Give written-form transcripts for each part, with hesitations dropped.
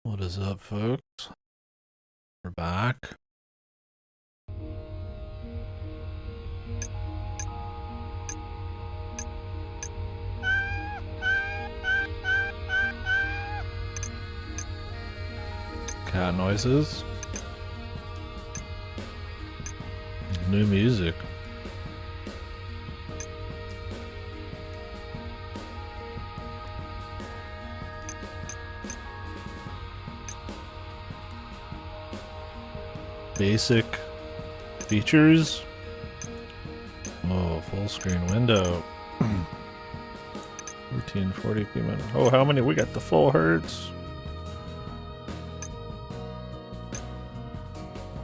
What is up, folks? We're back. Cat noises. New music. Basic features. Oh, full screen window. 1440p minutes. Oh, how many? We got the full hertz.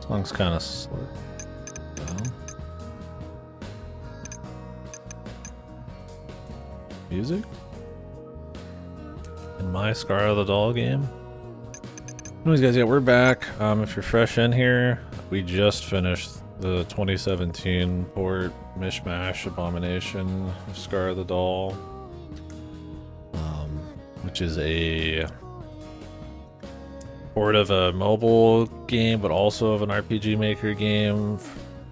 Song's kind of slow. Music? In my Scar of the Doll game? Anyways, guys, yeah, we're back. If you're fresh in here, we just finished the 2017 port mishmash abomination of Scar of the Doll, which is a port of a mobile game, but also of an RPG Maker game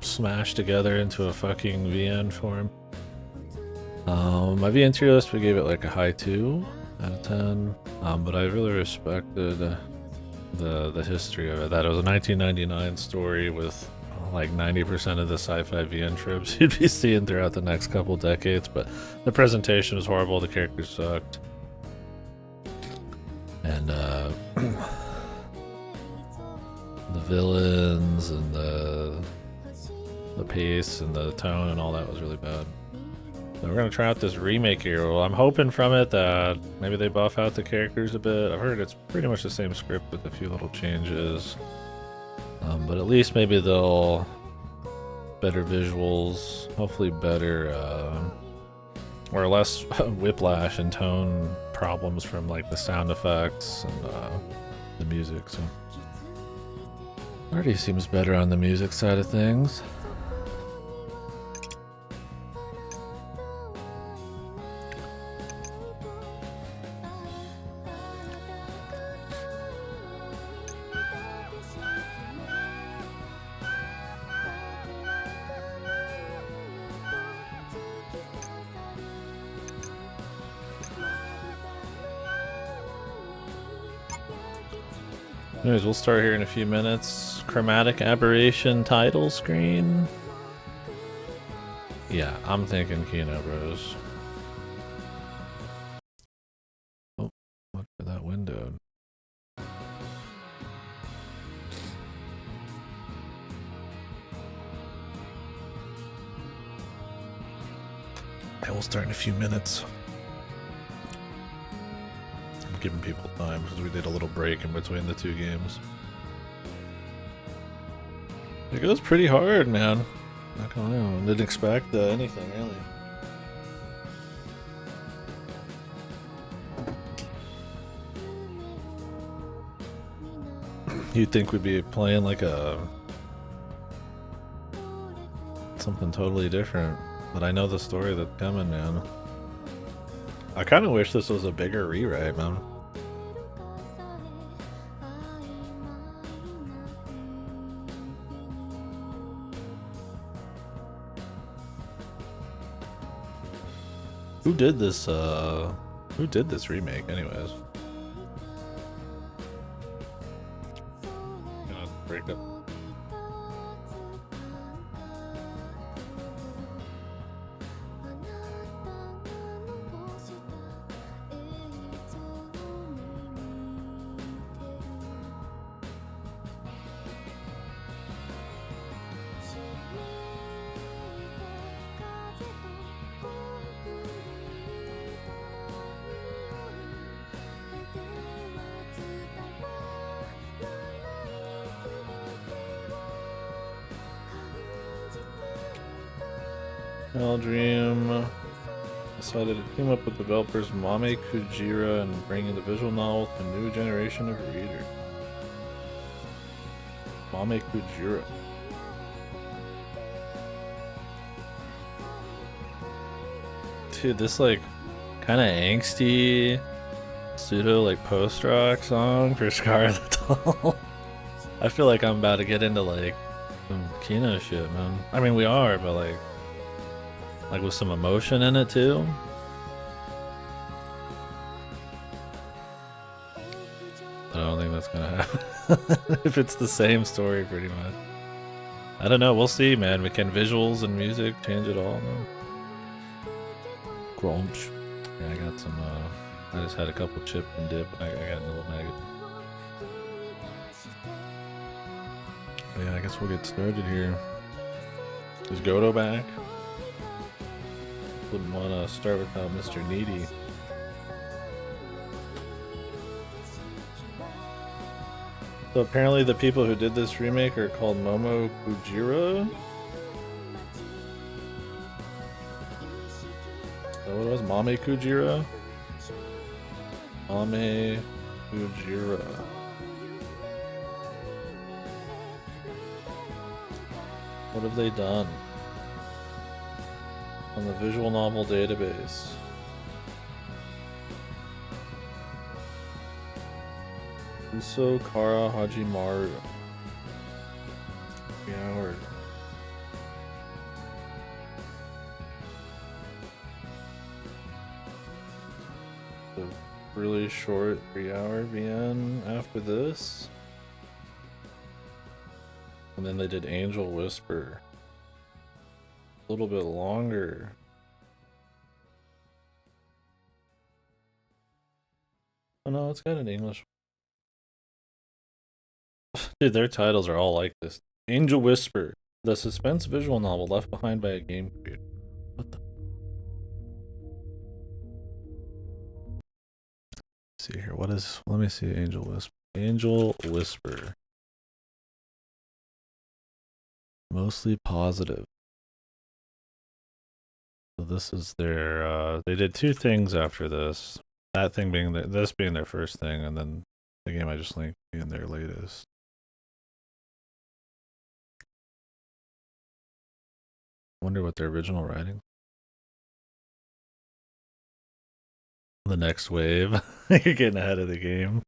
smashed together into a fucking VN form. My VN tier list, we gave it like a high 2 out of 10, but I really respected the history of it. That it was a 1999 story with like 90% of the sci-fi VN tropes you'd be seeing throughout the next couple decades, but the presentation was horrible, the characters sucked, and the villains and the pace and the tone and all that was really bad. So we're gonna try out this remake here. Well, I'm hoping from it that maybe they buff out the characters a bit. I've heard it's pretty much the same script with a few little changes. But at least maybe they'll better visuals, hopefully better or less whiplash and tone problems from like the sound effects and the music. So already seems better on the music side of things. Anyways, we'll start here in a few minutes. Chromatic aberration title screen. Yeah, I'm thinking Kino Bros. Oh, look at that window. And we'll start in a few minutes. I'm giving people time because we did a little break in between the two games. It goes pretty hard, man. Not gonna lie, I didn't expect anything really. You'd think we'd be playing like something totally different, but I know the story that's coming, man. I kind of wish this was a bigger rewrite, man. Who did this remake anyways? Gonna break up. Dream decided to team up with developers Mame Kujira and bring in the visual novel to a new generation of readers. Mame Kujira. Dude, this like kind of angsty pseudo like post-rock song for Scar of the Doll. I feel like I'm about to get into like some Kino shit, man. I mean, we are, but like with some emotion in it too. I don't think that's gonna happen. If it's the same story, pretty much. I don't know. We'll see, man. We can visuals and music change it all, man. Grunch. Yeah, I got some. I just had a couple chip and dip. And I got a little maggot. But yeah, I guess we'll get started here. Is Godo back? Wouldn't want to start without Mr. Needy. So apparently the people who did this remake are called Momo Kujira. Is that what it was? Mame Kujira? Mame Kujira. What have they done? On the visual novel database. Uso Kara Hajimaru. 3 hours. A really short 3-hour VN after this. And then they did Angel Whisper. A little bit longer. Oh no, it's got an English. Dude, their titles are all like this. Angel Whisper, the suspense visual novel left behind by a game creator. What the? Let's see here. What is? Let me see. Angel Whisper. Angel Whisper. Mostly positive. So this is their. They did 2 things after this. That thing being this being their first thing, and then the game I just linked being their latest. Wonder what their original writing. The next wave. You're getting ahead of the game.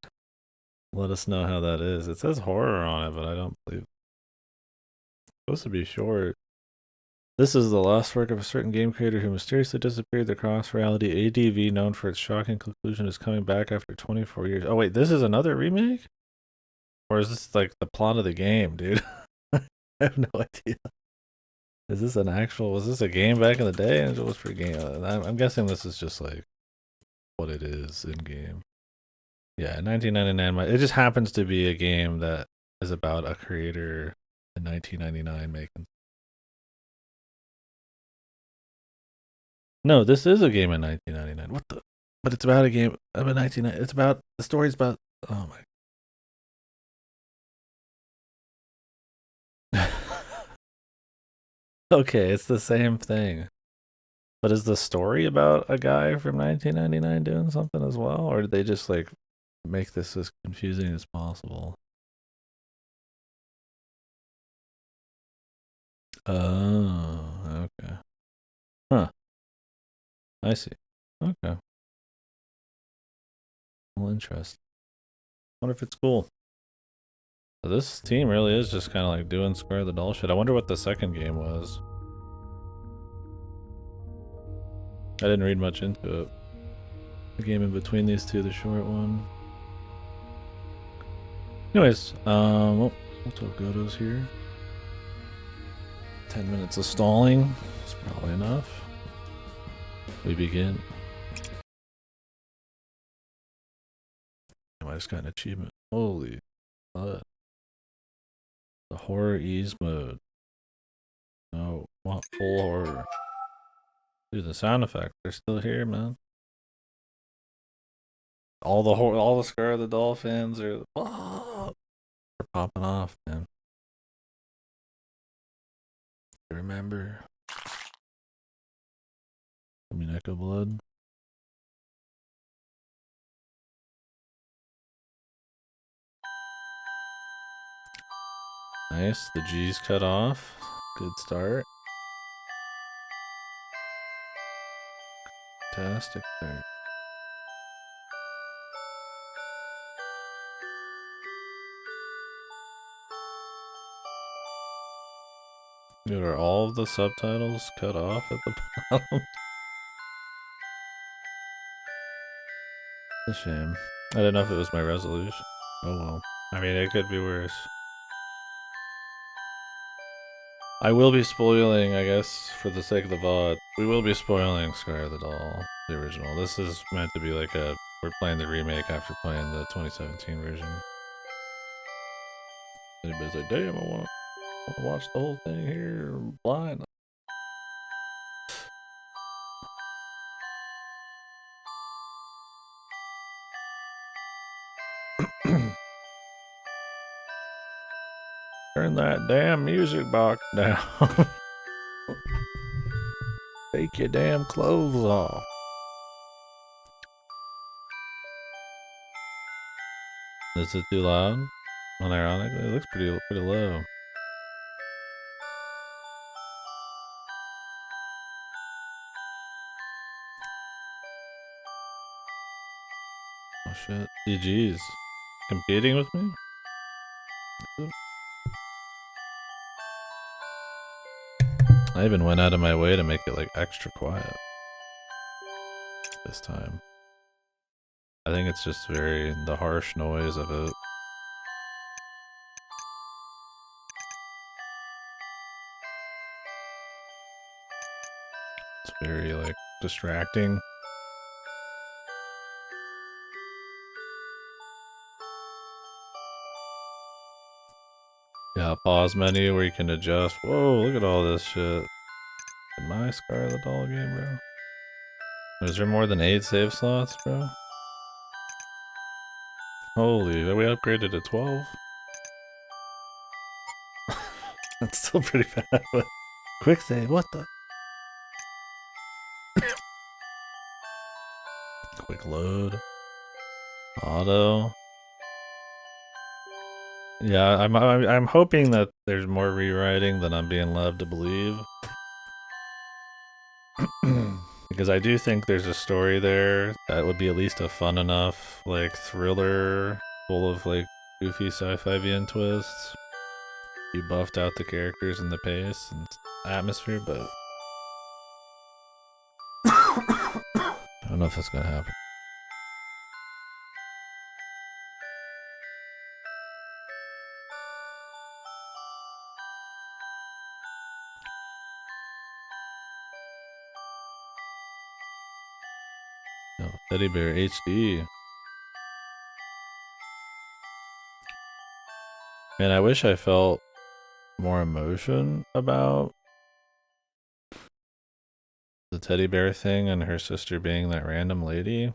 Let us know how that is. It says horror on it, but I don't believe it's supposed to be short. This is the lost work of a certain game creator who mysteriously disappeared across reality. ADV, known for its shocking conclusion, is coming back after 24 years. Oh wait, this is another remake? Or is this like the plot of the game, dude? I have no idea. Is this an actual, was this a game back in the day? And it was for game. I'm guessing this is just like what it is in game. Yeah, 1999. It just happens to be a game that is about a creator in 1999 making. No, this is a game in 1999. What the? But it's about a game about 1990. It's about the story's about. Oh my. Okay, it's the same thing. But is the story about a guy from 1999 doing something as well, or did they just like make this as confusing as possible? Oh, okay. Huh. I see. Okay. Well, interesting. Wonder if it's cool. So this team really is just kind of like doing Square the Doll shit. I wonder what the second game was. I didn't read much into it. The game in between these two, the short one. Anyways, well, we'll talk Godos here. 10 minutes of stalling. It's probably enough. We begin. I just got an achievement. Holy fuck. The horror ease mode. No, want full horror. Dude, the sound effects, they're still here, man. All the Scar of the Doll fans are they're popping off, man. Remember. I mean, Echo Blood. Nice, the G's cut off. Good start. Fantastic start. Dude, are all of the subtitles cut off at the bottom? It's a shame. I didn't know if it was my resolution. Oh well. I mean, it could be worse. I will be spoiling, I guess, for the sake of the VOD. We will be spoiling Scar the Doll, the original. This is meant to be like a... We're playing the remake after playing the 2017 version. Anybody's like, damn, I want to watch the whole thing here blind. Turn that damn music box down. Take your damn clothes off. Is it too loud? Unironically, it looks pretty low. Oh shit. GG's. Competing with me? I even went out of my way to make it like extra quiet this time. I think it's just the harsh noise of it. It's very like distracting. Yeah, pause menu where you can adjust. Whoa, look at all this shit. In my Scar the Doll game, bro. Is there more than 8 save slots, bro? Holy, we upgraded to 12? That's still pretty bad, but... Quick save, what the? Quick load. Auto. Yeah, I'm hoping that there's more rewriting than I'm being led to believe. Because I do think there's a story there that would be at least a fun enough, like, thriller full of, like, goofy sci-fi twists. You buffed out the characters and the pace and atmosphere, but... I don't know if that's gonna happen. No, Teddy Bear HD. Man, I wish I felt more emotion about the teddy bear thing and her sister being that random lady.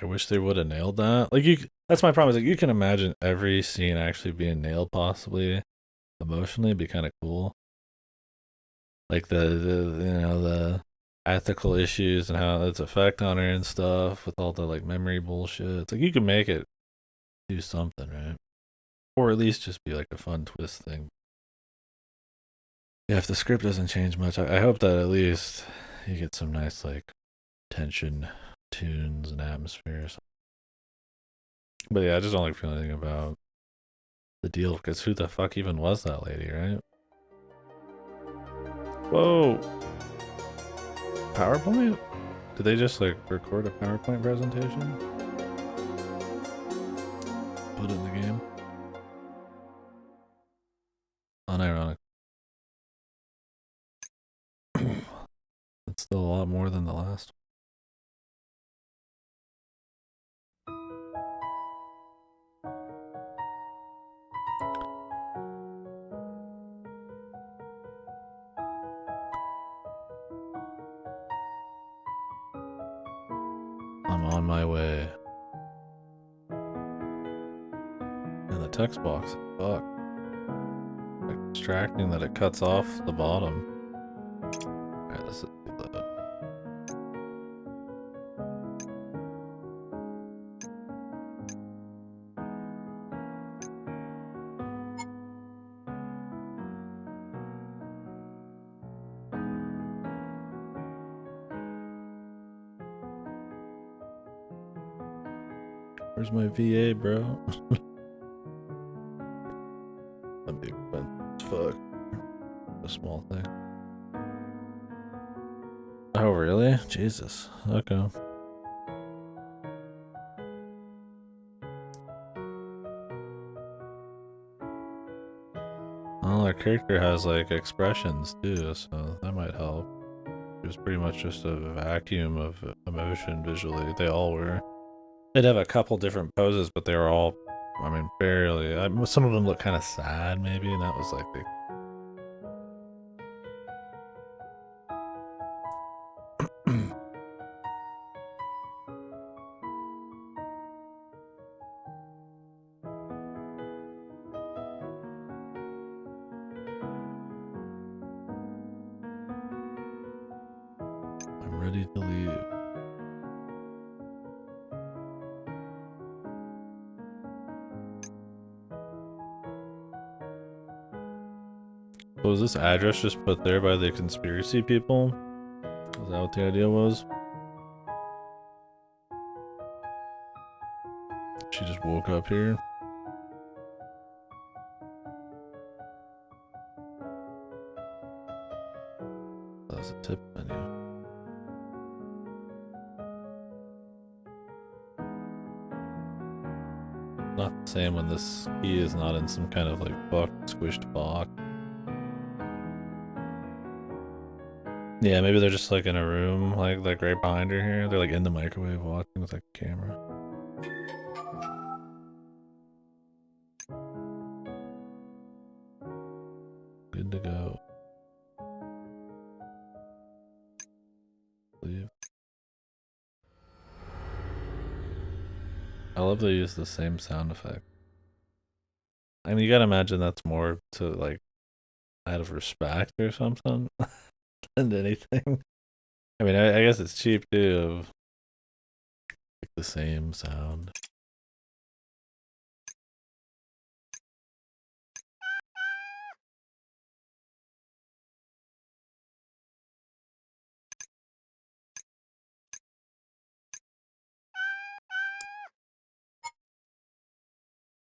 I wish they would have nailed that. Like that's my problem. Is like you can imagine every scene actually being nailed, possibly emotionally, it'd be kind of cool. Like the the ethical issues and how it's effect on her and stuff with all the like memory bullshit. It's like you can make it do something, right? Or at least just be like a fun twist thing. Yeah, if the script doesn't change much, I hope that at least you get some nice like tension tunes and atmospheres. But yeah, I just don't like feeling anything about the deal because who the fuck even was that lady, right? Whoa! PowerPoint? Did they just like record a PowerPoint presentation? Put it in the game? Unironic. It's still a lot more than the last one. I'm on my way. And the text box, fuck. Like distracting that it cuts off the bottom. Alright, let's see that. Where's my VA, bro? That'd be expensive as fuck. a small thing. Oh, really? Jesus. Okay. Well, our character has like expressions too, so that might help. It was pretty much just a vacuum of emotion visually. They all were. They'd have a couple different poses, but they were all, I mean, barely. Some of them look kind of sad, maybe, and that was like the. I'm ready to leave. Was this address just put there by the conspiracy people? Is that what the idea was? She just woke up here. That was a tip menu. Not the same when this key is not in some kind of like squished box. Yeah, maybe they're just like in a room, like right behind her here. They're like in the microwave watching with like a camera. Good to go. Leave. I love they use the same sound effect. I mean, you gotta imagine that's more to like out of respect or something than anything. I mean, I guess it's cheap too. Like the same sound.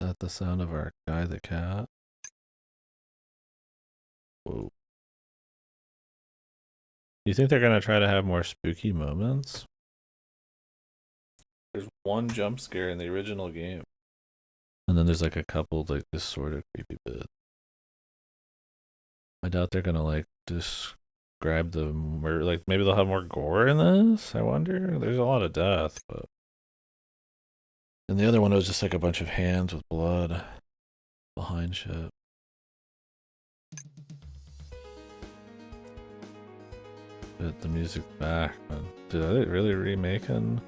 Is that the sound of our guy the cat? Whoa. Do you think they're gonna try to have more spooky moments? There's one jump scare in the original game. And then there's like a couple like this sort of creepy bit. I doubt they're gonna like describe the murder. Like maybe they'll have more gore in this. I wonder. There's a lot of death, but and the other one was just like a bunch of hands with blood behind shit. But the music's back. Man. Dude, are they really remaking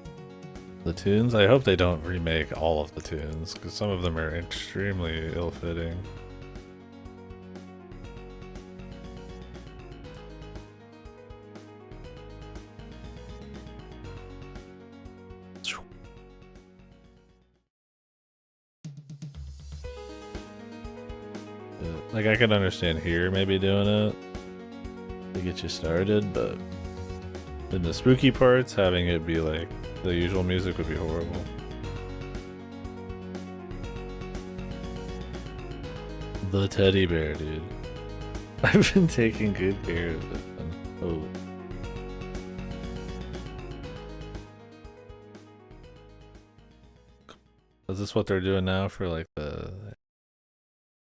the tunes? I hope they don't remake all of the tunes because some of them are extremely ill-fitting. Like I could understand here maybe doing it to get you started, but in the spooky parts, having it be like the usual music would be horrible. The teddy bear, dude. I've been taking good care of it. Oh. Is this what they're doing now for like the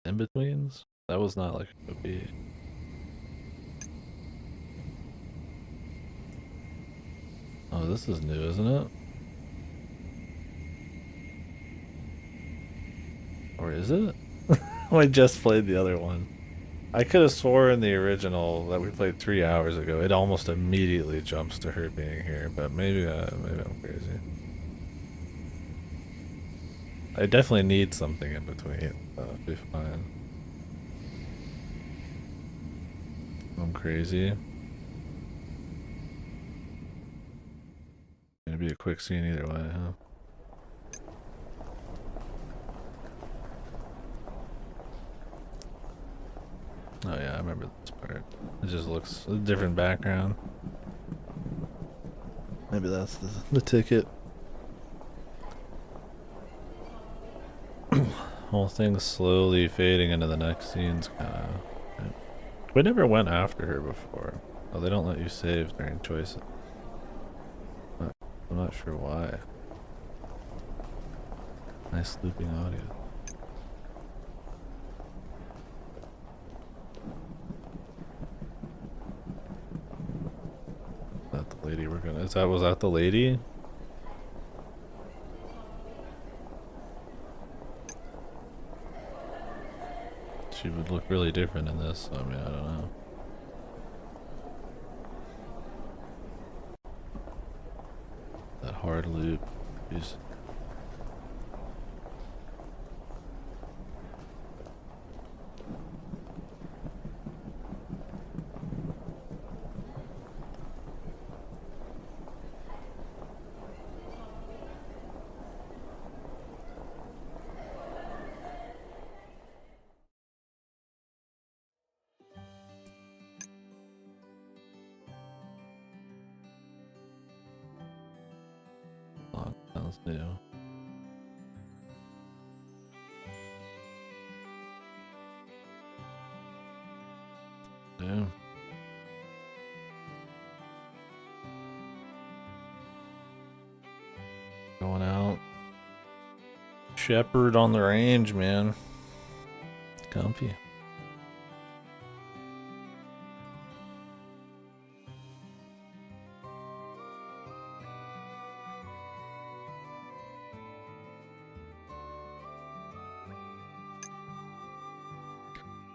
in-betweens? That was not like a be. Oh, this is new, isn't it? Or is it? I just played the other one. I could have sworn the original that we played 3 hours ago, it almost immediately jumps to her being here, but maybe I'm crazy. I definitely need something in between, so it'll be fine. I'm crazy. Gonna be a quick scene either way, huh? Oh yeah, I remember this part. It just looks a different background. Maybe that's the ticket. Whole thing's slowly fading into the next scenes, kind of. We never went after her before. Oh, they don't let you save during choices. I'm not sure why. Nice looping audio. Is that the lady we're gonna... was that the lady? She would look really different in this, so I mean, I don't know. That hard loop. Jeez. Sounds new. Yeah. Going out. Shepherd on the range, man. Comfy.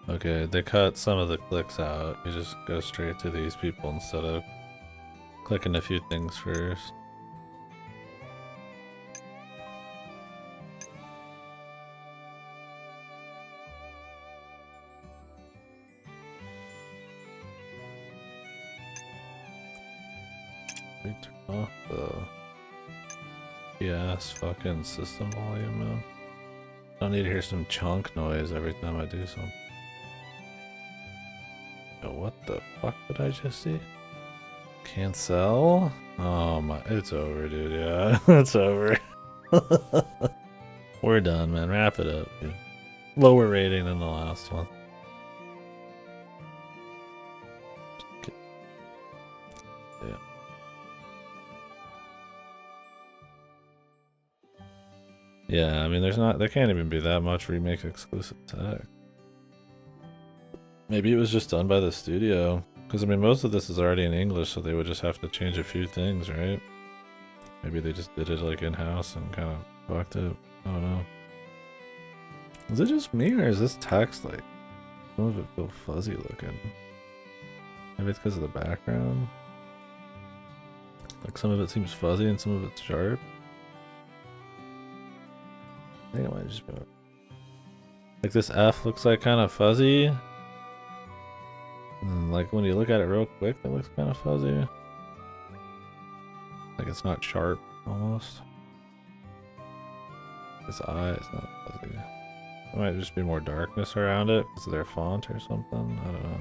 Okay, they cut some of the clicks out. You just go straight to these people instead of clicking a few things first. We turn off the ass fucking system volume, man. I don't need to hear some chunk noise every time I do something. Yo, what the fuck did I just see? Cancel? Oh my, it's over, dude. Yeah, it's over. We're done, man. Wrap it up, dude. Lower rating than the last one. Yeah. Yeah, I mean, there can't even be that much remake exclusive tech. Maybe it was just done by the studio. Because, I mean, most of this is already in English, so they would just have to change a few things, right? Maybe they just did it, like, in-house and kind of fucked it. I don't know. Is it just me, or is this text, like, some of it feel fuzzy looking? Maybe it's because of the background? Like, some of it seems fuzzy and some of it's sharp? I think it might just be... Like, this F looks, like, kind of fuzzy. And, like, when you look at it real quick, it looks kind of fuzzy. Like, it's not sharp, almost. This eye is not fuzzy. There might just be more darkness around it because of their font or something. I don't know.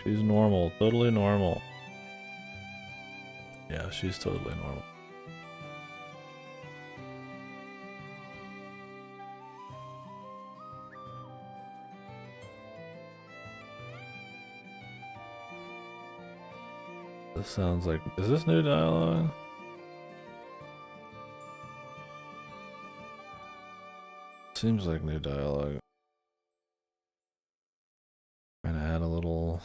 She's normal, totally normal. Yeah, she's totally normal. This sounds like... Is this new dialogue? Seems like new dialogue. Trying to add a little...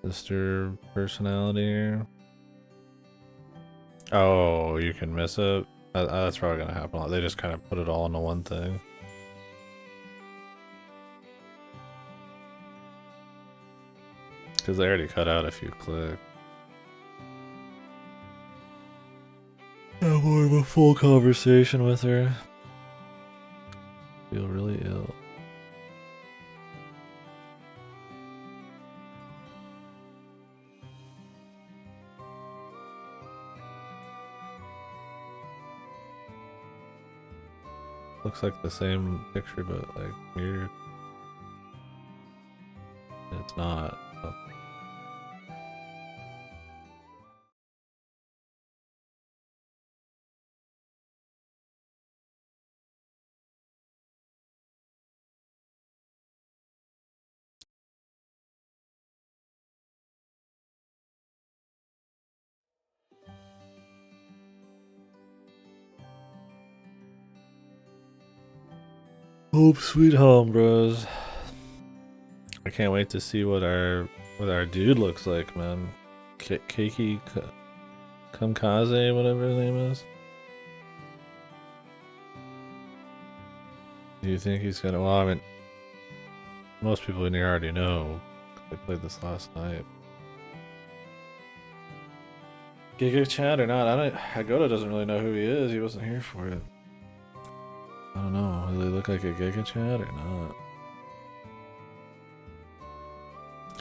sister personality here. Oh, you can miss it? That's probably gonna happen. They just kind of put it all into one thing. Because they already cut out a few clicks. Have more of a full conversation with her. Feel really ill. Looks like the same picture, but like weird. It's not. Home sweet home, bros. I can't wait to see what our dude looks like, man. Keiki Kamikaze, whatever his name is. Do you think he's gonna? Well, I mean, most people in here already know. They played this last night. Giga Chad or not? Hagoda doesn't really know who he is. He wasn't here for it. I don't know. Does he look like a Giga Chad or not?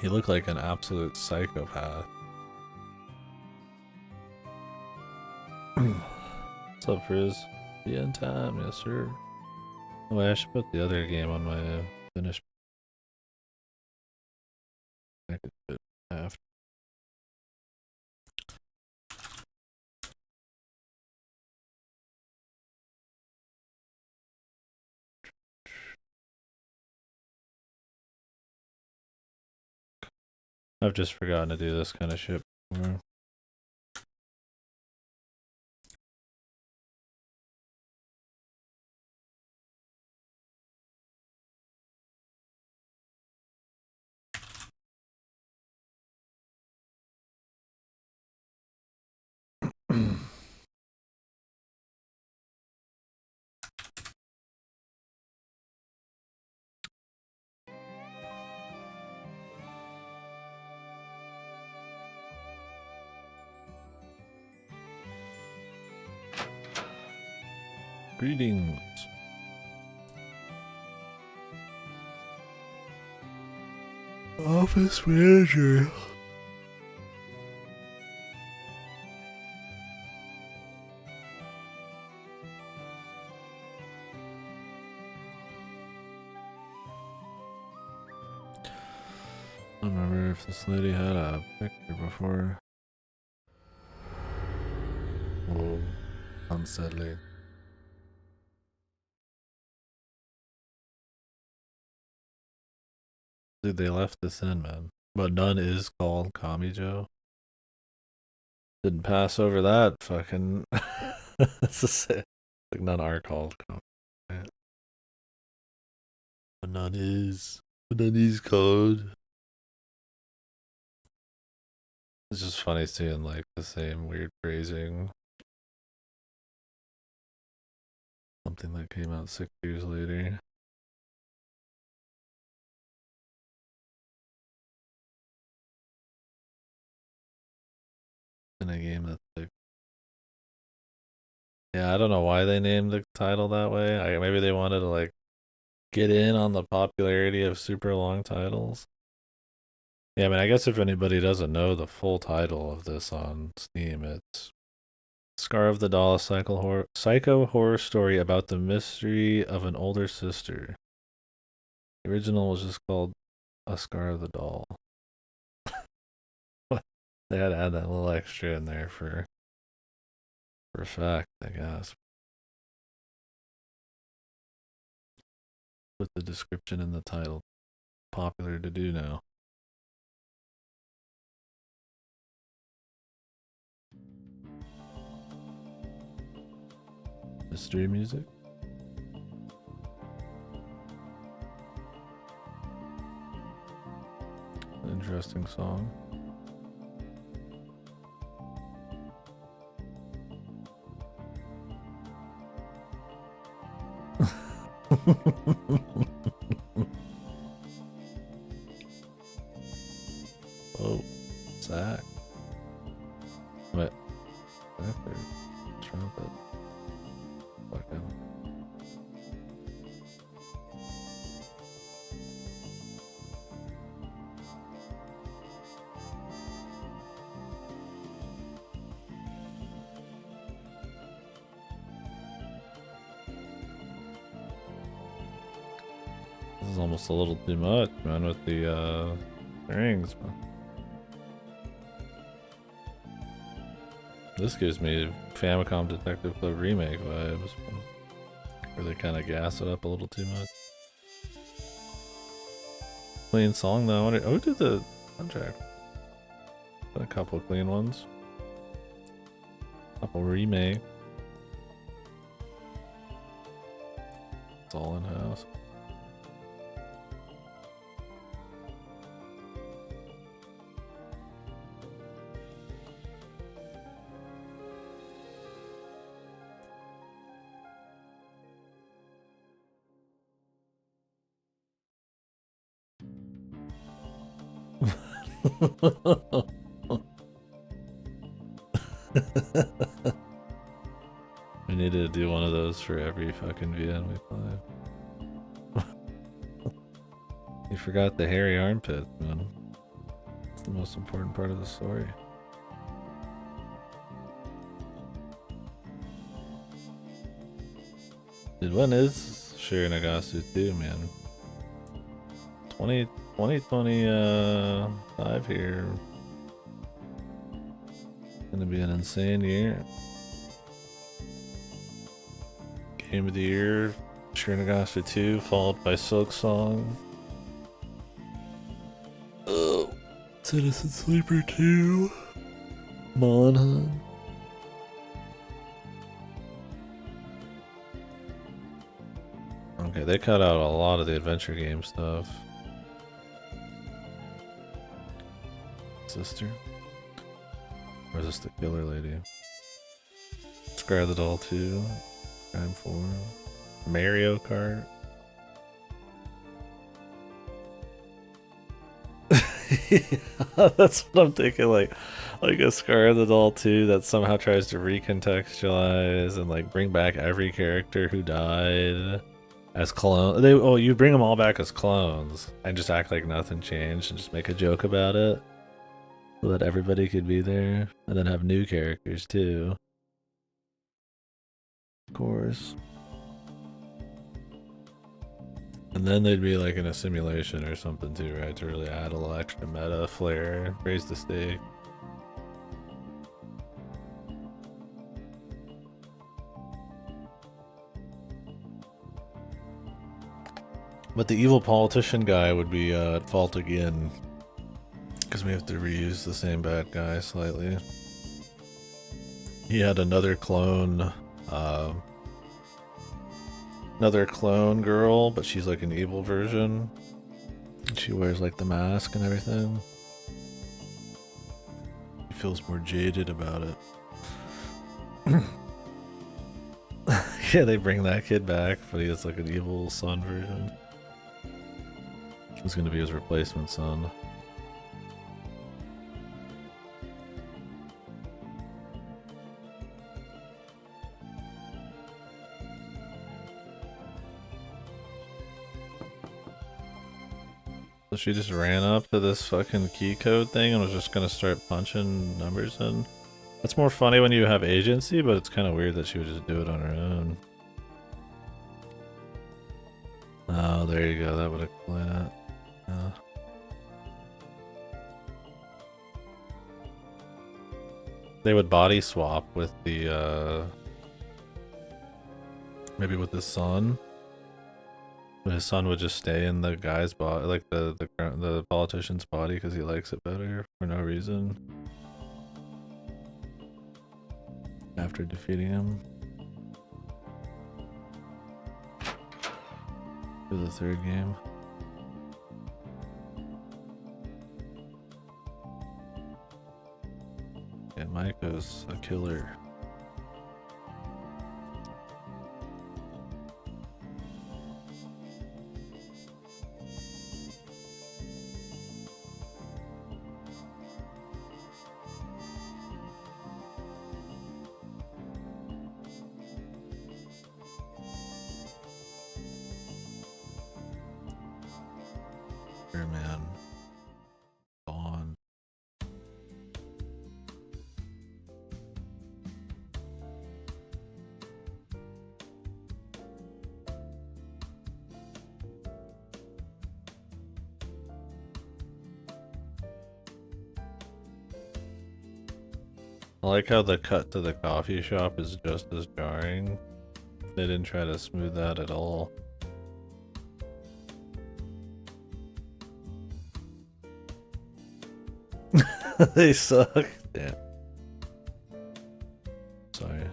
He looked like an absolute psychopath. What's up, Frizz? The end time, yes sir. Oh, wait, I should put the other game on my finish. I could do it after. I've just forgotten to do this kind of shit before. Greetings. Office manager. I don't remember if this lady had a picture before. Whoa, unsettling. Dude, they left this in, man. But none is called Kami Joe. Didn't pass over that fucking. It's the same. Like none are called Kami. Right? But none is. But none is called. It's just funny seeing like the same weird phrasing. Something that came out 6 years later. In a game that's like. Yeah, I don't know why they named the title that way. Maybe they wanted to like get in on the popularity of super long titles. Yeah, I mean, I guess if anybody doesn't know the full title of this on Steam, it's Scar of the Doll, a psycho horror story about the mystery of an older sister. The original was just called A Scar of the Doll. They had to add that little extra in there for effect, I guess. Put the description in the title. Popular to do now. Mystery music. Interesting song. Oh, sack. What? Sack or trumpet? Fuck out. is almost a little too much, man, with the rings. This gives me Famicom Detective Club Remake vibes, where they kind of gas it up a little too much. Clean song though. Oh, who did the soundtrack? A couple of clean ones. Couple remake. It's all in house. We need to do one of those for every fucking VN we play. You forgot the hairy armpit, man. It's the most important part of the story. Dude, when is Shirinagasu 2, man? 2025 here. Gonna be an insane year. Game of the year, Shirinagasu 2, followed by Silk Song. Oh, Citizen Sleeper 2. Monhan. Okay, they cut out a lot of the adventure game stuff. Sister? Or is this the killer lady? Scar the Doll 2. Crime 4. Mario Kart. Yeah, that's what I'm thinking, like a Scar the Doll 2 that somehow tries to recontextualize and like bring back every character who died as clones. You bring them all back as clones and just act like nothing changed and just make a joke about it so that everybody could be there, and then have new characters too. Of course. And then they'd be like in a simulation or something too, right? To really add a little extra meta flair, raise the stake. But the evil politician guy would be at fault again, because we have to reuse the same bad guy slightly. He had another clone girl, but she's like an evil version. She wears like the mask and everything. He feels more jaded about it. Yeah, they bring that kid back, but he has like an evil son version. Who's gonna be his replacement son. So she just ran up to this fucking key code thing and was just gonna start punching numbers in. That's more funny when you have agency, but it's kind of weird that she would just do it on her own. Oh, there you go. That would explain it. Yeah. They would body swap with the, maybe with his son. But his son would just stay in the guy's body, like the politician's body, because he likes it better for no reason. After defeating him. For the third game. Yeah, Maiko's a killer. Man. Gone. I like how the cut to the coffee shop is just as jarring. They didn't try to smooth that at all. They suck. Yeah. Sorry.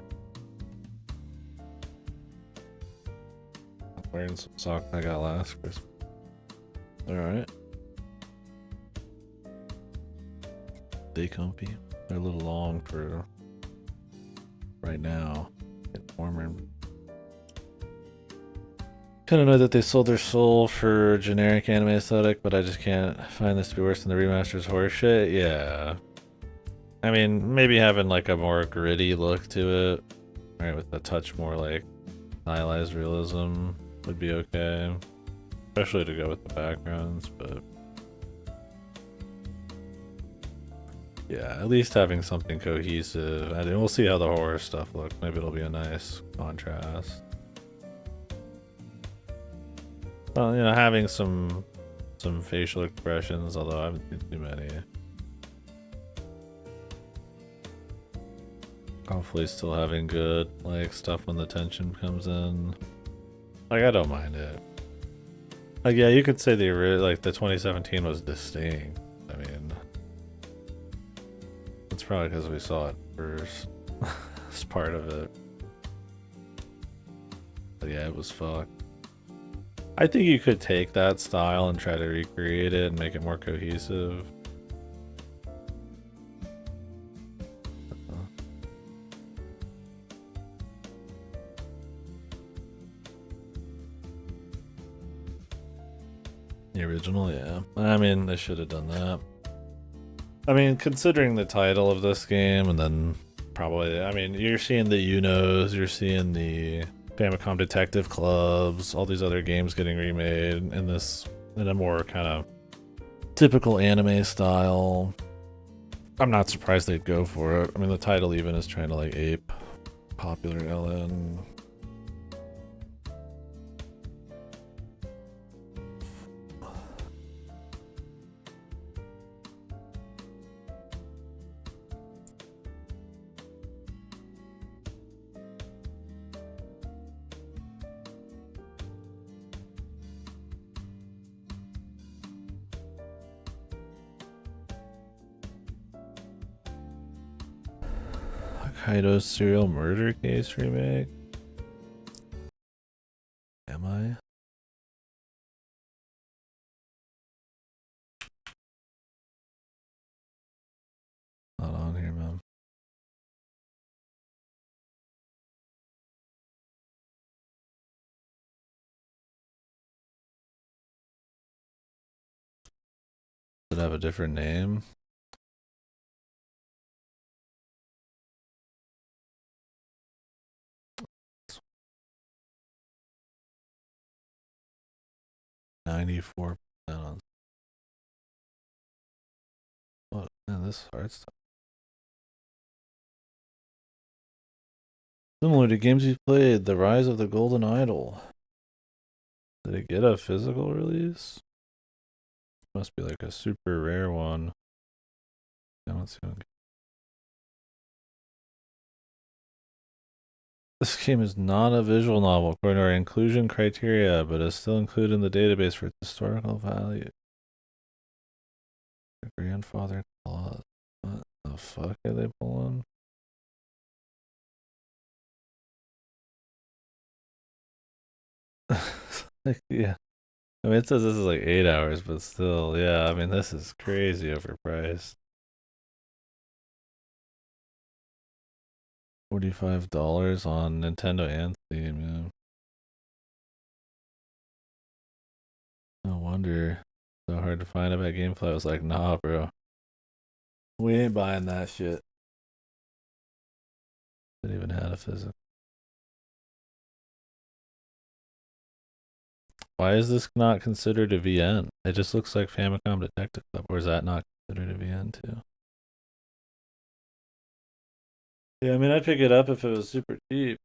I'm wearing some socks I got last Christmas. Alright. They comfy. They're a little long for right now. It's warmer. Kind of know that they sold their soul for generic anime aesthetic, but I just can't find this to be worse than the remaster's horseshit. Yeah. I mean, maybe having like a more gritty look to it, right, with a touch more like stylized realism would be okay. Especially to go with the backgrounds, but yeah, at least having something cohesive. I mean, we'll see how the horror stuff looks. Maybe it'll be a nice contrast. Well, you know, having some facial expressions, although I haven't seen too many. Hopefully still having good like stuff when the tension comes in. Like, I don't mind it. Like, yeah, you could say the 2017 was distinct. I mean, it's probably because we saw it first. It's part of it. But yeah, it was fucked. I think you could take that style and try to recreate it and make it more cohesive. The original, yeah. I mean, they should have done that. I mean, considering the title of this game, and then probably, I mean, you're seeing the Unos, you're seeing the Famicom Detective Clubs, all these other games getting remade in a more kind of typical anime style. I'm not surprised they'd go for it. I mean, the title even is trying to like ape popular LN. Kaido's serial murder case remake? Am I? Not on here, man. Does it have a different name? $94 on. What? Man, this art stuff. Similar to games you've played, The Rise of the Golden Idol. Did it get a physical release? Must be like a super rare one. I don't see one. This game is not a visual novel according to our inclusion criteria, but is still included in the database for its historical value. Grandfather clause. What the fuck are they pulling? Like, yeah. I mean, it says this is like 8 hours, but still, yeah. I mean, this is crazy overpriced. $45 on Nintendo and Steam, yeah. No wonder. So hard to find about gameplay. I was like, nah, bro. We ain't buying that shit. It even had a physical. Why is this not considered a VN? It just looks like Famicom Detective Club, or is that not considered a VN too? Yeah, I mean, I'd pick it up if it was super cheap.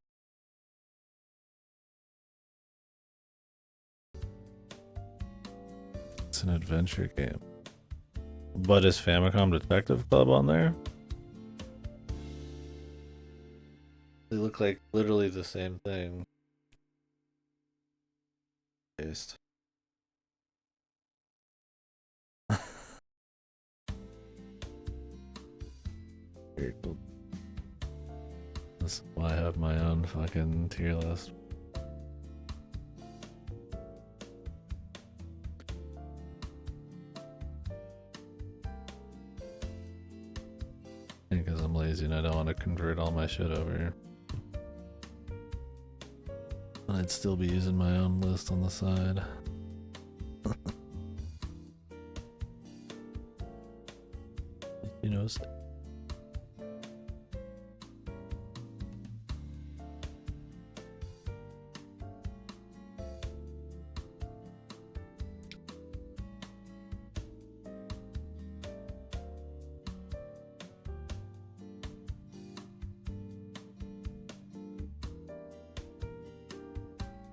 It's an adventure game. But is Famicom Detective Club on there? They look like literally the same thing. Paste. Very cool. That's why I have my own fucking tier list. Because I'm lazy and I don't want to convert all my shit over here. I'd still be using my own list on the side. You know.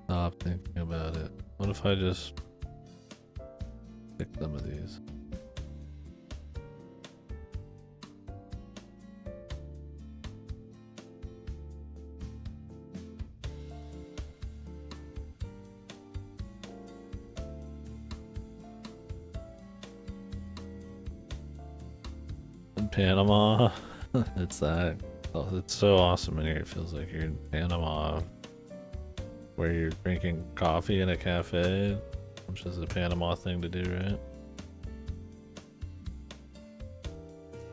Stop thinking about it. What if I just pick some of these? In Panama, it's that. Oh, it's so awesome in here. It feels like you're in Panama, where you're drinking coffee in a cafe, which is a Panama thing to do, right?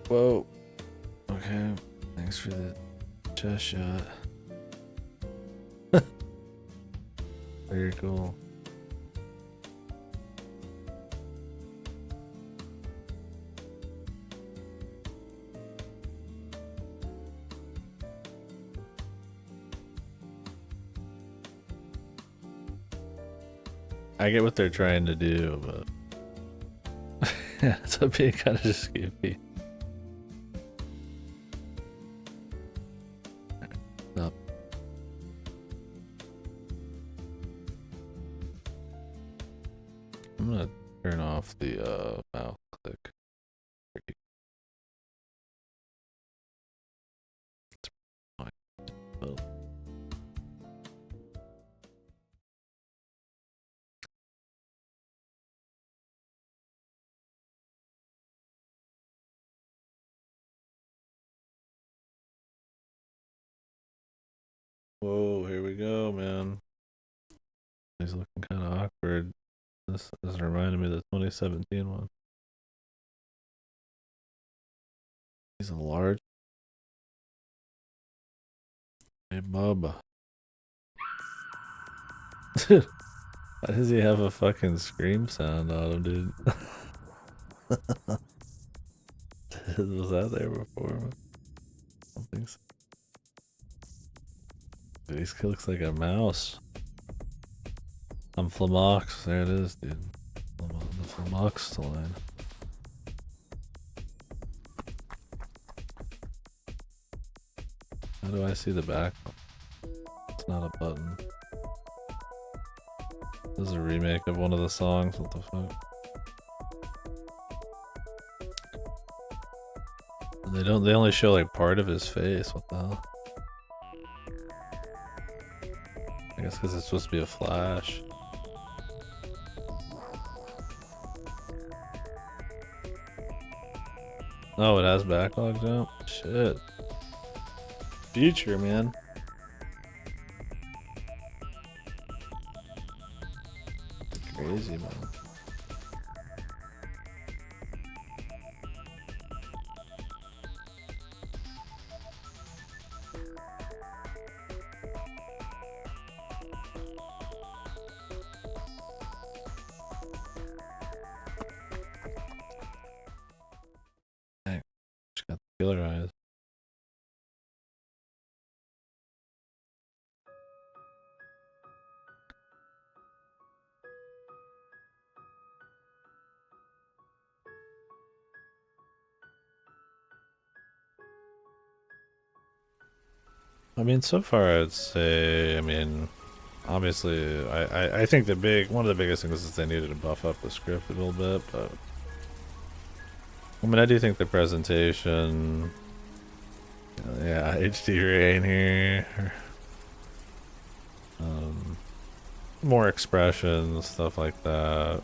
Whoa. Okay. Thanks for the chest shot. Very cool. I get what they're trying to do, but yeah, it's a bit kind of just goofy. Stop. I'm gonna turn off the mouse click. Whoa, here we go, man. He's looking kind of awkward. This reminded me of the 2017 one. He's enlarged. Hey, Bubba. Dude, why does he have a fucking scream sound on him, dude? Was that there before? I don't think so. Dude, he looks like a mouse. I'm Flamox. There it is, dude. The Flamox line. How do I see the back? It's not a button. This is a remake of one of the songs. What the fuck? They only show like part of his face. What the hell? I guess because it's supposed to be a flash. Oh, it has backlog jump? Shit. Future, man. Crazy, man. Dang, just got the killer eyes. I mean, so far I'd say, I mean, obviously, I think one of the biggest things is they needed to buff up the script a little bit, but I mean, I do think the presentation Yeah, HD rain here. More expressions, stuff like that. A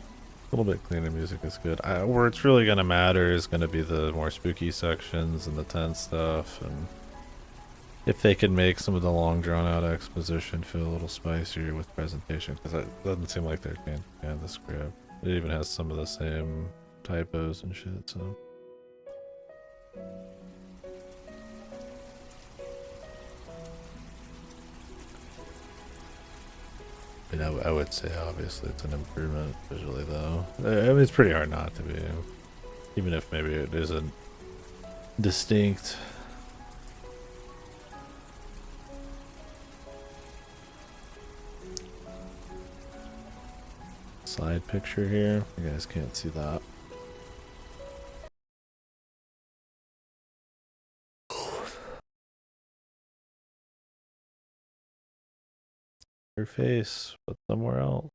little bit cleaner music is good. Where it's really gonna matter is gonna be the more spooky sections and the tense stuff, and if they can make some of the long drawn out exposition feel a little spicier with presentation, because it doesn't seem like they're changing the script. It even has some of the same typos and shit, so. I mean, I would say obviously it's an improvement visually though. I mean, it's pretty hard not to be. Even if maybe it isn't distinct. Side picture here. You guys can't see that. Her face, but somewhere else.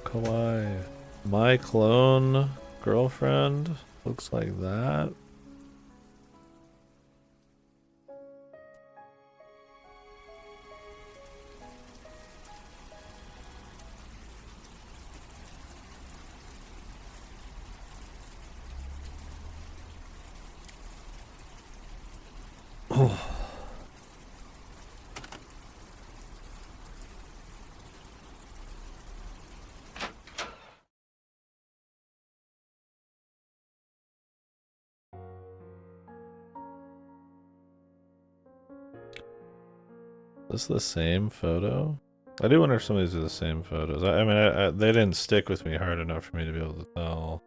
Kawaii. My clone girlfriend looks like that. Oh. Is this the same photo? I do wonder if some of these are the same photos. I mean, they didn't stick with me hard enough for me to be able to tell.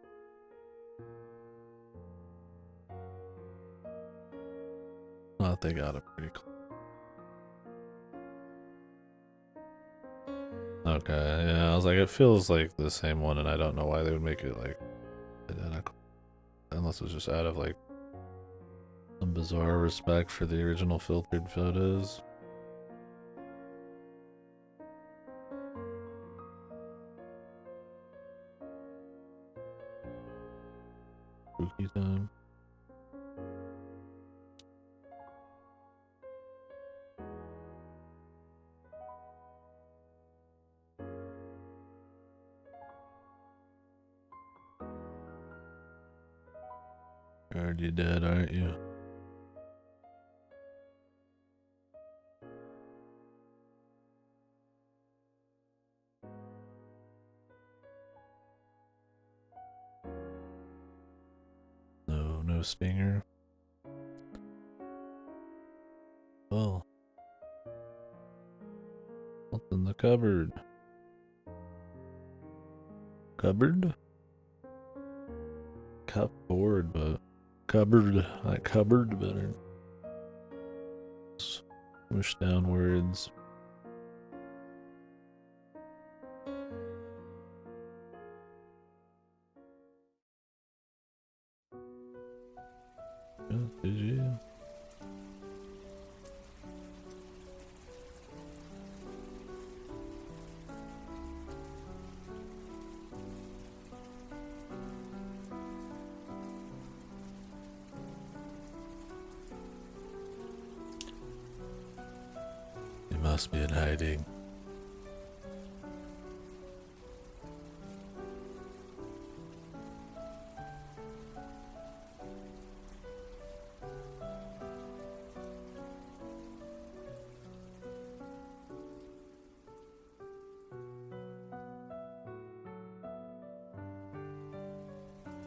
Thought they got it pretty close. Okay, yeah, I was like, it feels like the same one, and I don't know why they would make it like identical. Unless it was just out of like some bizarre respect for the original filtered photos. Spooky time. You're already dead, aren't you? No, no stinger. Well, what's in the cupboard? Cupboard? Cupboard, but cupboard. I like cupboard better. Smush downwards. Did you? They must be in hiding.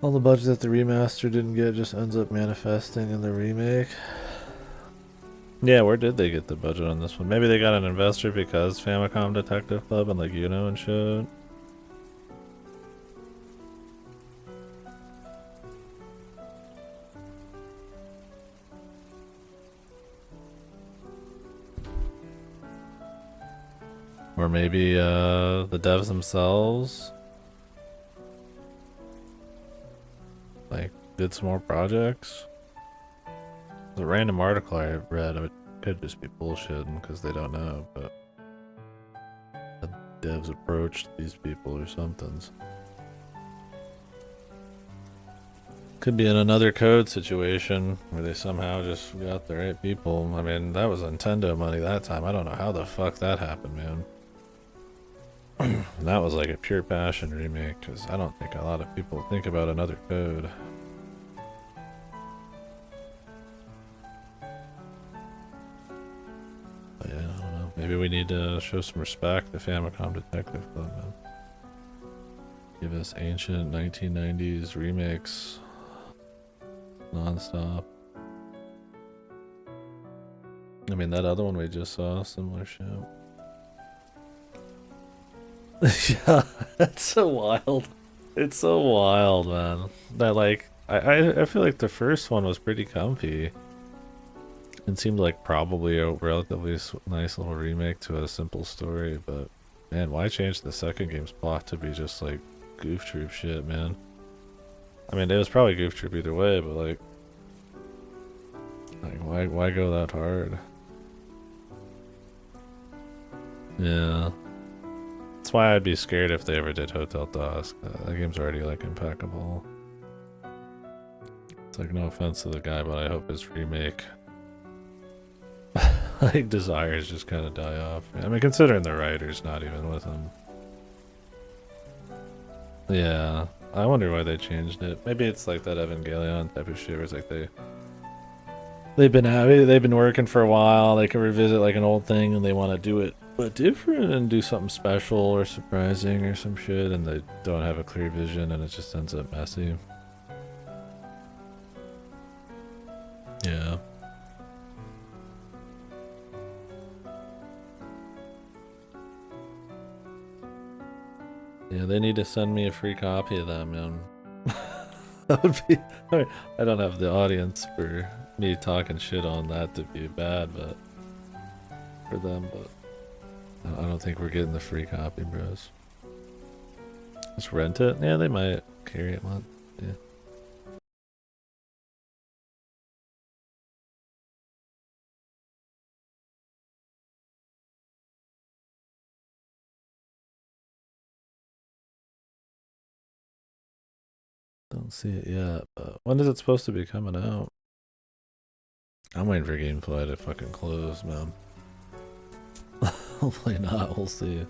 All the budget that the remaster didn't get just ends up manifesting in the remake. Yeah, where did they get the budget on this one? Maybe they got an investor because Famicom Detective Club and like Uno and shit. Or maybe the devs themselves like did some more projects. The random article I read, it could just be bullshitting because they don't know, but the devs approached these people or something. Could be in another code situation where they somehow just got the right people. I mean, that was Nintendo money that time. I don't know how the fuck that happened, man. That was like a pure passion remake, because I don't think a lot of people think about another code. But yeah, I don't know. Maybe we need to show some respect to Famicom Detective Club, man. Give us ancient 1990s remakes non-stop. I mean, that other one we just saw, similar shit. Yeah, that's so wild. It's so wild, man. That like, I feel like the first one was pretty comfy. It seemed like probably a relatively nice little remake to a simple story, but man, why change the second game's plot to be just like Goof Troop shit, man? I mean, it was probably Goof Troop either way, but like why go that hard? Yeah. That's why I'd be scared if they ever did Hotel Dusk. That game's already like impeccable. It's like no offense to the guy, but I hope his remake like desires just kind of die off. I mean, considering the writer's not even with him. Yeah, I wonder why they changed it. Maybe it's like that Evangelion type of shit where it's like they've been working for a while. They can revisit like an old thing and they want to do it but different and do something special or surprising or some shit, and they don't have a clear vision and it just ends up messy. Yeah. Yeah, they need to send me a free copy of that, man. That would be. I don't have the audience for me talking shit on that to be bad, but for them, but I don't think we're getting the free copy, bros. Just rent it? Yeah, they might carry it once. Yeah. Don't see it yet, but when is it supposed to be coming out? I'm waiting for Gamefly to fucking close, man. Hopefully not, we'll see.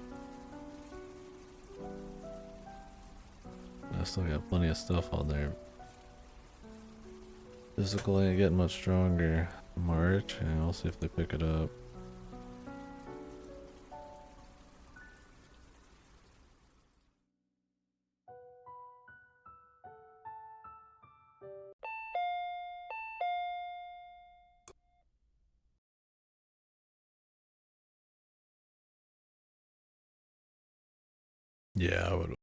I still got plenty of stuff on there. Physical ain't getting much stronger. March, and I'll see if they pick it up. Yeah, I would.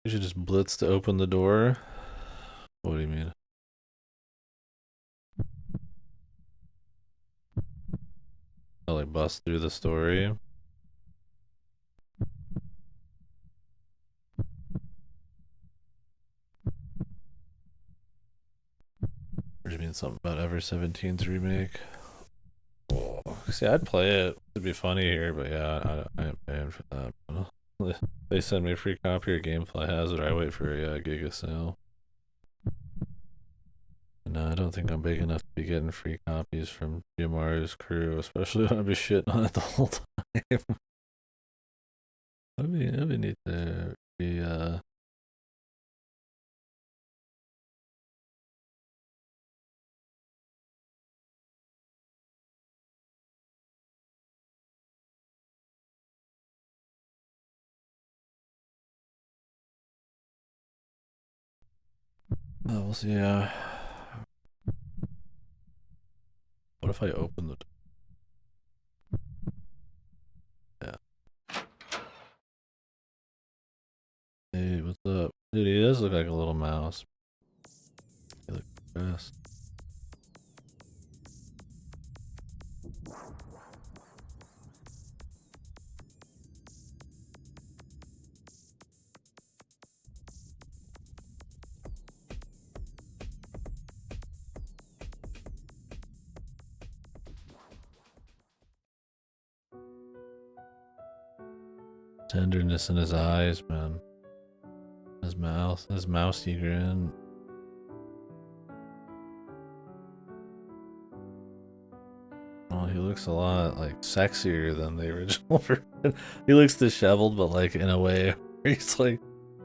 You should just blitz to open the door. What do you mean? I like bust through the story. Or do you mean something about Ever 17's remake? Oh, see, I'd play it. It'd be funny here, but yeah, I ain't paying for that. They send me a free copy of Gamefly has it. I wait for a Giga sale. No, I don't think I'm big enough to be getting free copies from Yamaru's crew, especially when I be shitting on it the whole time. That'd be neat to be oh, we'll see. What if I open the? Yeah. Hey, what's up, dude? He does look like a little mouse. He looks fast. Tenderness in his eyes, man. His mouth, his mousy grin. Oh, he looks a lot like sexier than the original version. He looks disheveled, but like in a way where he's like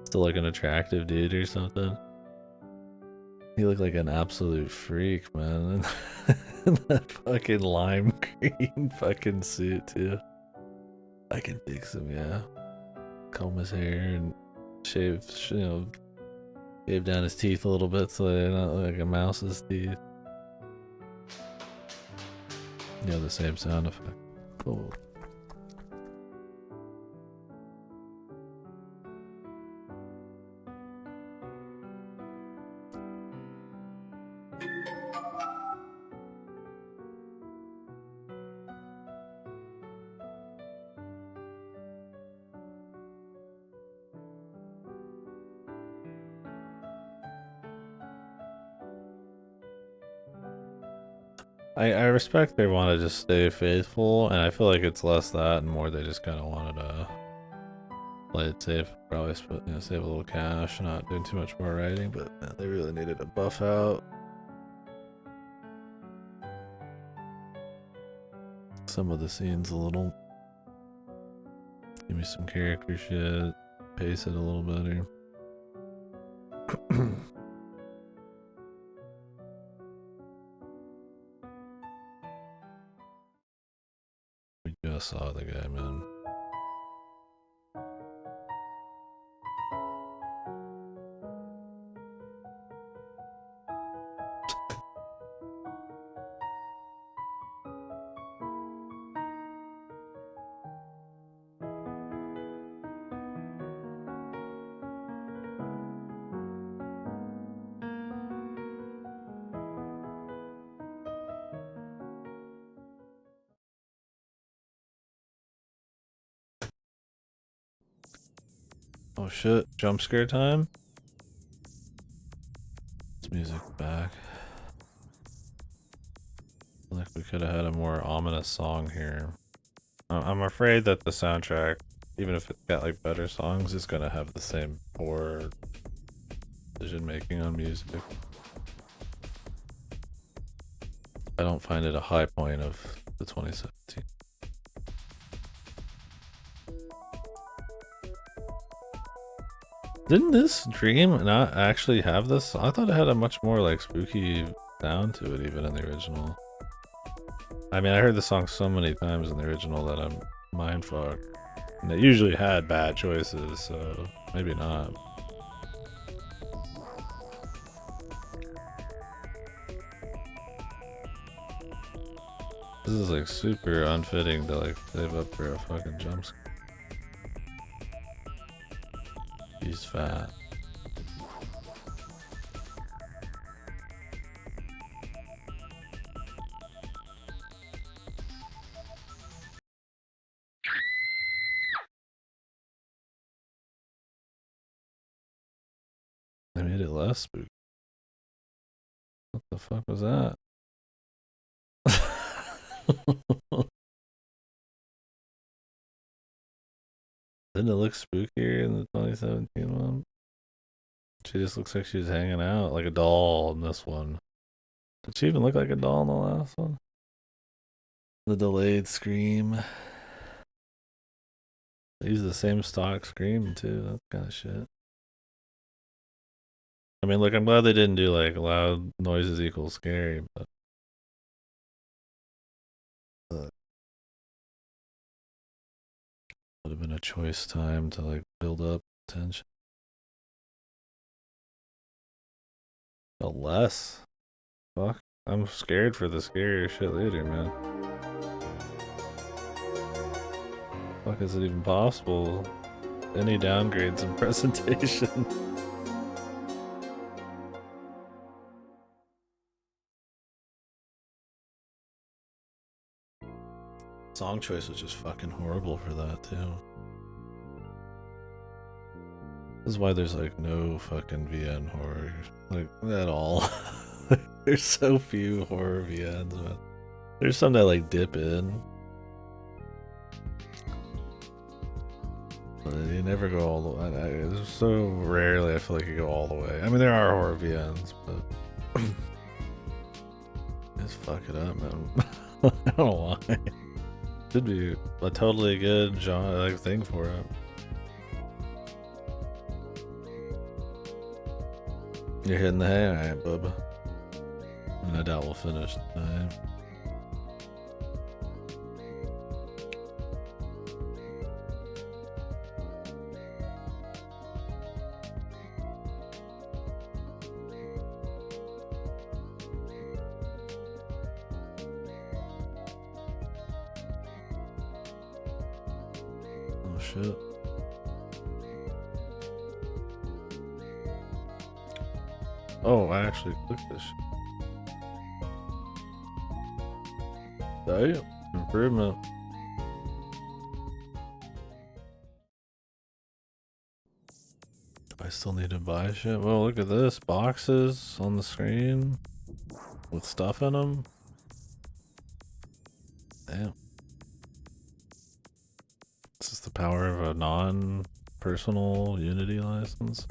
still like an attractive dude or something. He looked like an absolute freak, man. In that fucking lime green fucking suit too. I can fix him, yeah. Comb his hair and shave, shave down his teeth a little bit so they're not like a mouse's teeth. Yeah, the same sound effect. Cool. I respect they want to just stay faithful, and I feel like it's less that and more they just kind of wanted to play it safe, probably save a little cash, not doing too much more writing, but man, they really needed to buff out some of the scenes a little. Give me some character shit, pace it a little better. We just saw the guy, man. Oh shit, jump scare time? This music back. I feel like we could have had a more ominous song here. I'm afraid that the soundtrack, even if it's got like better songs, is gonna have the same poor decision making on music. I don't find it a high point of the 2017. Didn't this Dream not actually have this? I thought it had a much more like spooky sound to it even in the original. I mean, I heard the song so many times in the original that I'm mindfucked. And it usually had bad choices, so maybe not. This is like super unfitting to like save up for a fucking jump scare. He's fat. They made it less spooky. What the fuck was that? Didn't it look spookier in the 2017 one? She just looks like she's hanging out like a doll in this one. Did she even look like a doll in the last one? The delayed scream. They use the same stock scream too. That kind of shit. I mean, look, I'm glad they didn't do like loud noises equal scary, but would have been a choice time to like build up tension. But less. Fuck. I'm scared for the scarier shit later, man. Fuck, is it even possible? Any downgrades in presentation? Song choice was just fucking horrible for that too. This is why there's like no fucking VN horror, like at all. There's so few horror VNs, but there's some that like dip in. You never go all the way. So rarely I feel like you go all the way. I mean, there are horror VNs, but just fuck it up, man. I don't know why. Should be a totally good genre, like, thing for it. You're hitting the hay, alright, bubba. I mean, I doubt we'll finish tonight. Oh shit. Oh, I actually clicked this shit. Damn, improvement. Do I still need to buy shit? Well, look at this. Boxes on the screen with stuff in them. Damn. This is the power of a non-personal Unity license.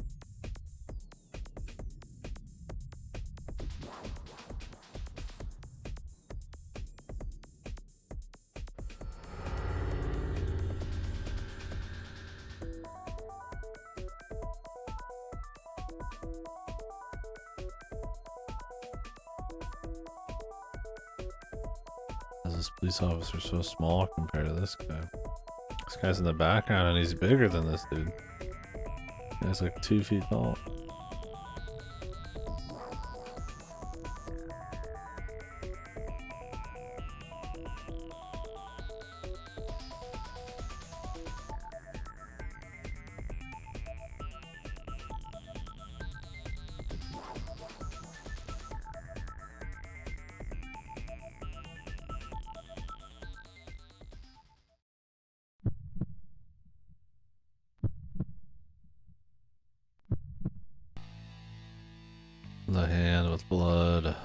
This police officer so small compared to this guy. This guy's in the background and he's bigger than this dude. He's like 2 feet tall. The hand with blood.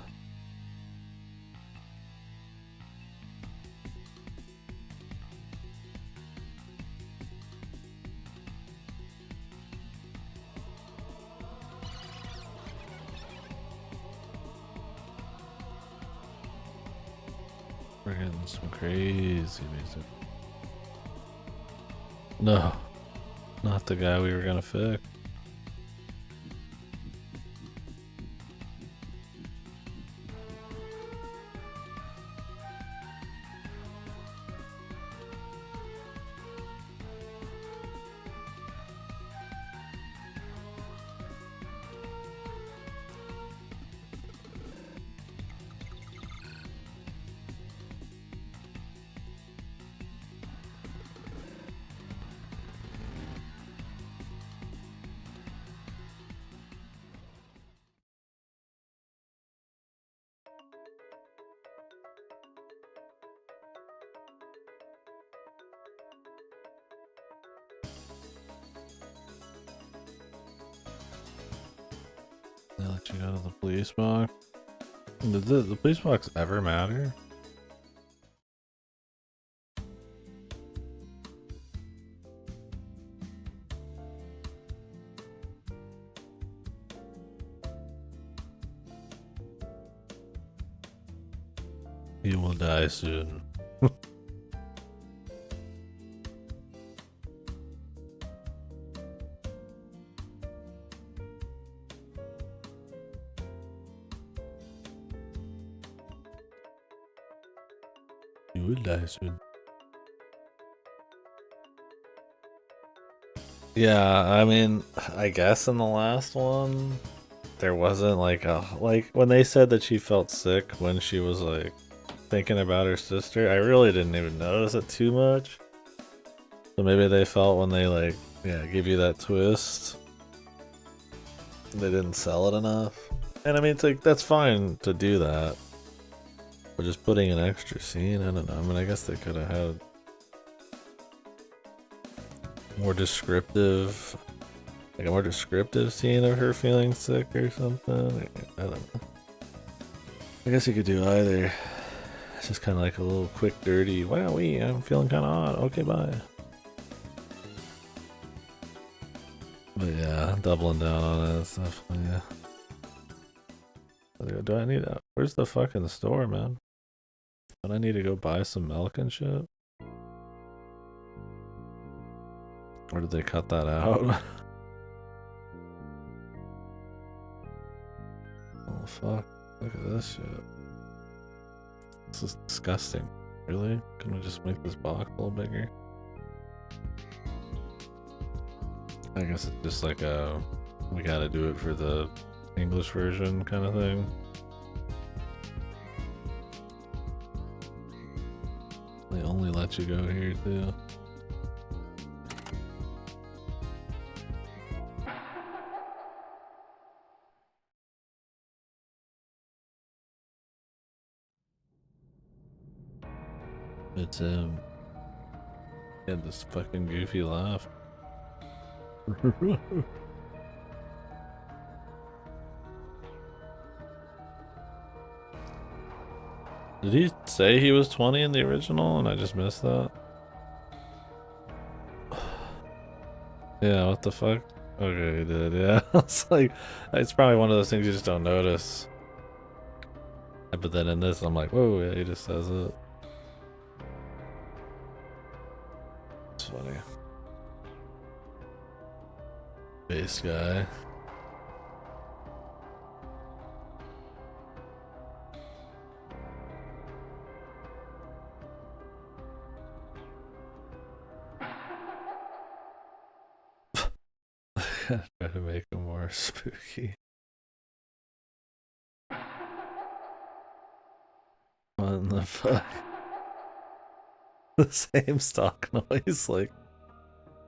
We're getting some crazy music. No, not the guy we were gonna fix. They let you go to the police box. Did the police box ever matter? You will die soon. You will die soon. Yeah, I mean, I guess in the last one, there wasn't like when they said that she felt sick when she was like thinking about her sister, I really didn't even notice it too much. So maybe they felt when they like, yeah, give you that twist, they didn't sell it enough. And I mean, it's like, that's fine to do that. But just putting an extra scene, I don't know. I mean, I guess they could have had more descriptive, like a more descriptive scene of her feeling sick or something. I don't know. I guess you could do either. It's just kind of like a little quick, dirty, wowee, I'm feeling kind of odd. Okay, bye. I'm doubling down on it. It's definitely, yeah. Do I need that? Where's the fucking store, man? Don't I need to go buy some milk and shit? Or did they cut that out? Oh fuck. Look at this shit. This is disgusting. Really? Can we just make this box a little bigger? I guess it's just like a... We gotta do it for the English version kind of thing. They only let you go here too. It's he had this fucking goofy laugh. Did he say he was 20 in the original and I just missed that? Yeah, what the fuck? Okay, he did, yeah. It's like, it's probably one of those things you just don't notice. But then in this, I'm like, whoa, yeah, he just says it. It's funny. Base guy. Try to make him more spooky. What in the fuck? The same stock noise like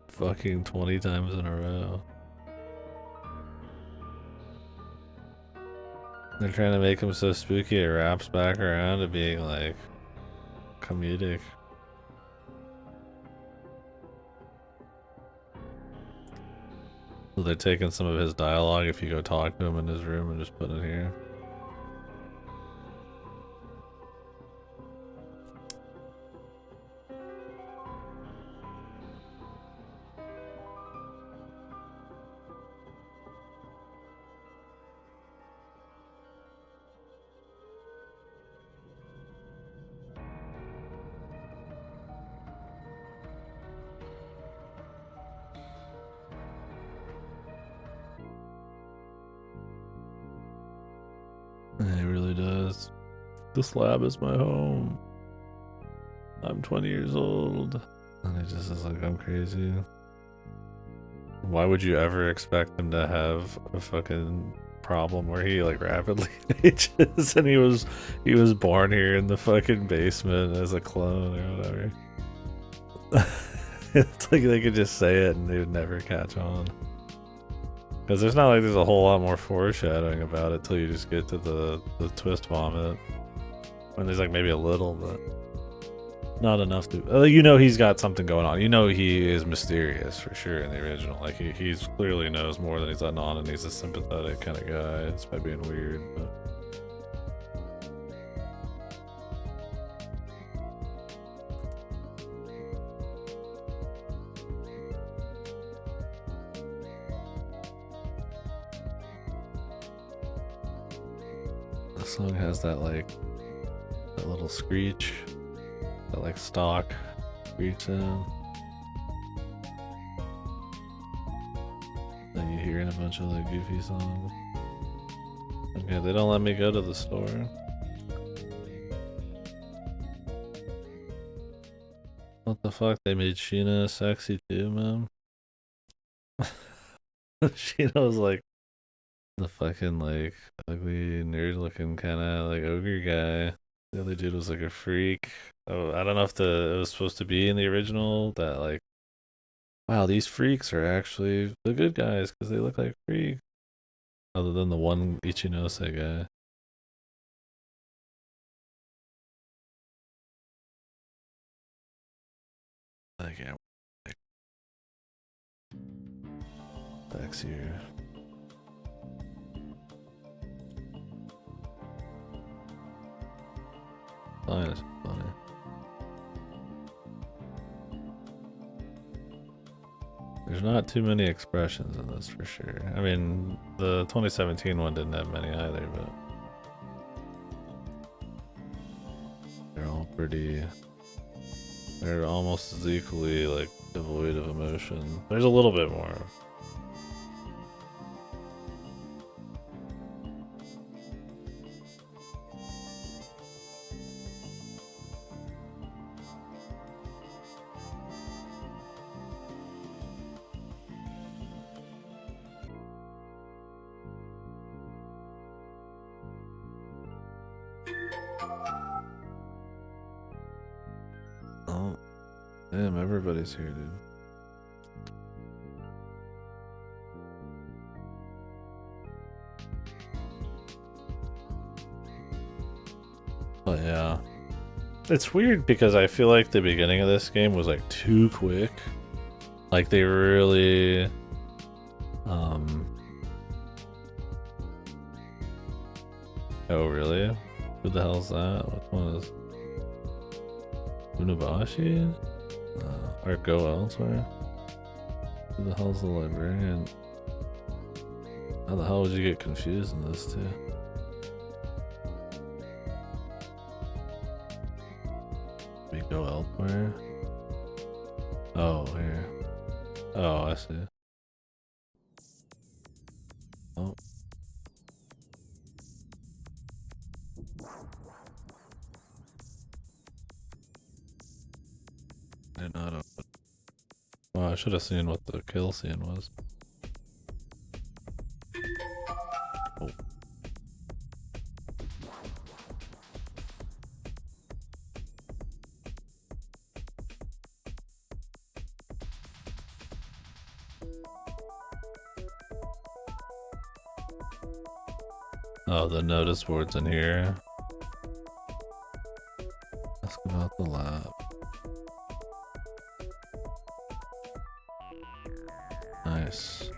fucking 20 times in a row. They're trying to make him so spooky it wraps back around to being like comedic. So they're taking some of his dialogue if you go talk to him in his room and just put it here. It really does. This lab is my home. I'm 20 years old. And he just is like, I'm crazy. Why would you ever expect him to have a fucking problem where he like rapidly ages and he was born here in the fucking basement as a clone or whatever. It's like they could just say it and they would never catch on. Because there's not like there's a whole lot more foreshadowing about it till you just get to the twist vomit. And there's like maybe a little, but not enough to... you know he's got something going on. You know he is mysterious for sure in the original. Like he's clearly knows more than he's letting on and he's a sympathetic kind of guy. It's by being weird, but... The song has that like that little screech, that like stock screech sound that you hear in a bunch of like goofy songs. Okay, they don't let me go to the store. What the fuck? They made Sheena sexy too, man. Sheena was like the fucking like ugly nerd looking kind of like ogre guy. The other dude was like a freak. Oh, I don't know if it was supposed to be in the original that like, wow, these freaks are actually the good guys because they look like freaks. Other than the one Ichinose guy. I can't. Back's here. Fine, it's funny. There's not too many expressions in this for sure. I mean, the 2017 one didn't have many either, but they're all pretty. They're almost as equally like devoid of emotion. There's a little bit more. Oh, damn! Everybody's here, dude. Oh yeah. It's weird because I feel like the beginning of this game was like too quick. Like they really oh really? Who the hell's that? What one is Unabashi? Or go elsewhere? Who the hell's the librarian? How the hell would you get confused in this too? We go elsewhere? Oh, here. Oh, I see. Oh. They're not open. Well, I should have seen what the kill scene was. Oh. Oh, the notice board's in here. Ask about the lab. Nice.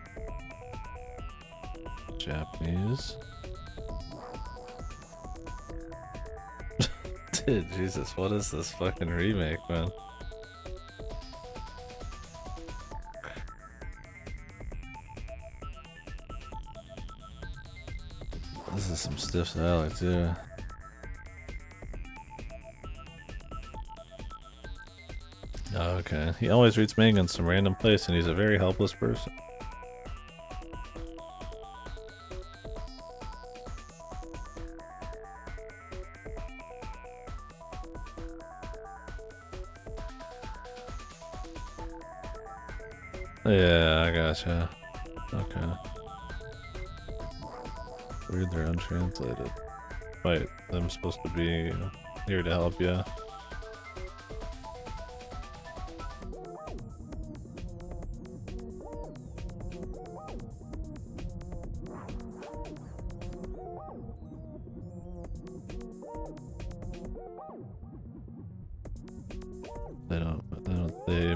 Japanese. Dude, Jesus, what is this fucking remake, man? This is some stiff salad, too. Oh, okay. He always reads manga in some random place and he's a very helpless person. Yeah, I gotcha. Okay. Weird they're untranslated. Wait, I'm supposed to be here to help you. They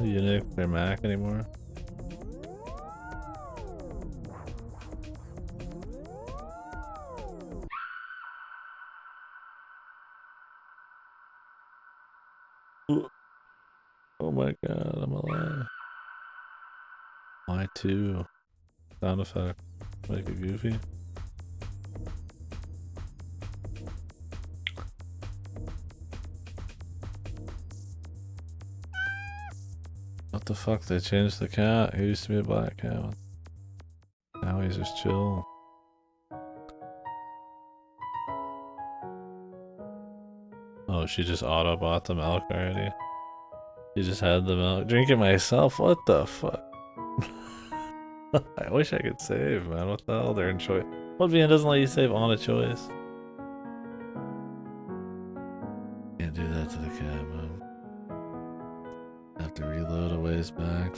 unique their Mac anymore. Oh my god, I'm alive. Why too? Sound effect. Make it goofy. What the fuck? They changed the cat. He used to be a black cat. Now he's just chill. Oh, she just auto bought the milk already. She just had the milk. Drink it myself? What the fuck? I wish I could save, man. What the hell? They're in choice. What VN doesn't let you save on a choice? Can't do that to the cat, man. Have to reload a ways back.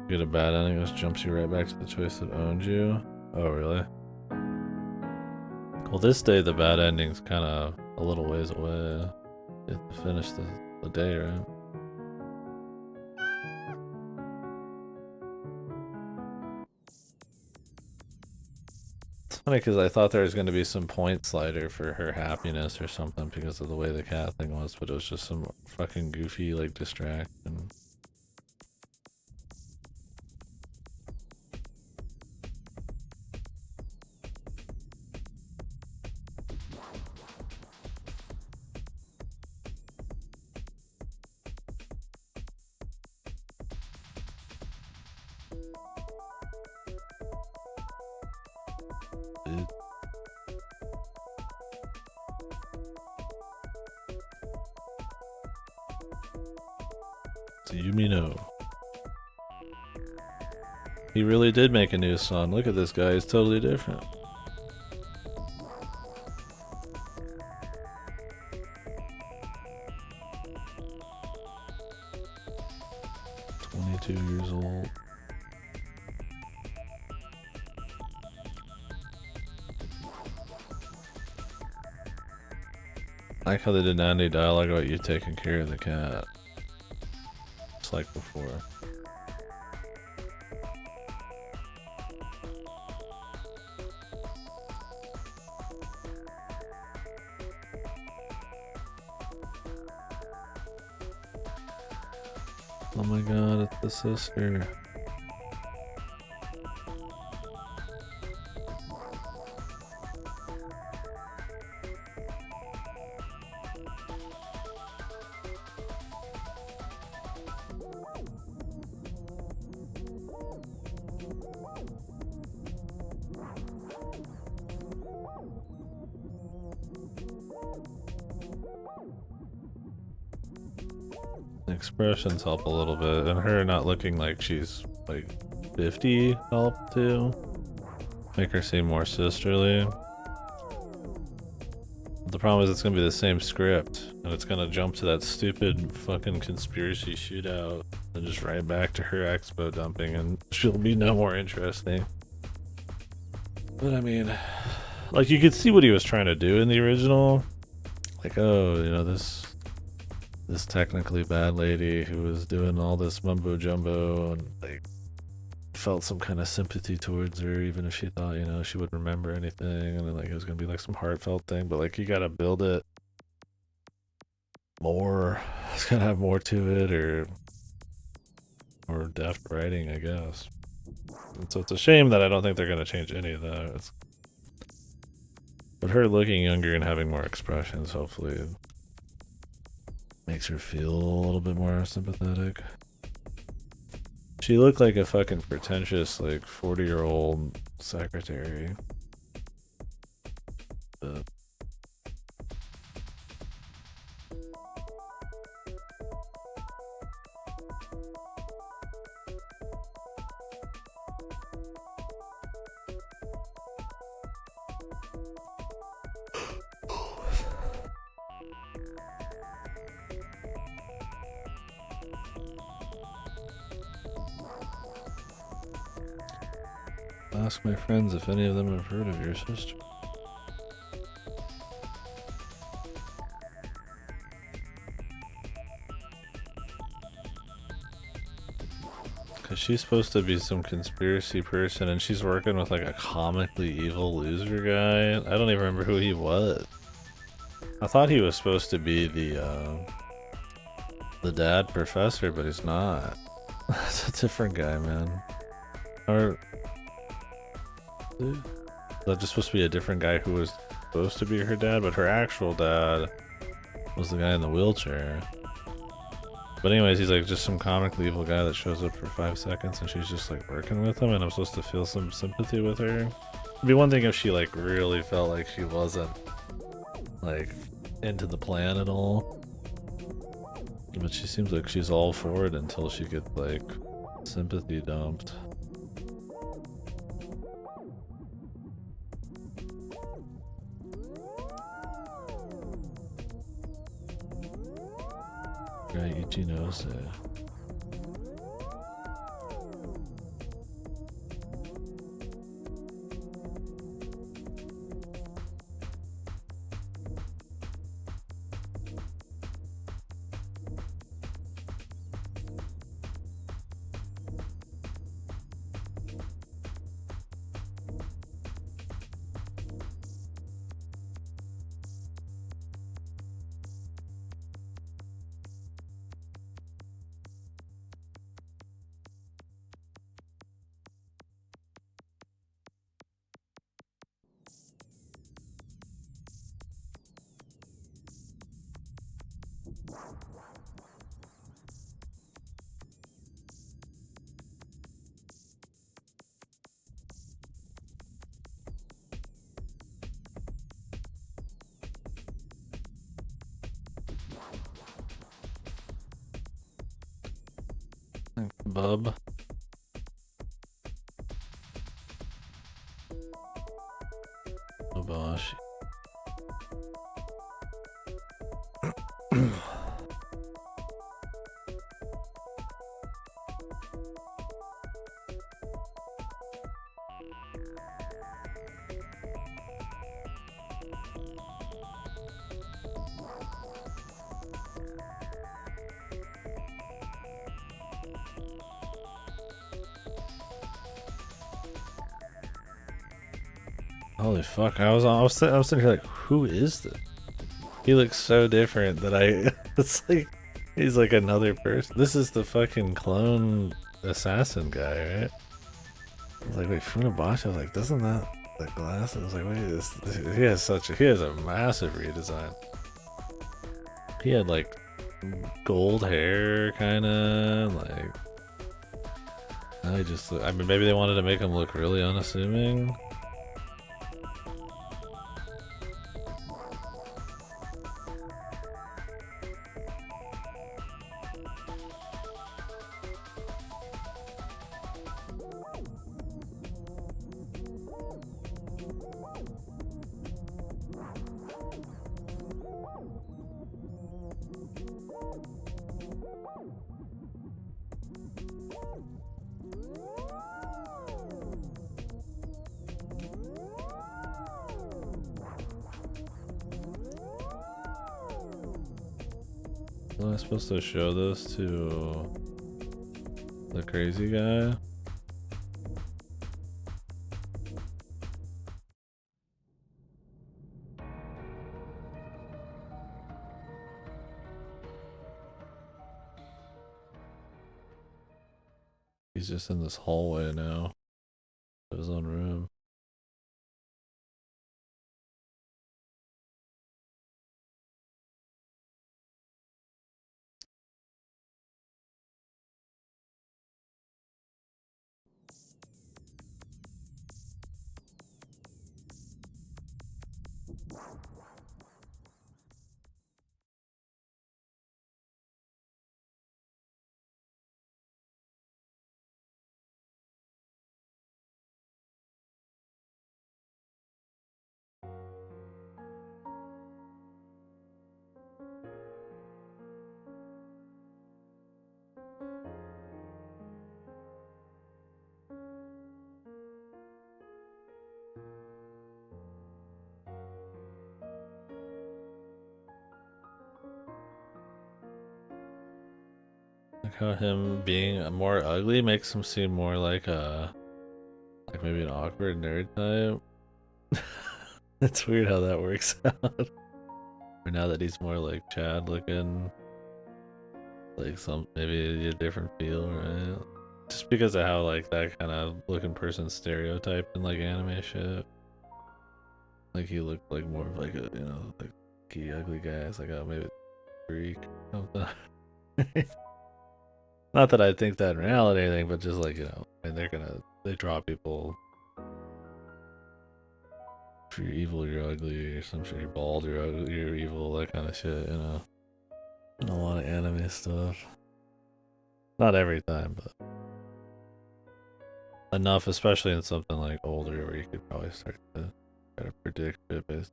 Get a bad ending, just jumps you right back to the choice that owned you. Oh, really? Well, this day the bad ending's kind of a little ways away. You have to finish the day, right? Funny because I thought there was going to be some point slider for her happiness or something because of the way the cat thing was, but it was just some fucking goofy like distraction. Yumino. He really did make a new song. Look at this guy, he's totally different. Years old. I like how they did not any dialogue about you taking care of the cat. Just like before. Oh my god, it's the sister. Expressions help a little bit, and her not looking like she's like 50 help too. Make her seem more sisterly. But the problem is it's gonna be the same script, and it's gonna jump to that stupid fucking conspiracy shootout, and just right back to her expo dumping, and she'll be no more interesting. But I mean, like you could see what he was trying to do in the original. Like, oh, you know, this technically bad lady who was doing all this mumbo jumbo and like felt some kind of sympathy towards her, even if she thought, you know, she would remember anything, and then like it was gonna be like some heartfelt thing, but like you gotta build it more. It's gotta have more to it, or deft writing, I guess. And so it's a shame that I don't think they're gonna change any of that. But her looking younger and having more expressions, hopefully makes her feel a little bit more sympathetic. She looked like a fucking pretentious, like, 40-year-old secretary. But ask my friends if any of them have heard of your sister. Cause she's supposed to be some conspiracy person, and she's working with like a comically evil loser guy. I don't even remember who he was. I thought he was supposed to be the dad professor, but he's not. That's a different guy, man. Or is that just supposed to be a different guy who was supposed to be her dad, but her actual dad was the guy in the wheelchair. But anyways, he's like just some comically evil guy that shows up for 5 seconds, and she's just like working with him, and I'm supposed to feel some sympathy with her. It'd be one thing if she like really felt like she wasn't like into the plan at all. But she seems like she's all for it until she gets like sympathy dumped. Right, Ichi knows it. Bub. Obashi. Holy fuck! I was sitting here like, who is this? He looks so different that I. It's like he's like another person. This is the fucking clone assassin guy, right? I was like, wait, Funabashi. I was like, doesn't that the glasses? I was like, wait, he has a massive redesign. He had like gold hair, kind of like. I mean, maybe they wanted to make him look really unassuming. Am I supposed to show this to the crazy guy? He's just in this hallway now. His own room. Like how him being more ugly makes him seem more like like maybe an awkward nerd type. It's weird how that works out. Or now that he's more like Chad looking, like maybe a different feel, right? Just because of how like that kind of looking person stereotyped in like anime shit. Like he looked like more of like a like key ugly guy. It's like, oh, maybe Greek or something. Not that I think that in reality or anything, but just like, I mean, they draw people. If you're evil, you're ugly, or some shit. You're bald, you're ugly, you're evil, that kind of shit, A lot of anime stuff. Not every time, but enough, especially in something like older, where you could probably start to try to predict it based.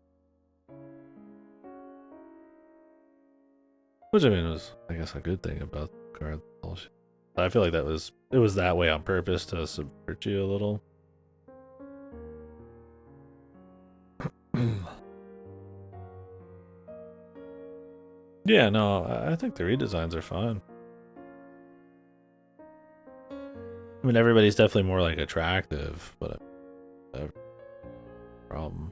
Which I mean was, I guess, a good thing about the card bullshit. I feel like it was that way on purpose to subvert you a little. Yeah, no, I think the redesigns are fine. I mean, everybody's definitely more like attractive, but a problem.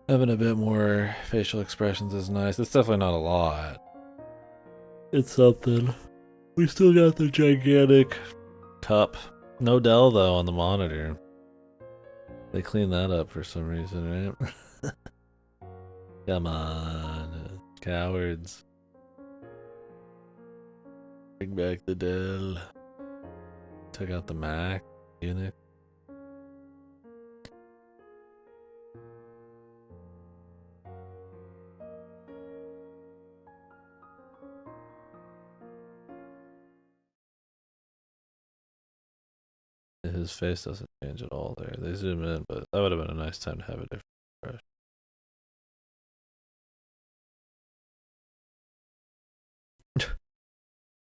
Having a bit more facial expressions is nice. It's definitely not a lot. It's something. We still got the gigantic cup. No Dell though on the monitor. They cleaned that up for some reason, right? Come on, cowards. Bring back the Dell. Took out the Mac unit. his face doesn't change at all there. They zoom in, but that would have been a nice time to have a different brush.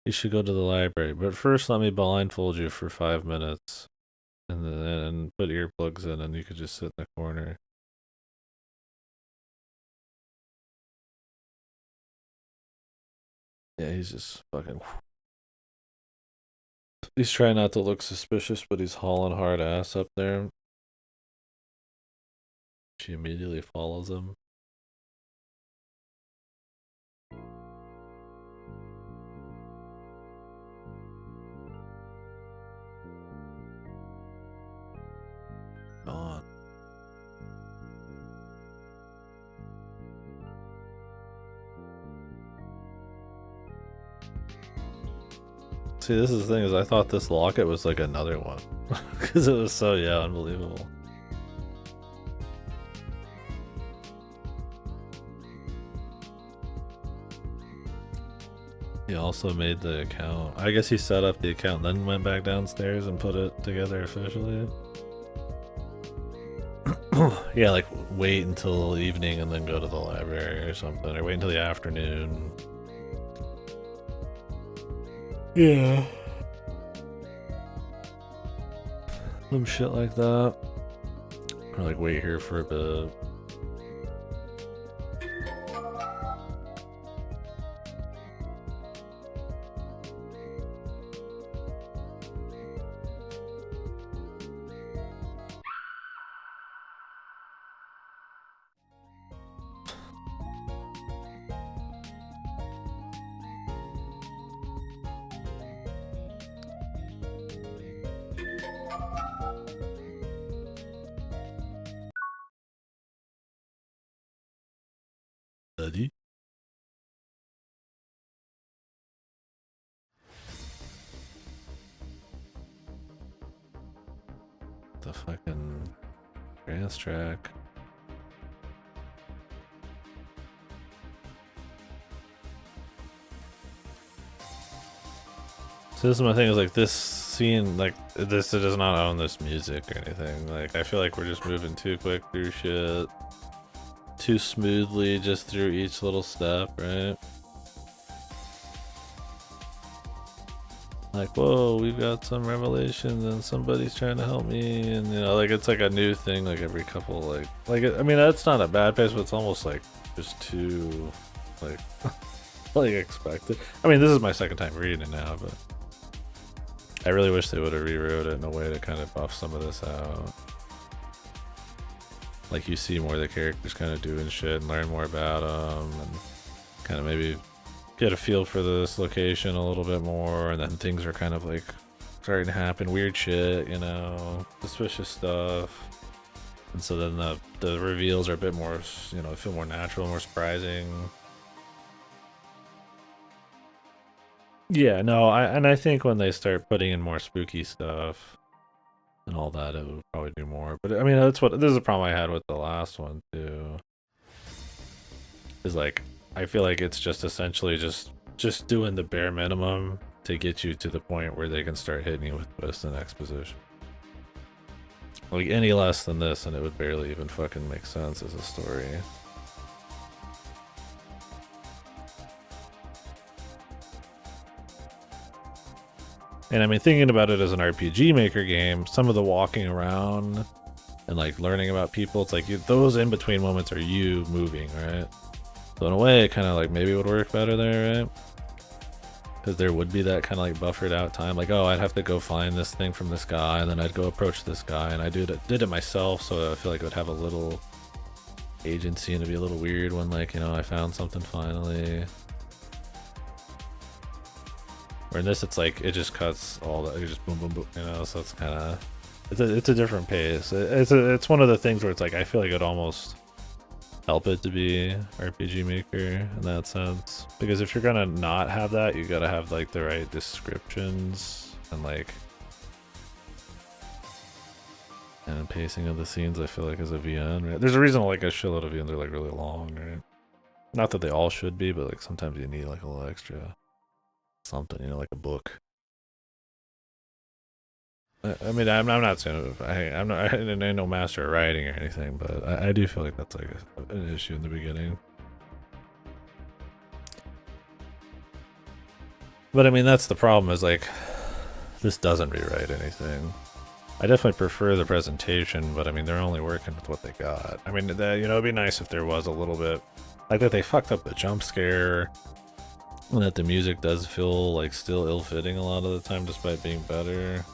You should go to the library, but first let me blindfold you for 5 minutes, and then put earplugs in, and you could just sit in the corner. Yeah, he's just fucking. He's trying not to look suspicious, but he's hauling hard ass up there. She immediately follows him. On. See, this is the thing, is I thought this locket was like another one. Because it was so, yeah, unbelievable. He also made the account. I guess he set up the account, then went back downstairs and put it together officially. Yeah, like wait until evening and then go to the library or something, or wait until the afternoon. Yeah. Some shit like that. Or like wait here for a bit. Buddy. The fucking grass track. So this is my thing, is like this scene, like this, it does not own this music or anything. Like I feel like we're just moving too quick through shit. Too smoothly just through each little step, right? Like, whoa, we've got some revelations and somebody's trying to help me, and you know, like it's like a new thing like every couple, like I mean, that's not a bad pace, but it's almost like just too like like expected. I mean, this is my second time reading it now, but I really wish they would have rewrote it in a way to kind of buff some of this out. Like you see more of the characters kind of doing shit and learn more about them, and kind of maybe get a feel for this location a little bit more, and then things are kind of like starting to happen, weird shit, you know, suspicious stuff. And so then the reveals are a bit more, you know, feel more natural, more surprising. Yeah, no, I think when they start putting in more spooky stuff and all that, it would probably do more. But I mean, this is a problem I had with the last one too. Is like I feel like it's just essentially just doing the bare minimum to get you to the point where they can start hitting you with twists and exposition. Like any less than this, and it would barely even fucking make sense as a story. And I mean, thinking about it as an RPG Maker game, some of the walking around and like learning about people, it's like those in between moments are you moving, right? So in a way, it kind of like maybe would work better there, right? Because there would be that kind of like buffered out time, like, oh, I'd have to go find this thing from this guy, and then I'd go approach this guy, and I did it myself, so I feel like it would have a little agency, and it'd be a little weird when, like, you know, I found something finally. Where in this, it's like it just cuts all that, you just boom, boom, boom, you know. So it's kind of it's a different pace. It's one of the things where it's like I feel like it almost help it to be RPG Maker in that sense, because if you're gonna not have that, you gotta have like the right descriptions and like and pacing of the scenes. I feel like as a VN, right? There's a reason like a shitload of VNs are like really long, right? Not that they all should be, but like sometimes you need like a little extra something, you know, like a book. I mean, I'm not saying I'm not. I ain't no master at writing or anything, but I do feel like that's like an issue in the beginning. But I mean, that's the problem. Is like this doesn't rewrite anything. I definitely prefer the presentation, but I mean, they're only working with what they got. I mean, it'd be nice if there was a little bit like that. They fucked up the jump scare, and that the music does feel like still ill-fitting a lot of the time, despite being better.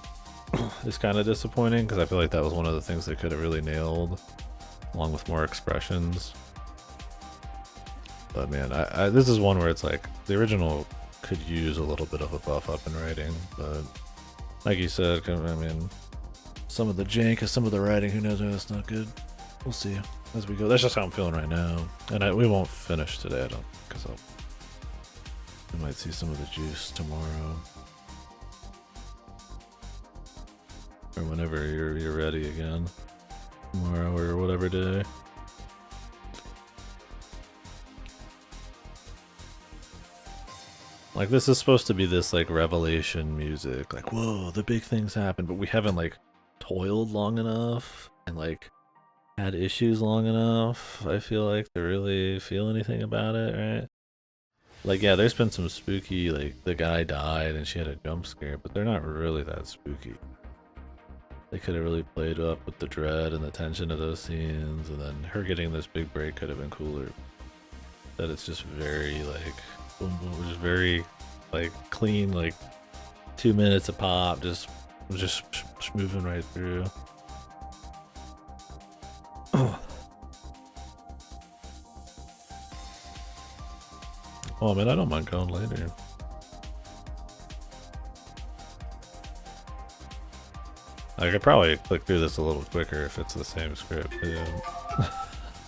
It's kind of disappointing because I feel like that was one of the things they could have really nailed, along with more expressions. But man, this is one where it's like the original could use a little bit of a buff up in writing, but like you said, I mean, some of the jank is some of the writing. Who knows? It's not good. We'll see as we go. That's just how I'm feeling right now, and we won't finish today. I don't, because we might see some of the juice tomorrow. Or whenever you're ready again. Tomorrow or whatever day. Like this is supposed to be this like revelation music. Like, whoa, the big things happen, but we haven't like toiled long enough and like had issues long enough, I feel like, to really feel anything about it, right? Like, yeah, there's been some spooky, like the guy died and she had a jump scare, but they're not really that spooky. They could have really played up with the dread and the tension of those scenes, and then her getting this big break could have been cooler. That it's just very like, boom, boom, just very like clean, like 2 minutes a pop, just moving right through. Oh man, I don't mind going later. I could probably click through this a little quicker if it's the same script. Yeah.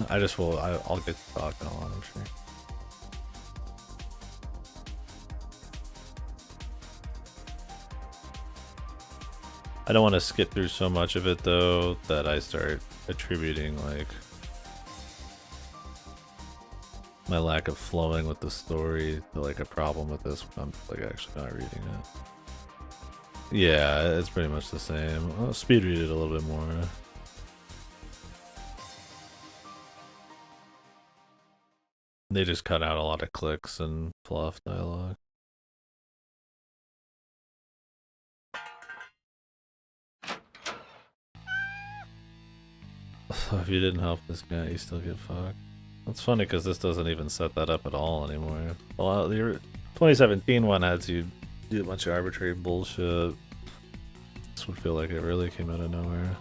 I'll get to talking a lot, I'm sure. I don't want to skip through so much of it though that I start attributing like my lack of flowing with the story to like a problem with this when I'm like actually not reading it. Yeah, it's pretty much the same. I'll speed read it a little bit more. They just cut out a lot of clicks and fluff dialogue. So if you didn't help this guy, you still get fucked. That's funny because this doesn't even set that up at all anymore. Well, the 2017 one had you do a bunch of arbitrary bullshit. This would feel like it really came out of nowhere.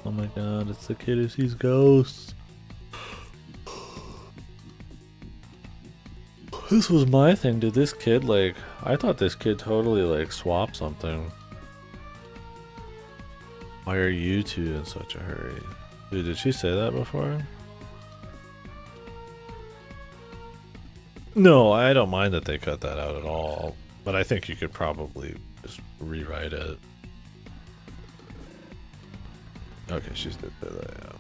Oh my god, it's the kid who sees ghosts. This was my thing. Did this kid like... I thought this kid totally like swapped something. Why are you two in such a hurry? Dude, did she say that before? No, I don't mind that they cut that out at all. But I think you could probably just rewrite it. Okay, she's did that,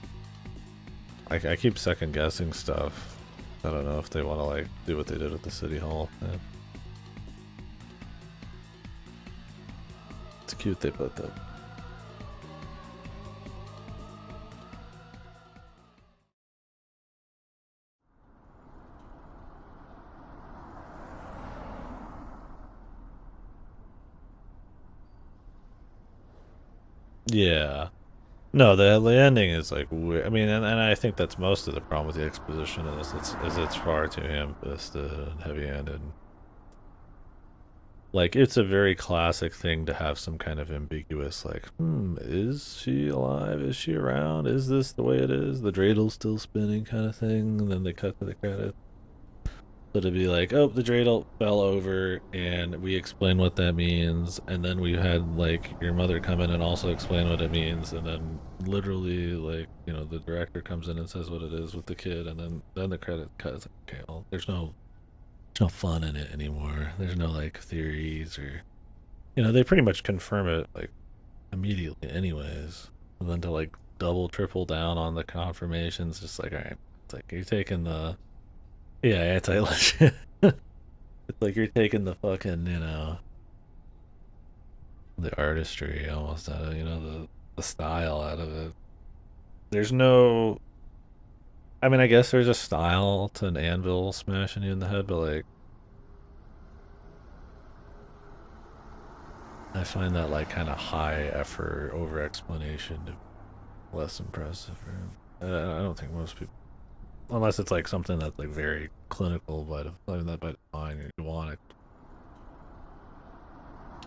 yeah. I keep second guessing stuff. I don't know if they want to like do what they did at the city hall. Yeah. It's cute they put that. Yeah. No, the ending is like weird. I mean, and I think that's most of the problem with the exposition is it's far too ham-fisted and heavy-handed. Like it's a very classic thing to have some kind of ambiguous like, is she alive? Is she around? Is this the way it is? The dreidel's still spinning kind of thing, and then they cut to the credits. So to be like, oh, the dreidel fell over, and we explain what that means, and then we had like your mother come in and also explain what it means, and then literally like the director comes in and says what it is with the kid, and then the credit cut. It's like, okay, well, there's no fun in it anymore. There's no like theories or they pretty much confirm it like immediately anyways. And then to like double, triple down on the confirmations. Just like, all right, it's like you're taking the anti-legend. It's like you're taking the fucking the artistry almost out of the style out of it. There's no. I mean, I guess there's a style to an anvil smashing you in the head, but like, I find that like kind of high effort over explanation less impressive. I don't think most people, unless it's like something that's like very clinical, but that by design you want it.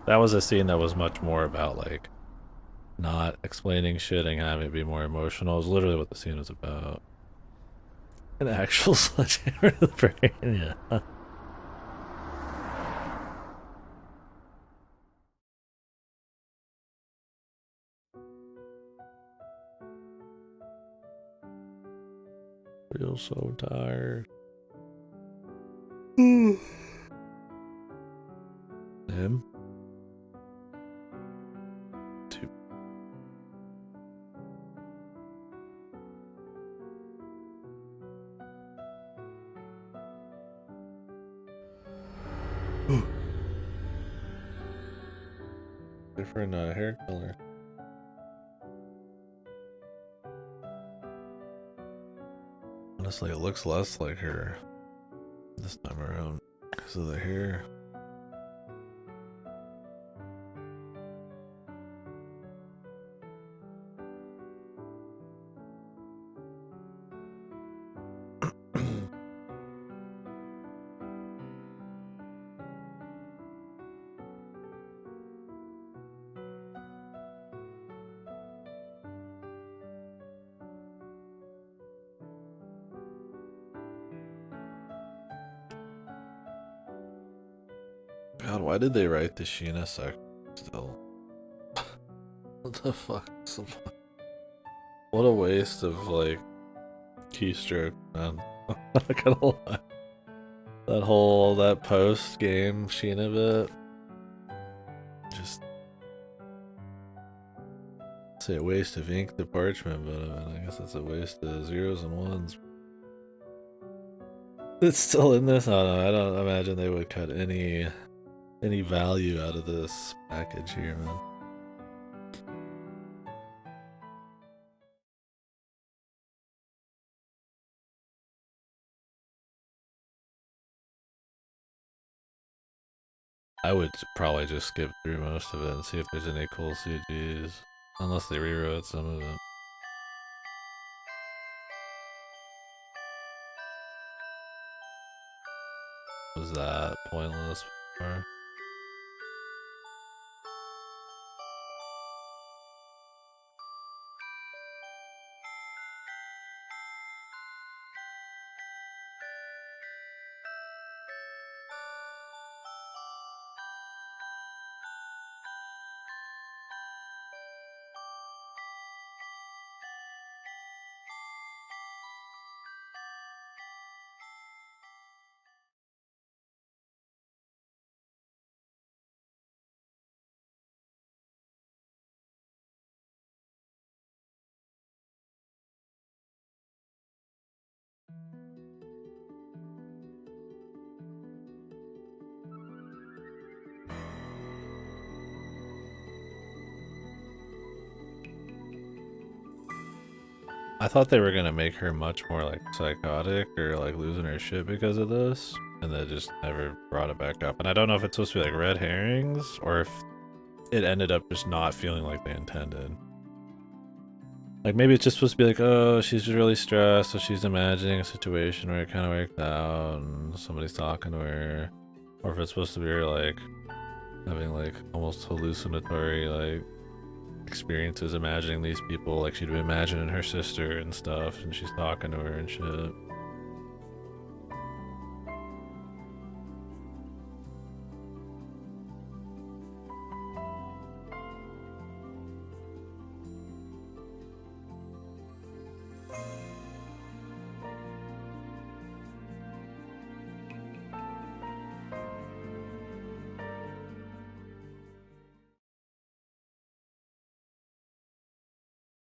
That was a scene that was much more about like not explaining shit and having it be more emotional. It was literally what the scene was about. An actual sledgehammer to the brain, yeah. Feel so tired. Him? Two. Different hair color. Honestly, it looks less like her this time around because of the hair. God, why did they write the Sheena section still? What the fuck? What a waste of like keystroke, man. I'm not gonna lie. That post game Sheena bit. Just say a waste of ink to parchment, but I mean, I guess it's a waste of zeros and ones. It's still in this. I don't imagine they would cut any value out of this package here, man. I would probably just skip through most of it and see if there's any cool CGs, unless they rewrote some of it. Was that pointless before? I thought they were gonna make her much more like psychotic or like losing her shit because of this, and they just never brought it back up. And I don't know if it's supposed to be like red herrings or if it ended up just not feeling like they intended. Like maybe it's just supposed to be like, oh, she's just really stressed, so she's imagining a situation where it kind of worked out and somebody's talking to her, or if it's supposed to be her like having like almost hallucinatory like experiences imagining these people, like she'd be imagining her sister and stuff and she's talking to her and shit.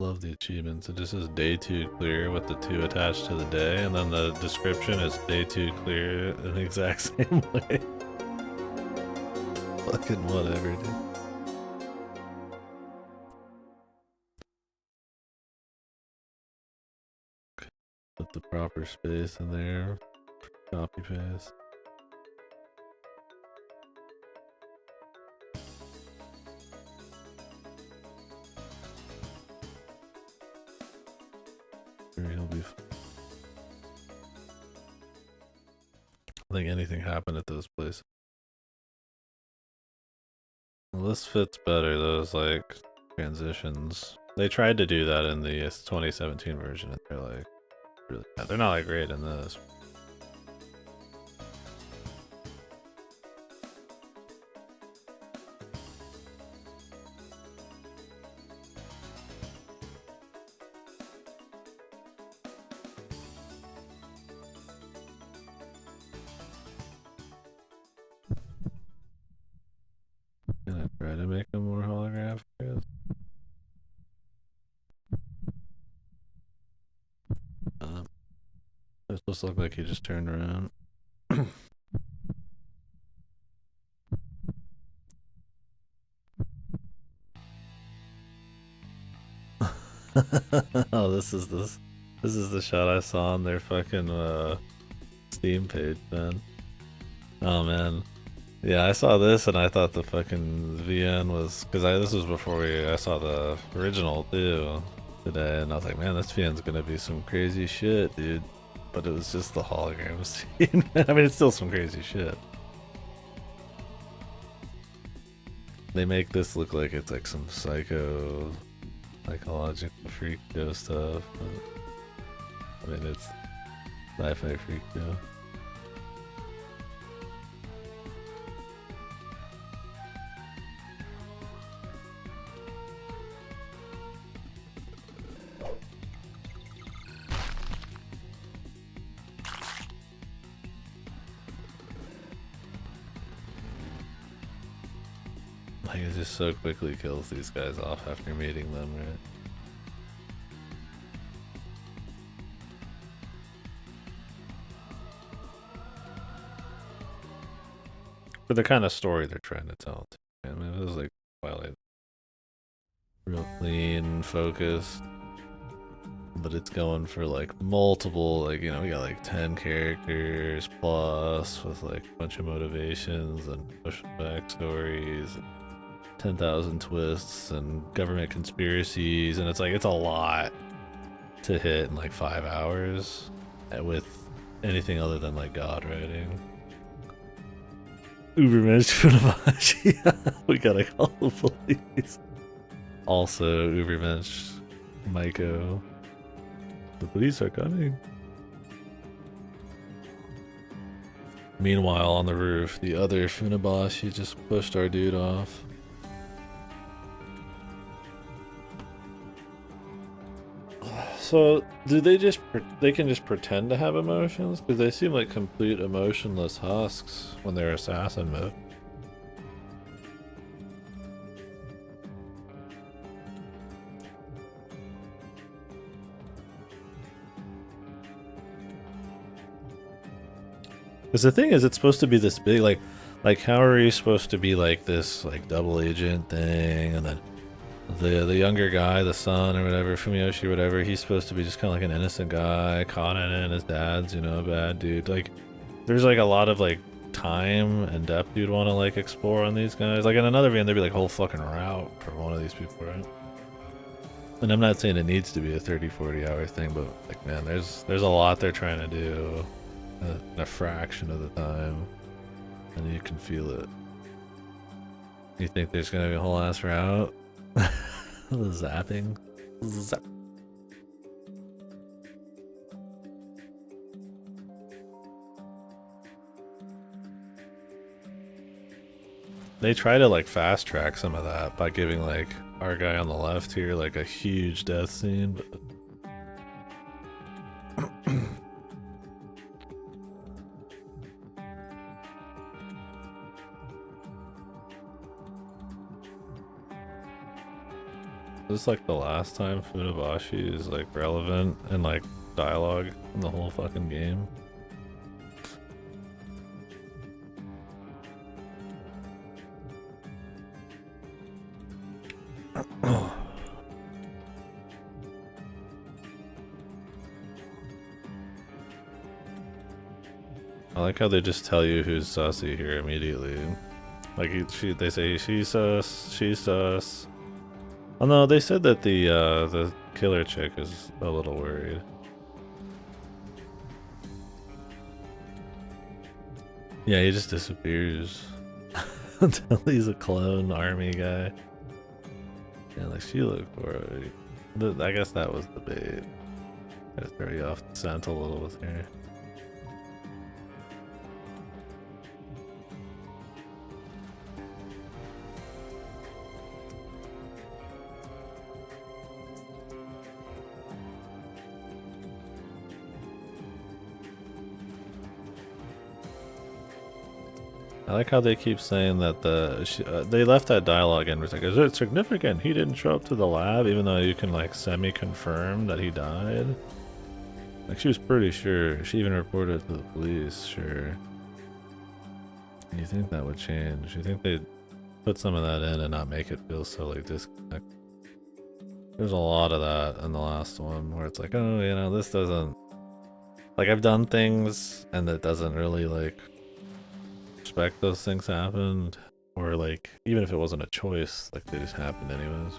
love the achievements. It just says day 2 clear with the 2 attached to the day, and then the description is day 2 clear in the exact same way. Fucking whatever, dude. Put the proper space in there. Copy paste. He'll be. I think anything happened at those places. Well, this fits better. Those like transitions. They tried to do that in the 2017 version, and they're like, really, they're not like great in this. Can I try to make them more holographic? It just looked like he just turned around. Oh, this is the shot I saw on their fucking Steam page, man. Oh man, yeah, I saw this and I thought the fucking VN was because this was before I saw the original too today, and I was like, man, this VN's gonna be some crazy shit, dude. But it was just the hologram scene. I mean, it's still some crazy shit. They make this look like it's like some psychological freak show stuff. But, I mean, it's sci-fi freak show. Like, it just so quickly kills these guys off after meeting them, right? For the kind of story they're trying to tell, too. I mean, it was like Twilight. Real clean, focused. But it's going for like multiple, like, you know, we got like 10 characters plus with like a bunch of motivations and push backstories. 10,000 twists and government conspiracies, and it's like it's a lot to hit in like 5 hours with anything other than like God writing. Ubermensch Funabashi. We gotta call the police. Also, Ubermensch Maiko. The police are coming. Meanwhile, on the roof, the other Funabashi just pushed our dude off. So, do they can just pretend to have emotions? Because they seem like complete emotionless husks when they're assassin mode. Because the thing is, it's supposed to be this big, like how are you supposed to be like this, like double agent thing, and then the younger guy, the son or whatever, Fumiyoshi or whatever, he's supposed to be just kind of like an innocent guy, caught in it, and his dad's, you know, a bad dude. Like, there's like a lot of like time and depth you'd want to like explore on these guys. Like in another van, there'd be like a whole fucking route for one of these people, right? And I'm not saying it needs to be a 30-40 hour thing, but like, man, there's a lot they're trying to do in a fraction of the time, and you can feel it. You think there's gonna be a whole ass route? The zapping. Zap. They try to like fast track some of that by giving like our guy on the left here like a huge death scene, but This is like the last time Funabashi is like relevant and like dialogue in the whole fucking game. I like how they just tell you who's sussy here immediately. Like they say she's sus, she's sus. Oh no, they said that the killer chick is a little worried. Yeah, he just disappears until he's a clone army guy. Yeah, like she looked worried. I guess that was the bait. I just throw you off the scent a little with her. I like how they keep saying that they left that dialogue in. It's like, is it significant he didn't show up to the lab, even though you can like semi-confirm that he died? Like she was pretty sure. She even reported it to the police. Sure. You think that would change? You think they'd put some of that in and not make it feel so like disconnect? There's a lot of that in the last one where it's like, oh, you know, this doesn't. Like I've done things and it doesn't really like respect those things happened, or like even if it wasn't a choice, like they just happened anyways.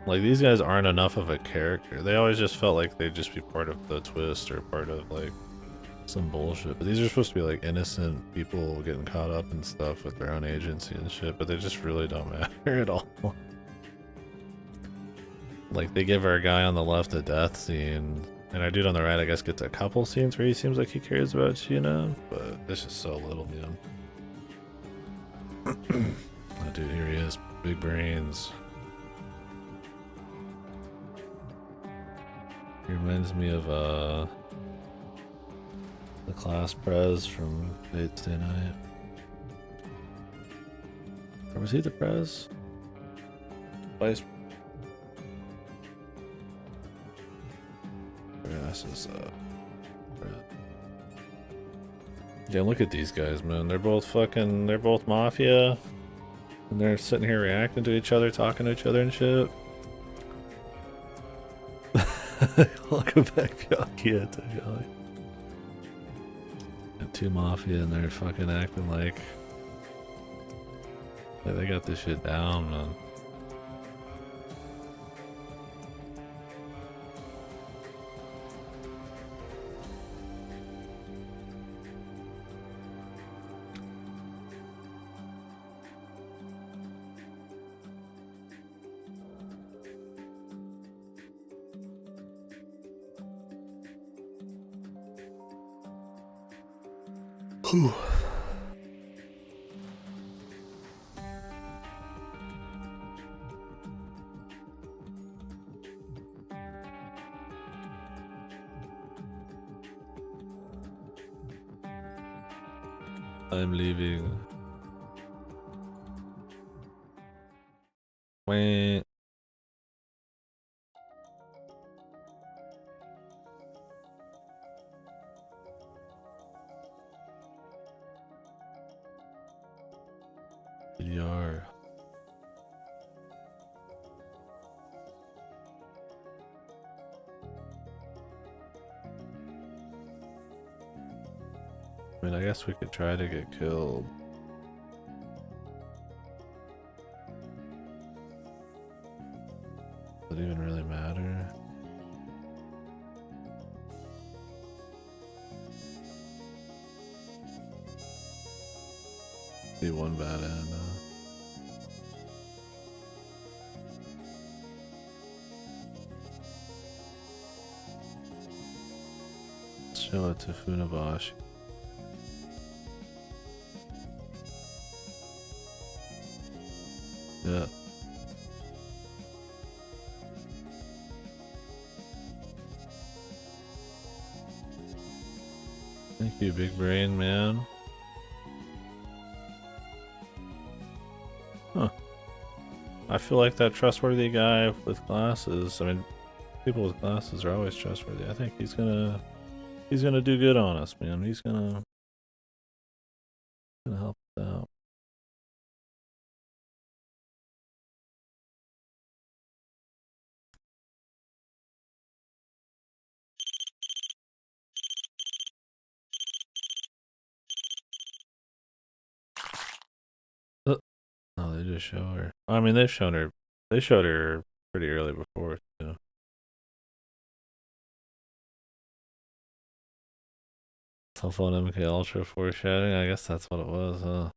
Like these guys aren't enough of a character. They always just felt like they'd just be part of the twist or part of like some bullshit. But these are supposed to be like innocent people getting caught up in stuff with their own agency and shit, but they just really don't matter at all. Like they give our guy on the left a death scene, and our dude on the right I guess gets a couple scenes where he seems like he cares about you, know? But it's just so little, man. Oh dude, here he is. Big brains. He reminds me of the class prez from Fate Stay Night. Or was he the prez? Vice. Yeah, look at these guys, man. They're both mafia. And they're sitting here reacting to each other, talking to each other and shit. Welcome back, Pyakia. And two mafia and they're fucking acting like they got this shit down, man. I'm leaving. Wait. BDR. I mean, I guess we could try to get killed. Does it even really matter? Be one bad end. Show it to Funabashi. Yeah. Thank you, big brain man. Huh. I feel like that trustworthy guy with glasses. I mean, people with glasses are always trustworthy. I think he's gonna do good on us, man. He's gonna help us out. Oh, they just show her. I mean, they've shown her. They showed her pretty early before, too. Cell phone MK Ultra foreshadowing. I guess that's what it was, huh?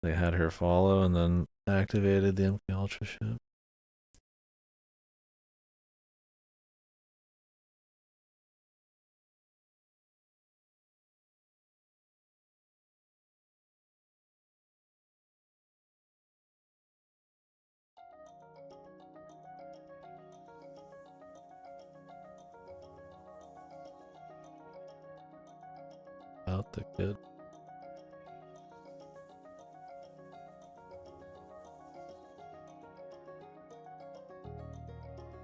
They had her follow and then activated the MK Ultra ship. About the kid.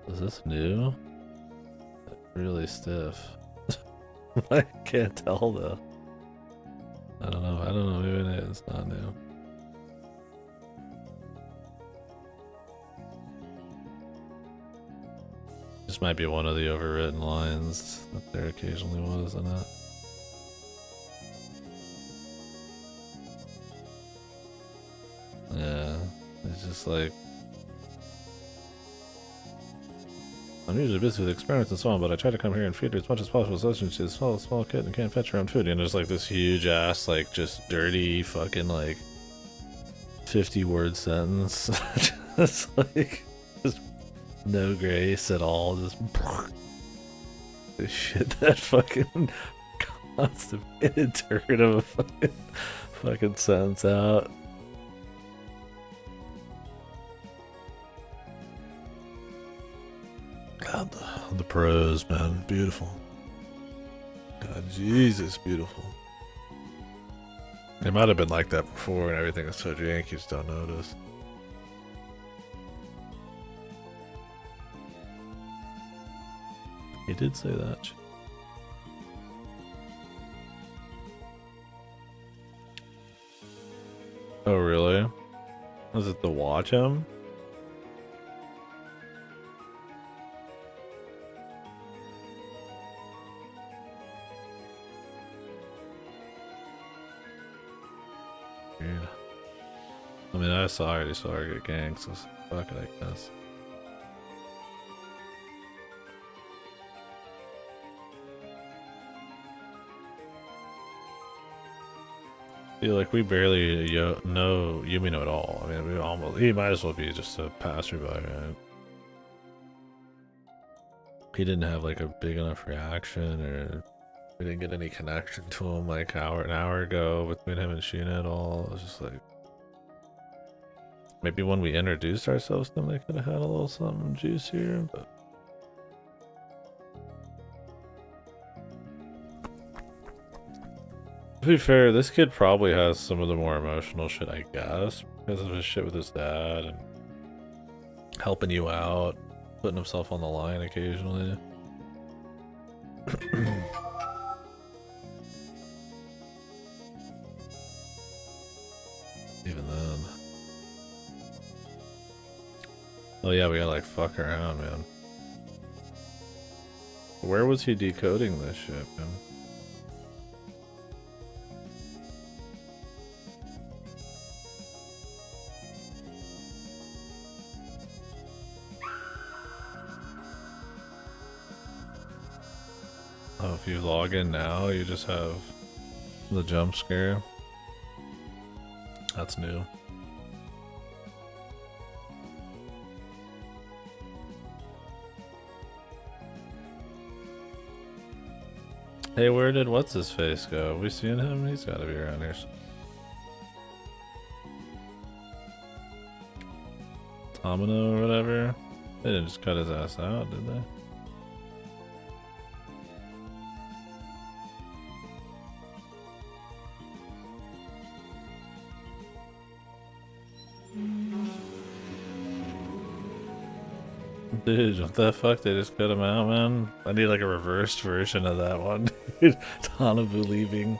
Is this new? Really stiff. I can't tell though. I don't know. I don't know. Maybe it's not new. This might be one of the overwritten lines that there occasionally was in it. Yeah, it's just like I'm usually busy with experiments and so on, but I try to come here and feed her as much as possible. So she's a small kid and can't fetch her own food. And there's like this huge ass, like just dirty fucking like 50-word sentence, just like just no grace at all. Just this shit that fucking constipated turd of a fucking sentence out. God, the prose, man, beautiful. God, Jesus, beautiful. It might have been like that before, and everything is so janky, you just don't notice. He did say that. Oh, really? Was it to watch him? Weird. I mean, I already saw her get ganked, so fuck it, I guess. I feel like we barely know Yumino at all. I mean, he might as well be just a passerby, right? He didn't have like a big enough reaction, or we didn't get any connection to him like an hour ago between him and Sheena at all. It was just like maybe when we introduced ourselves to him, they could have had a little something juicier, but. To be fair, this kid probably has some of the more emotional shit, I guess, because of his shit with his dad and helping you out, putting himself on the line occasionally. Even then. Oh yeah, we gotta like fuck around, man. Where was he decoding this shit, man? Oh, if you log in now, you just have the jump scare. That's new. Hey, where did what's-his-face go? Have we seen him? He's gotta be around here. Tomino or whatever? They didn't just cut his ass out, did they? Dude, what the fuck? They just cut him out, man? I need like a reversed version of that one, dude. Tanabu leaving.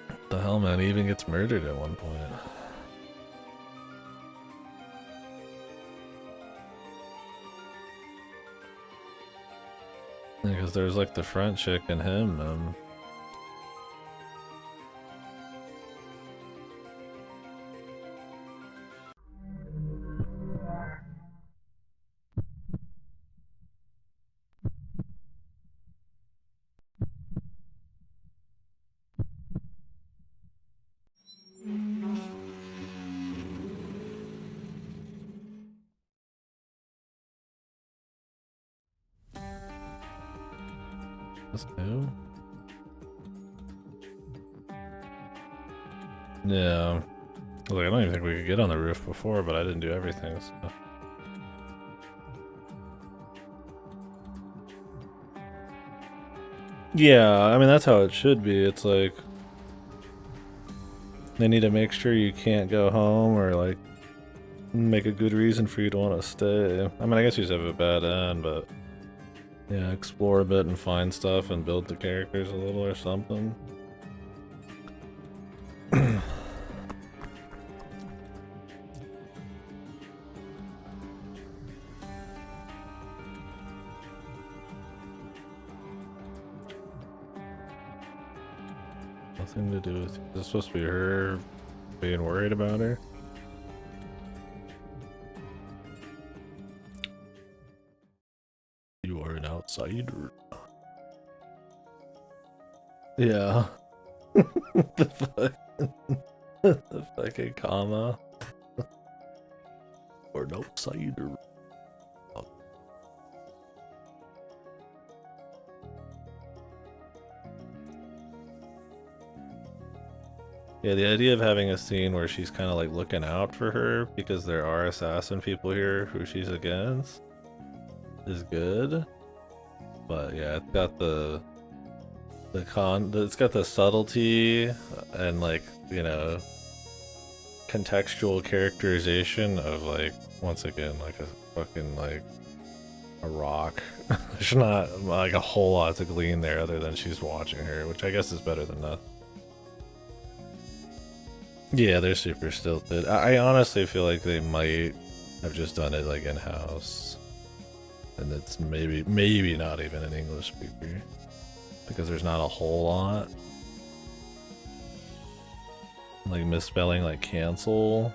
What the hell, man? He even gets murdered at one point. Because there's like the front chick and him. That's new. Yeah. Like, I don't even think we could get on the roof before, but I didn't do everything, so. Yeah, I mean, that's how it should be. It's like, they need to make sure you can't go home or, like, make a good reason for you to want to stay. I mean, I guess you just have a bad end, but yeah, explore a bit and find stuff and build the characters a little or something. Nothing to do with. Is this supposed to be her being worried about her? You are an outsider. Yeah. The fuck? The fucking comma. Or an outsider. Yeah, the idea of having a scene where she's kind of like looking out for her because there are assassin people here who she's against is good. But yeah, it's got it's got the subtlety and, like, you know, contextual characterization of, like, once again, like a fucking, like, a rock. There's not like a whole lot to glean there other than she's watching her, which I guess is better than nothing. Yeah, they're super stilted. I honestly feel like they might have just done it like in-house. And it's maybe not even an English speaker. Because there's not a whole lot. Like misspelling like cancel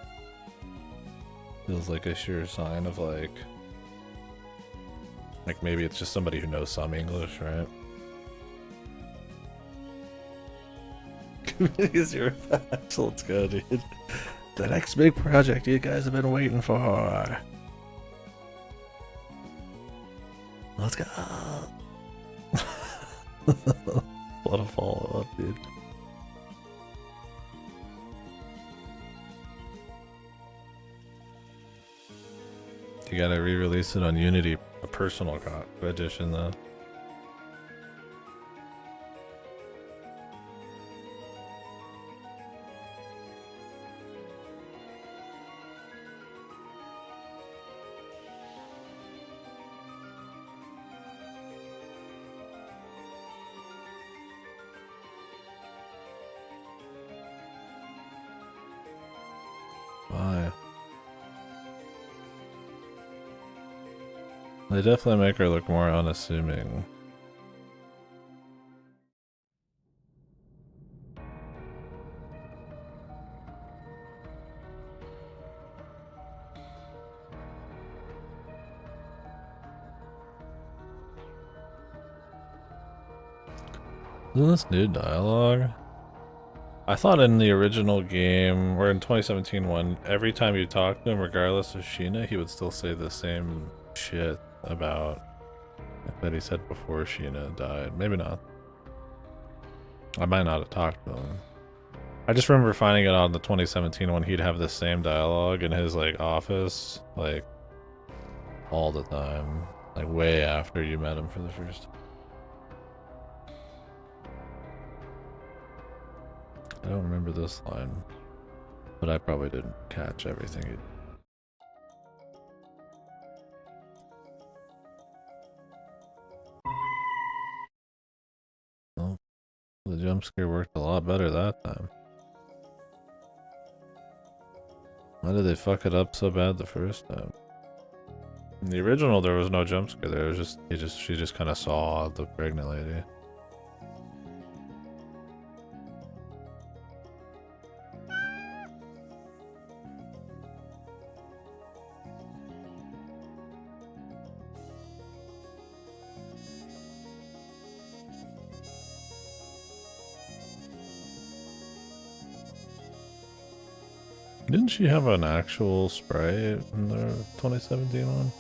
feels like a sure sign of like maybe it's just somebody who knows some English, right? Committee's your facts. Let's go, dude. The next big project you guys have been waiting for. Let's go. What a follow up, dude. You gotta re-release it on Unity, a personal edition though. Why? They definitely make her look more unassuming. Isn't this new dialogue? I thought in the original game, or in 2017 one, every time you talk to him, regardless of Sheena, he would still say the same shit about that he said before Sheena died. Maybe not. I might not have talked to him. I just remember finding it on the 2017 one, he'd have the same dialogue in his like office, like all the time, like way after you met him for the first time. I don't remember this line. But I probably didn't catch everything. Well, the jump scare worked a lot better that time. Why did they fuck it up so bad the first time? In the original, there was no jump scare. There was she just kind of saw the pregnant lady. Didn't she have an actual spray in the 2017 one?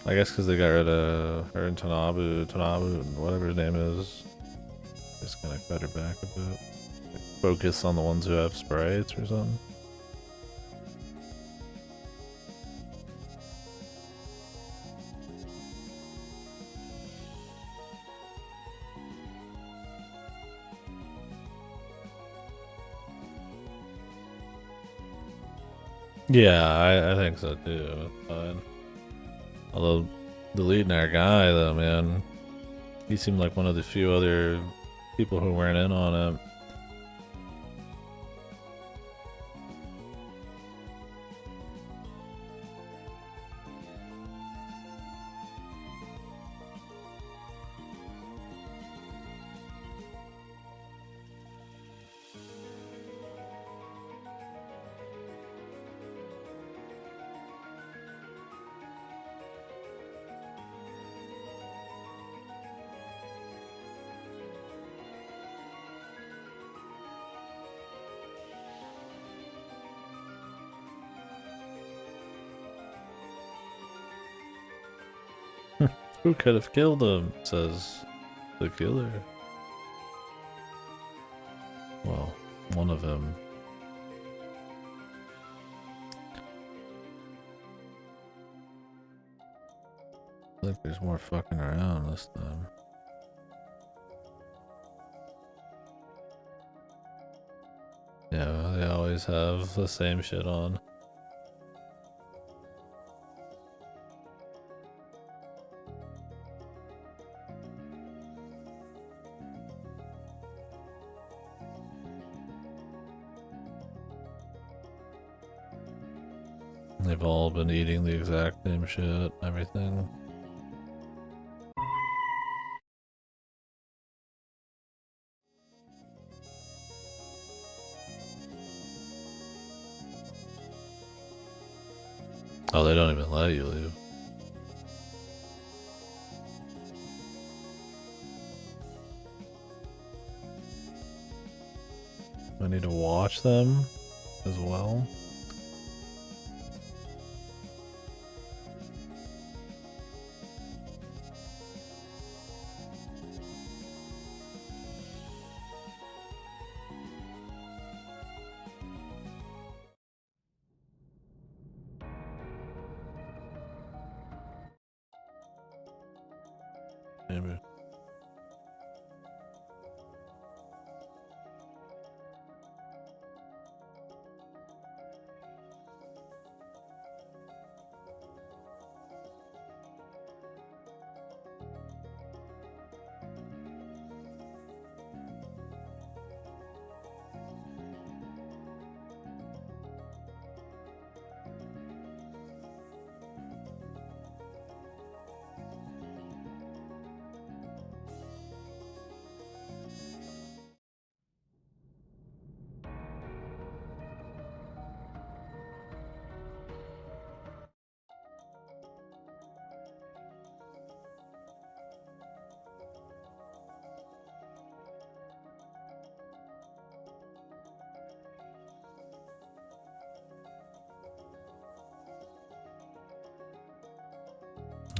I guess because they got rid of her and Tanabu, whatever his name is. Just gonna cut her back a bit. Focus on the ones who have sprays or something. Yeah, I think so too. It's fine. Although, deleting our guy though, man. He seemed like one of the few other people who weren't in on it. Who could have killed him, says the killer. Well, one of them. I think there's more fucking around this time. Yeah, they always have the same shit on. They've all been eating the exact same shit, everything. Oh, they don't even let you leave. I need to watch them as well. Maybe.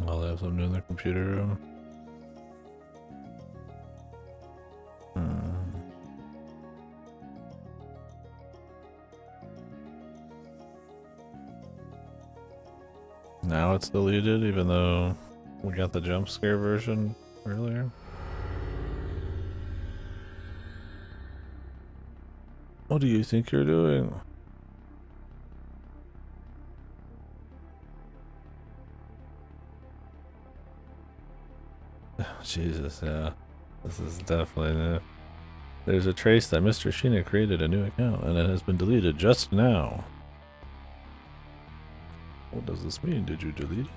Oh, they have something in their computer room. Now it's deleted, even though we got the jump scare version earlier. What do you think you're doing? Jesus, yeah. This is definitely new. There's a trace that Mr. Sheena created a new account and it has been deleted just now. What does this mean? Did you delete it?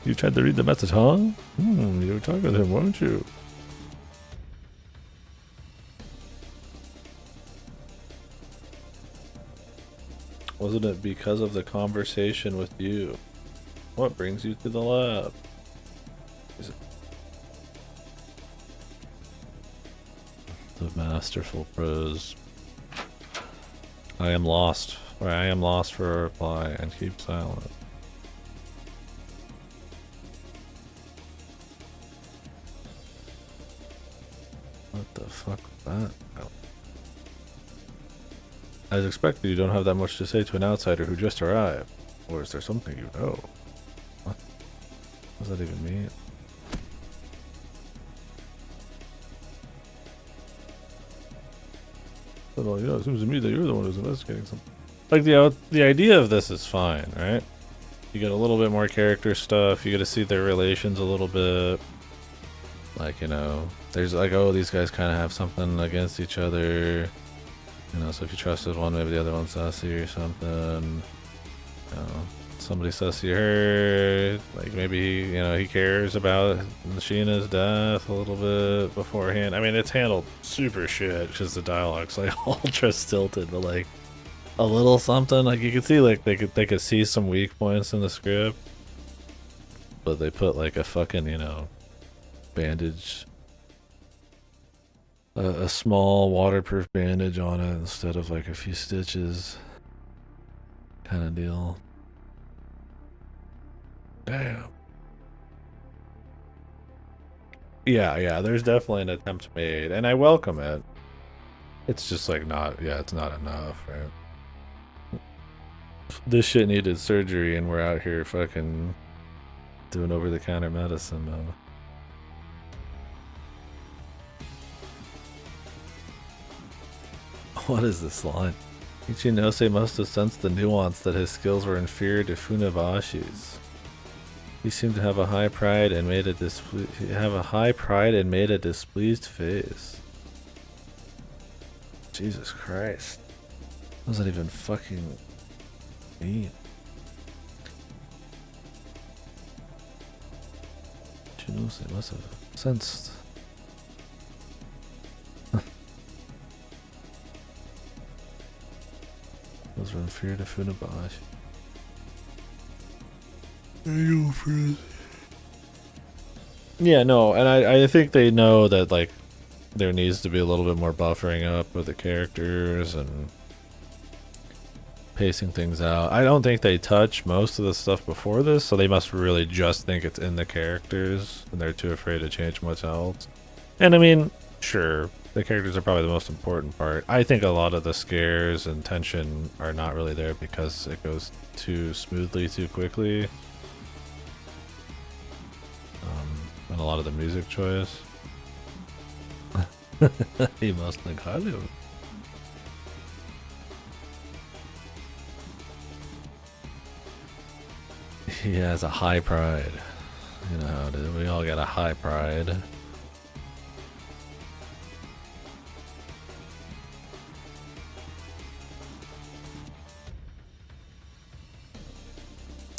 You tried to read the message, huh? You were talking to him, weren't you? Wasn't it because of the conversation with you? What brings you to the lab? Is it the masterful prose? I am lost. Or I am lost for a reply and keep silent. What the fuck was that? Oh. As expected, you don't have that much to say to an outsider who just arrived. Or is there something you know? What does that even mean? Well, you know, it seems to me that you're the one who's investigating something. Like, the idea of this is fine, right? You get a little bit more character stuff, you get to see their relations a little bit. Like, you know, there's like, oh, these guys kind of have something against each other. You know, so if you trusted one, maybe the other one's sussy or something. You know, somebody sussy her. Like, maybe, you know, he cares about Sheena's death a little bit beforehand. I mean, it's handled super shit because the dialogue's like ultra stilted, but like a little something. Like, you could see, like, they could see some weak points in the script, but they put like a fucking, you know, bandage, a small waterproof bandage on it instead of like a few stitches kind of deal. Damn. Yeah, there's definitely an attempt made, and I welcome it. It's just like not, yeah, it's not enough, right? This shit needed surgery, and we're out here fucking doing over-the-counter medicine, man. What is this line? Ichinose must have sensed the nuance that his skills were inferior to Funabashi's. He seemed to have a high pride and made a displeased face. Jesus Christ. What does that even fucking mean? Ichinose must have sensed. Those were inferior to Funabashi. Yeah, no, and I think they know that, like, there needs to be a little bit more buffering up with the characters and pacing things out. I don't think they touch most of the stuff before this, so they must really just think it's in the characters, and they're too afraid to change much else. And I mean, sure, the characters are probably the most important part. I think a lot of the scares and tension are not really there because it goes too smoothly, too quickly. And a lot of the music choice. He must think highly of it. He has a high pride. You know how it is. We all got a high pride.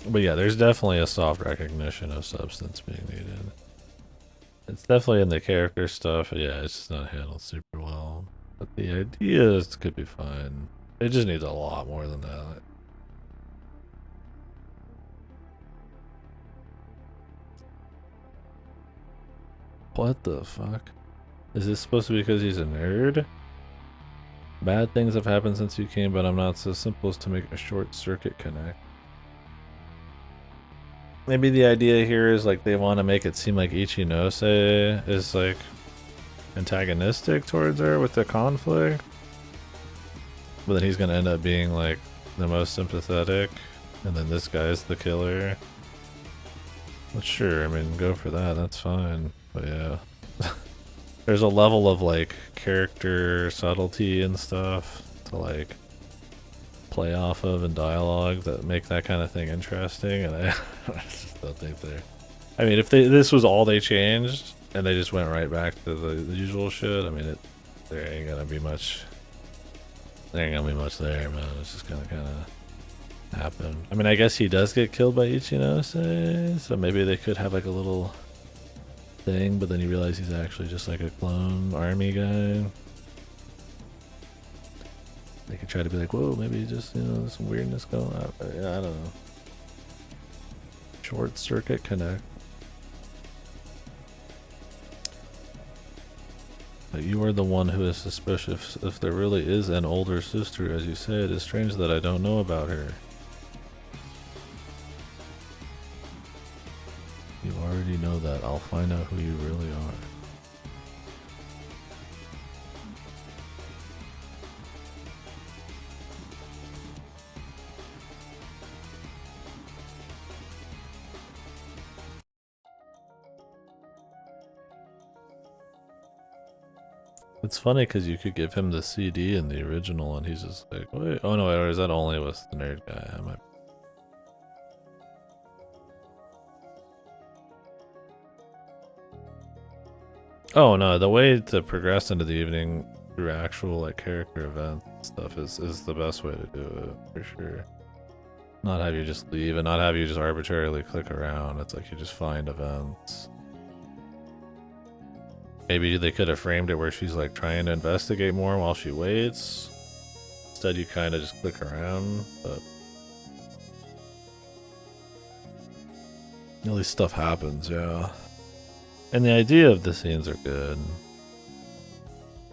But yeah, there's definitely a soft recognition of substance being needed. It's definitely in the character stuff. Yeah, it's just not handled super well. But the ideas could be fine. It just needs a lot more than that. What the fuck? Is this supposed to be because he's a nerd? Bad things have happened since you came, but I'm not so simple as to make a short circuit connect. Maybe the idea here is like they want to make it seem like Ichinose is like antagonistic towards her with the conflict, but then he's gonna end up being like the most sympathetic, and then this guy's the killer. But sure, I mean, go for that, that's fine. But yeah. There's a level of like character subtlety and stuff to like play off of in dialogue that make that kind of thing interesting, and I just don't think they're. I mean, if this was all they changed and they just went right back to the usual shit, I mean, there ain't gonna be much. There ain't gonna be much there, man. It's just gonna kind of happen. I mean, I guess he does get killed by Ichinose, so maybe they could have like a little thing, but then you realize he's actually just like a clone army guy. They could try to be like, whoa, maybe just, you know, there's some weirdness going on. But yeah, I don't know. Short circuit connect. But you are the one who is suspicious. If there really is an older sister, as you say, it is strange that I don't know about her. You already know that. I'll find out who you really are. It's funny because you could give him the CD in the original and he's just like, wait, oh no, or is that only with the nerd guy? I might. Oh no, the way to progress into the evening through actual like character event stuff is the best way to do it, for sure. Not have you just leave and not have you just arbitrarily click around. It's like you just find events. Maybe they could have framed it where she's like trying to investigate more while she waits. Instead you kind of just click around, but at least stuff happens, yeah. And the idea of the scenes are good.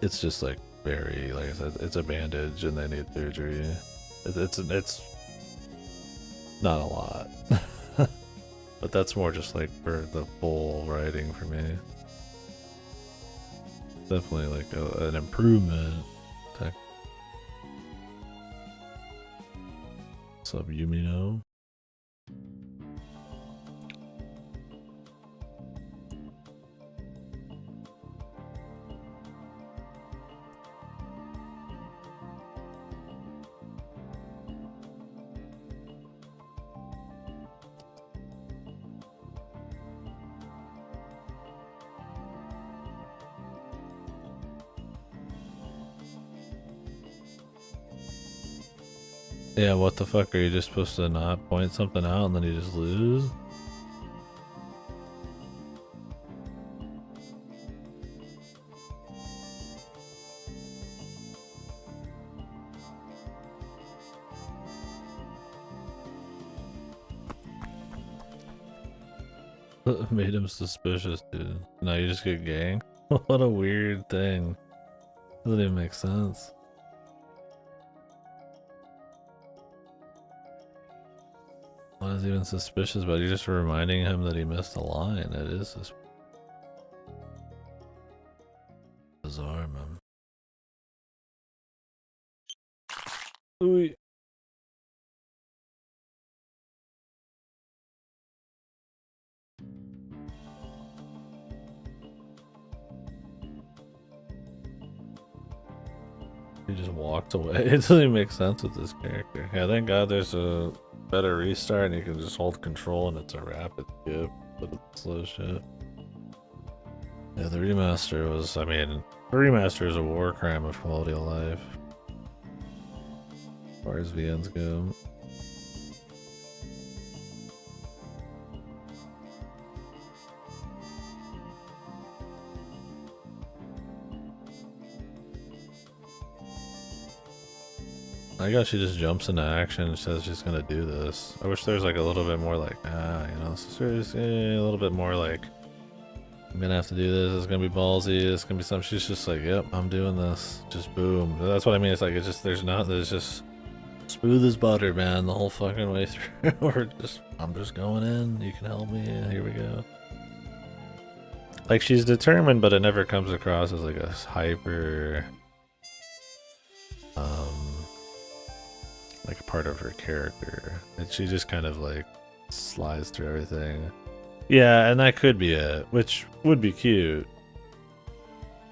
It's just like very, like I said, it's a bandage and they need surgery. It's not a lot. But that's more just like for the full writing for me. Definitely like an improvement. What's up, Yumino? Yeah, what the fuck, are you just supposed to not point something out and then you just lose? Made him suspicious, dude. Now you just get ganked? What a weird thing. Doesn't even make sense. What is even suspicious about? You're just reminding him that he missed a line. It is bizarre, man. Ooh. He just walked away. It doesn't even make sense with this character. Yeah, thank God there's a better restart and you can just hold control and it's a rapid skip, but it's slow shit. Yeah, the remaster was, I mean, the remaster is a war crime of quality of life. As far as VNs go. I guess she just jumps into action and says she's gonna do this. I wish there was like a little bit more like, you know, seriously, a little bit more like, I'm gonna have to do this, it's gonna be ballsy, it's gonna be something. She's just like, yep, I'm doing this. Just boom. That's what I mean. It's like, it's just, there's just smooth as butter, man, the whole fucking way through. Or just, I'm just going in, you can help me, here we go. Like, she's determined, but it never comes across as like a hyper, like a part of her character, and she just kind of like slides through everything. Yeah, and that could be it, which would be cute.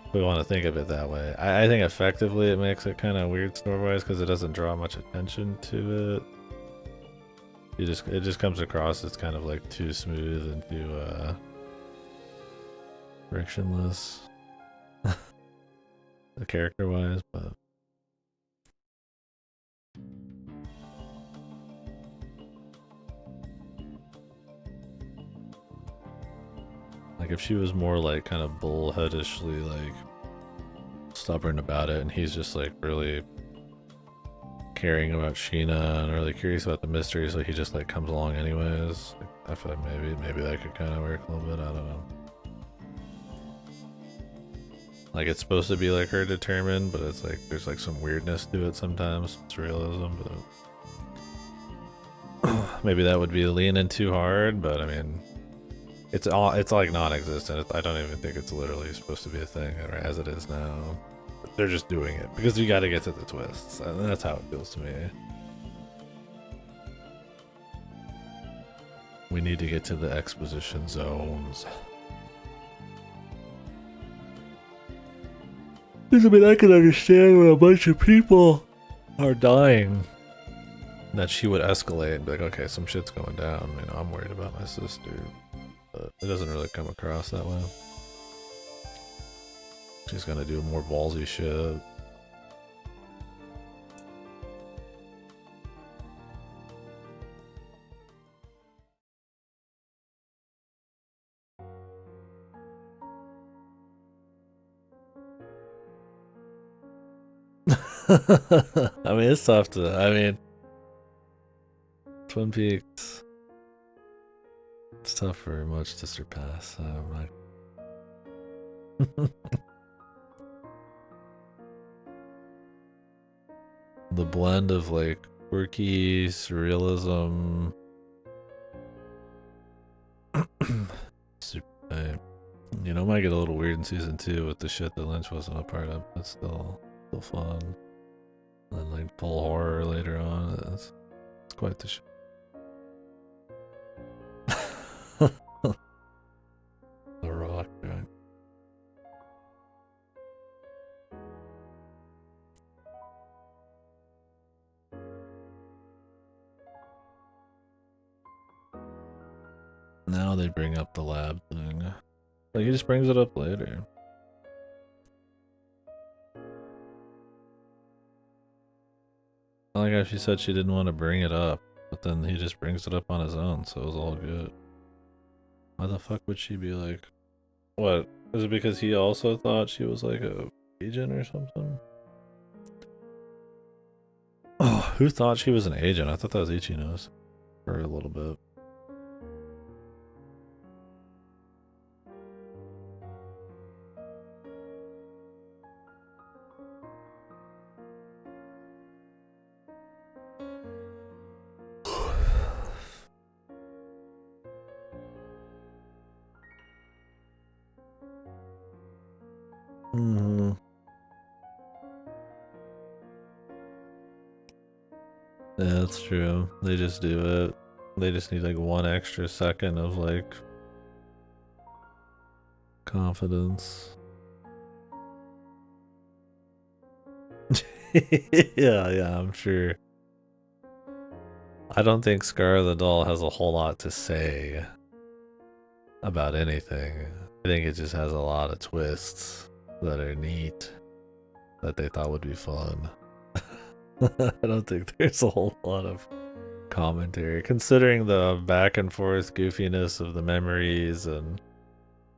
If we want to think of it that way. I think effectively it makes it kind of weird story-wise because it doesn't draw much attention to it. It just comes across as kind of like too smooth and too frictionless, character-wise, but. Like if she was more like kind of bullheadishly like stubborn about it, and he's just like really caring about Sheena and really curious about the mystery, so he just like comes along anyways. Like, I feel like maybe that could kind of work a little bit. I don't know. Like it's supposed to be like her determined, but it's like there's like some weirdness to it sometimes. It's realism, but maybe that would be leaning too hard. But I mean, it's like non-existent. I don't even think it's literally supposed to be a thing, as it is now. But they're just doing it because you got to get to the twists, and that's how it feels to me. We need to get to the exposition zones. Because I mean, I can understand when a bunch of people are dying that she would escalate and be like, okay, some shit's going down. You know, I'm worried about my sister. But it doesn't really come across that way. She's gonna do more ballsy shit. I mean, it's tough to. I mean, Twin Peaks. It's tough for much to surpass. The blend of like quirky surrealism. You know, might get a little weird in season 2 with the shit that Lynch wasn't a part of, but still fun. And like full horror later on. It's quite the shit. The Rock, right? Now they bring up the lab thing. Like he just brings it up later. I like how she said she didn't want to bring it up, but then he just brings it up on his own, so it was all good. Why the fuck would she be like, what? Is it because he also thought she was like a agent or something? Oh, who thought she was an agent? I thought that was Ichino's for a little bit. Mm-hmm. Yeah, that's true. They just do it. They just need like one extra second of like confidence. Yeah, I'm sure. I don't think Scar the Doll has a whole lot to say about anything. I think it just has a lot of twists that are neat that they thought would be fun. I don't think there's a whole lot of commentary, considering the back and forth goofiness of the memories and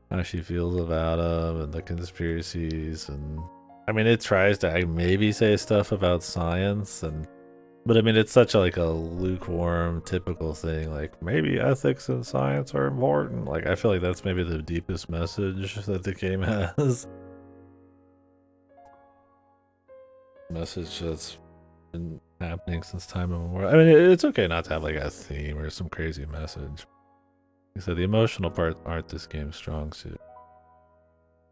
how she feels about them and the conspiracies. And I mean, it tries to maybe say stuff about science, but I mean, it's such a, like a lukewarm, typical thing. Like maybe ethics and science are important. Like I feel like that's maybe the deepest message that the game has. Message that's been happening since time immemorial. I mean, it's okay not to have like a theme or some crazy message. Like I said, the emotional parts aren't this game's strong suit.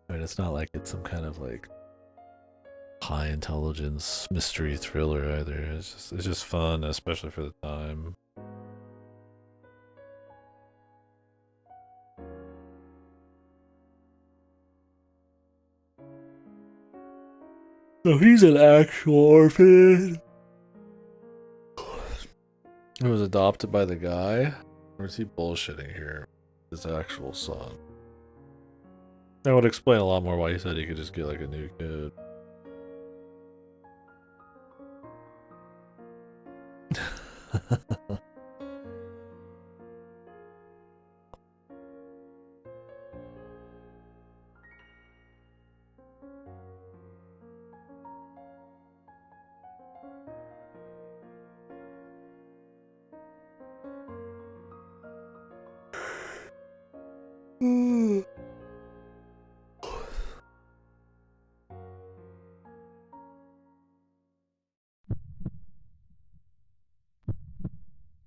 I mean, it's not like it's some kind of like high intelligence mystery thriller either. It's just fun, especially for the time. So he's an actual orphan. He was adopted by the guy? Or is he bullshitting here? His actual son. That would explain a lot more why he said he could just get like a new kid.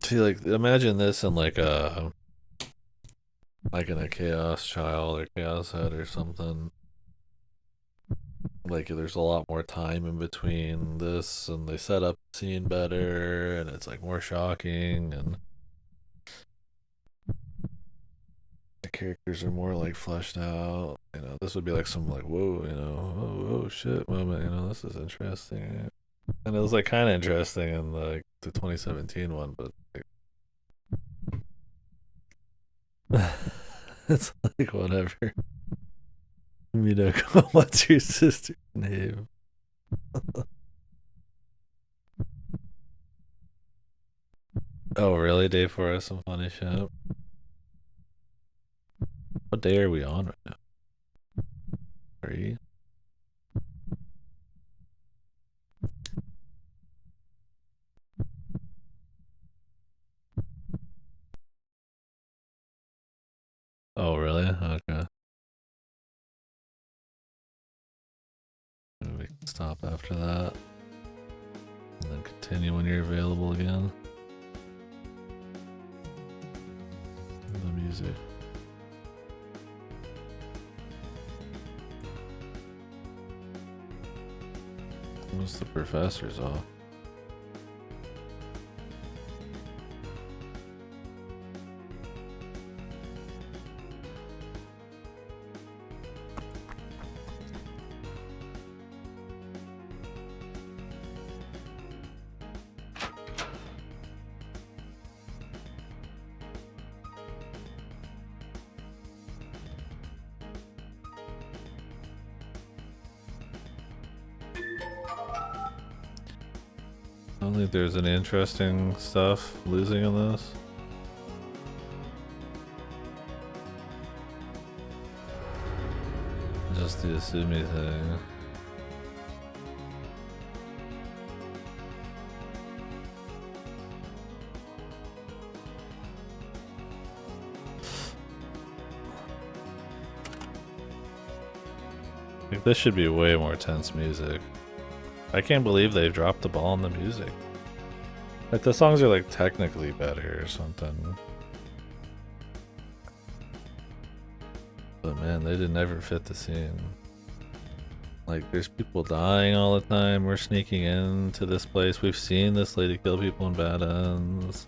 See, like, imagine this in like in a Chaos Child or Chaos Head or something. Like, there's a lot more time in between this, and they set up the scene better, and it's like more shocking, and the characters are more like fleshed out. You know, this would be like some like whoa, you know, oh shit moment. You know, this is interesting, and it was like kind of interesting in like the 2017 one, but like, it's like whatever. Midako, what's your sister's name? Oh, really? Day 4 has some funny shit. What day are we on right now? 3? Oh, really? Okay. Maybe we can stop after that. And then continue when you're available again. The music. What's the professor's off? I don't think there's any interesting stuff losing in this. Just the Asumi thing. Like, this should be way more tense music. I can't believe they dropped the ball on the music. Like, the songs are like technically better or something. But man, they did never fit the scene. Like, there's people dying all the time. We're sneaking into this place. We've seen this lady kill people in bad ends.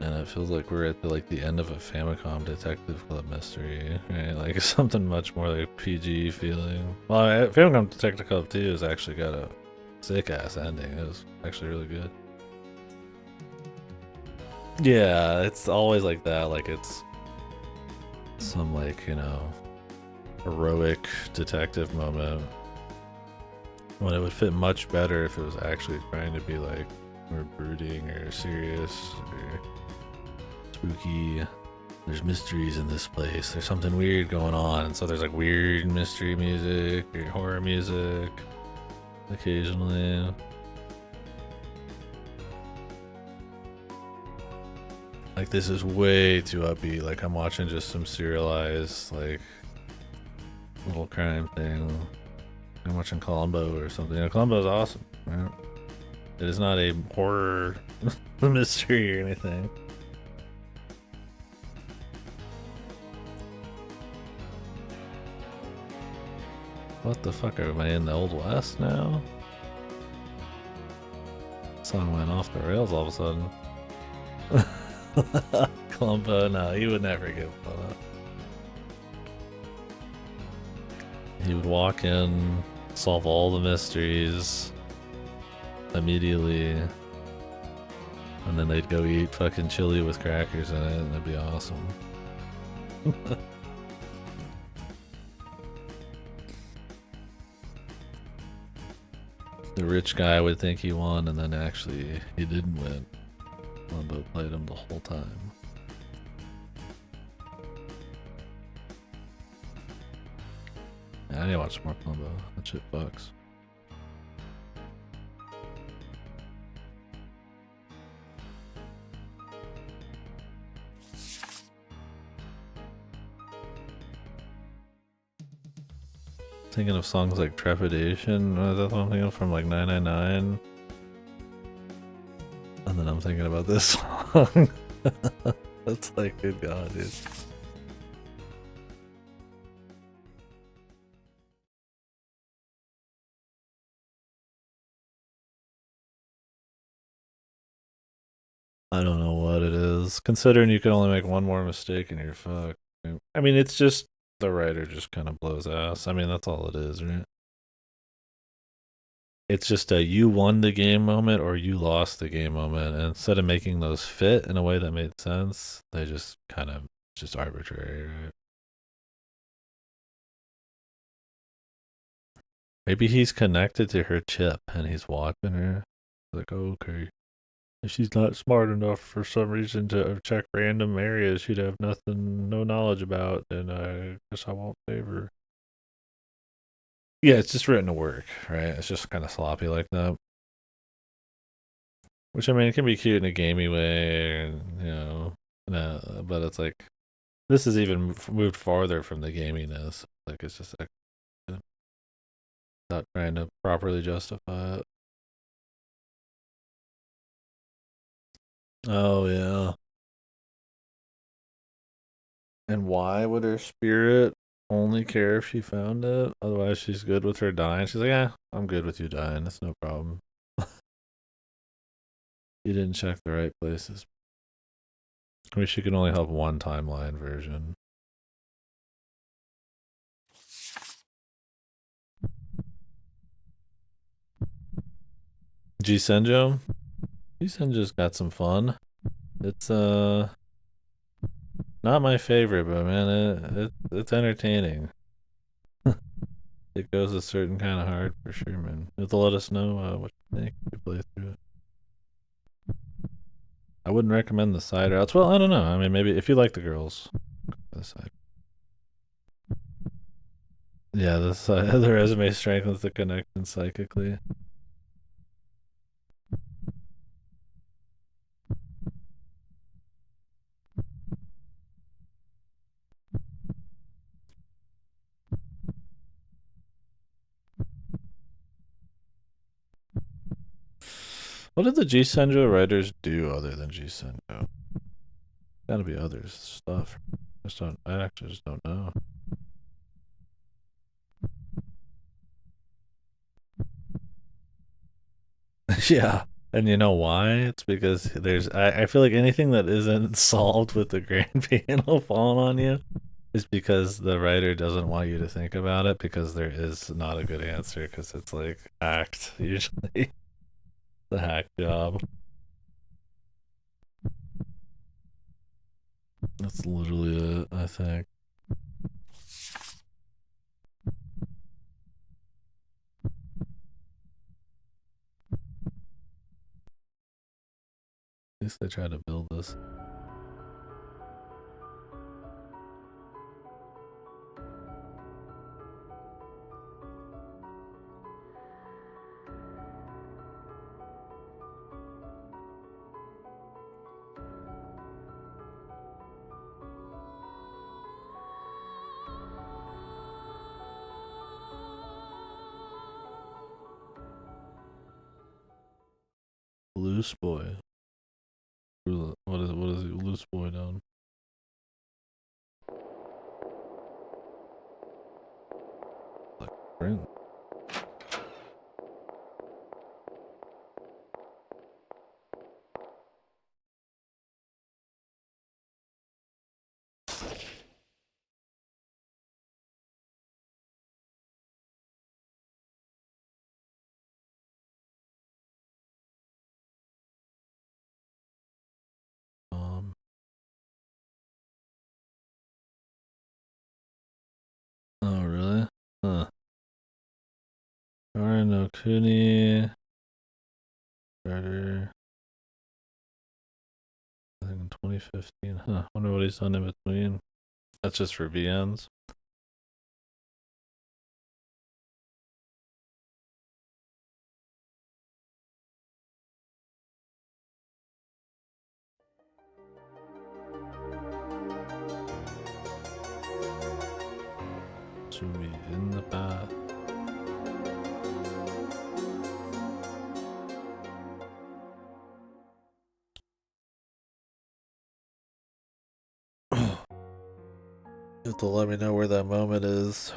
And it feels like we're at the end of a Famicom Detective Club mystery, right? Like something much more like PG feeling. Well, Famicom Detective Club 2 has actually got a sick ass ending. It was actually really good. Yeah, it's always like that. Like it's some like, you know, heroic detective moment. When it would fit much better if it was actually trying to be like more brooding or serious or spooky. There's mysteries in this place. There's something weird going on. And so there's like weird mystery music or horror music occasionally. Like this is way too upbeat. Like I'm watching just some serialized like little crime thing. I'm watching Columbo or something. You know, Columbo's awesome, right? It is not a horror mystery or anything. What the fuck, am I in the Old West now? Song went off the rails all of a sudden. Columbo, no, he would never give up. He would walk in, solve all the mysteries immediately, and then they'd go eat fucking chili with crackers in it, and it'd be awesome. The rich guy would think he won, and then actually he didn't win. Columbo played him the whole time. Yeah, I need to watch more Columbo. That shit fucks. Thinking of songs like Trepidation. Is that what I'm thinking of from like 999? And then I'm thinking about this song. That's like, good god, dude. I don't know what it is. Considering you can only make one more mistake and you're fucked. I mean, it's just the writer just kind of blows ass. I mean, that's all it is, right? It's just a you won the game moment or you lost the game moment. And instead of making those fit in a way that made sense, they just kind of just arbitrary, right? Maybe he's connected to her chip and he's watching her. Like, oh, okay. If she's not smart enough for some reason to check random areas she'd have no knowledge about, then I guess I won't save her. Yeah, it's just written to work, right? It's just kind of sloppy like that. Which, I mean, it can be cute in a gamey way, and, but it's like, this is even moved farther from the gaminess. Like, it's just like, not trying to properly justify it. Oh, yeah. And why would her spirit only care if she found it? Otherwise, she's good with her dying. She's like, yeah, I'm good with you dying. That's no problem. You didn't check the right places. I wish you could only have one timeline version. G Senjo? G Senjo's got some fun. It's not my favorite, but man, it's entertaining. It goes a certain kind of hard for sure, man. You have to let us know what you think if you play through it. I wouldn't recommend the side routes. Well, I don't know. I mean, maybe if you like the girls, the side. Yeah, the resume strengthens the connection psychically. What did the G Senjo writers do other than G Senjo? Gotta be others stuff. I actually just don't know. Yeah. And you know why? It's because I feel like anything that isn't solved with the grand piano falling on you is because the writer doesn't want you to think about it because there is not a good answer because it's like act usually the hack job. That's literally it, I think. At least they try to build this. Loose boy. What is he loose boy down? Like sprint. Oh really? Huh. Alright, no Kuni. Starter. I think in 2015. Huh. Wonder what he's done in between. That's just for VNs. Should be in the path. You have to let me know where that moment is,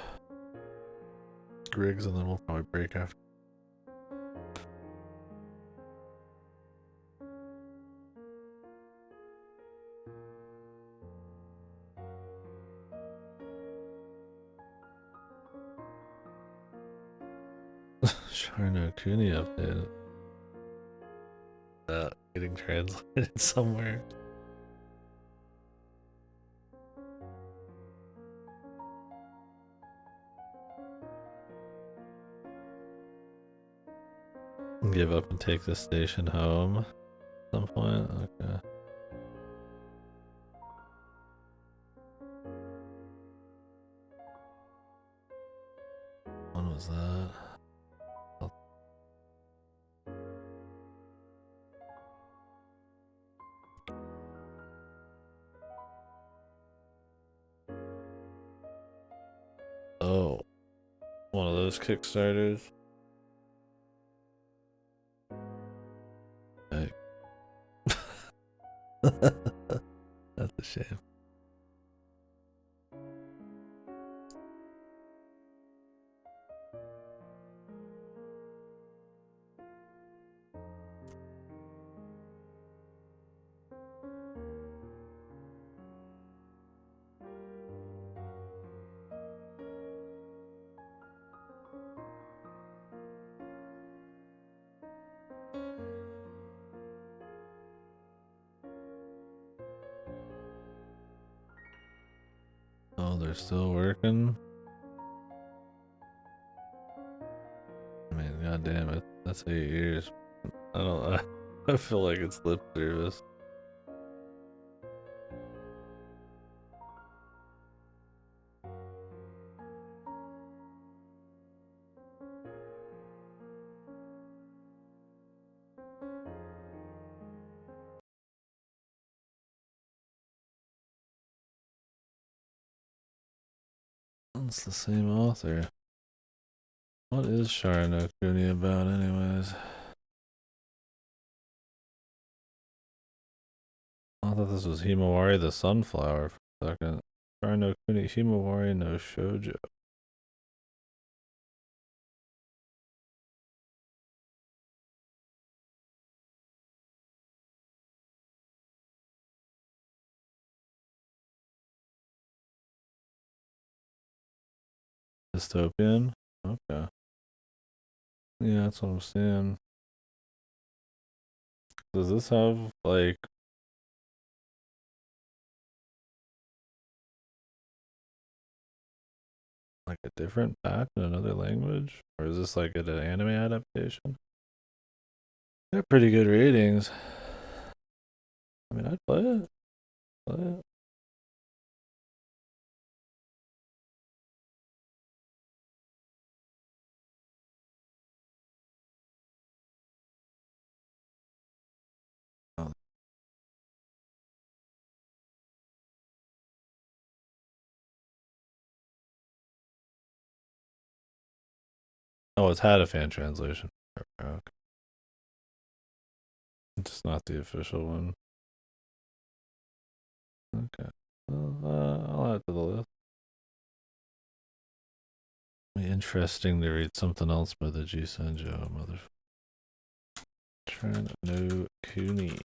Griggs, and then we'll probably break after. Sharno Cooney updated. That getting translated somewhere. Give up and take the station home at some point. Okay. When was that? Oh, one of those Kickstarters. Hey. That's a shame. Oh, they're still working? I mean, god damn it. That's 8 years. I don't I feel like it's lip service. It's the same author. What is Shara no Kuni about anyways? I thought this was Himawari the Sunflower for a second. Shara no Kuni Himawari no Shoujo. Dystopian? Okay. Yeah, that's what I'm seeing. Does this have like a different pack in another language? Or is this like an anime adaptation? They're pretty good ratings. I mean, I'd play it. Play it. Oh, oh, it's had a fan translation. Okay. It's not the official one. Okay. Well, I'll add it to the list. Interesting to read something else by the G Sanjo, mother. Trying no Cooney.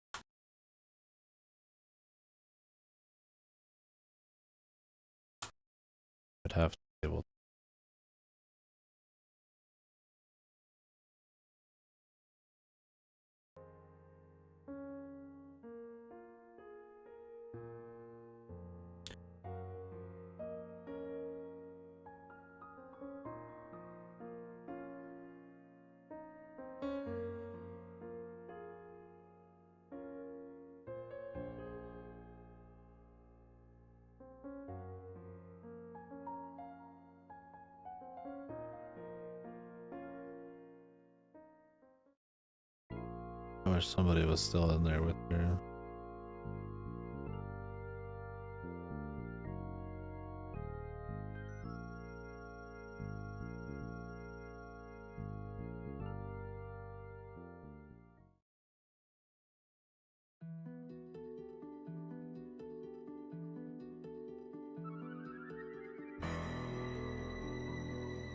I'd have to be able. I wish somebody was still in there with her.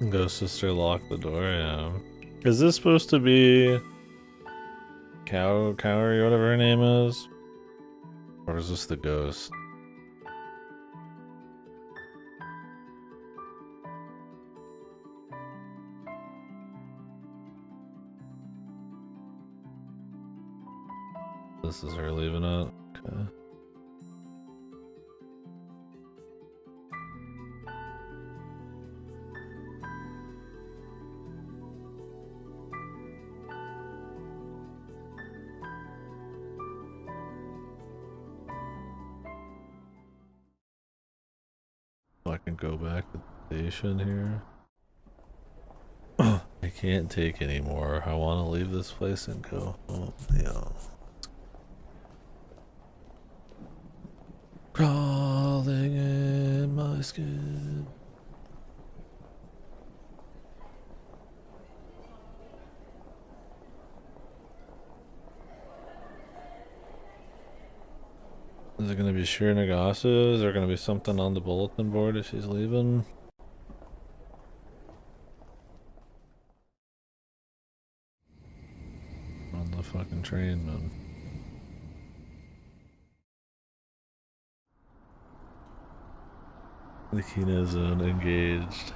Ghost sister locked the door, yeah. Is this supposed to be Cowrie, whatever her name is? Or is this the ghost? This is her leaving it. Okay. I can go back to the station here. I can't take anymore. I want to leave this place and go home. Yeah. Crawling in my skin. Is it gonna be Shir Nagasa? Is there gonna be something on the bulletin board if she's leaving? On the fucking train, man. The Kina zone engaged.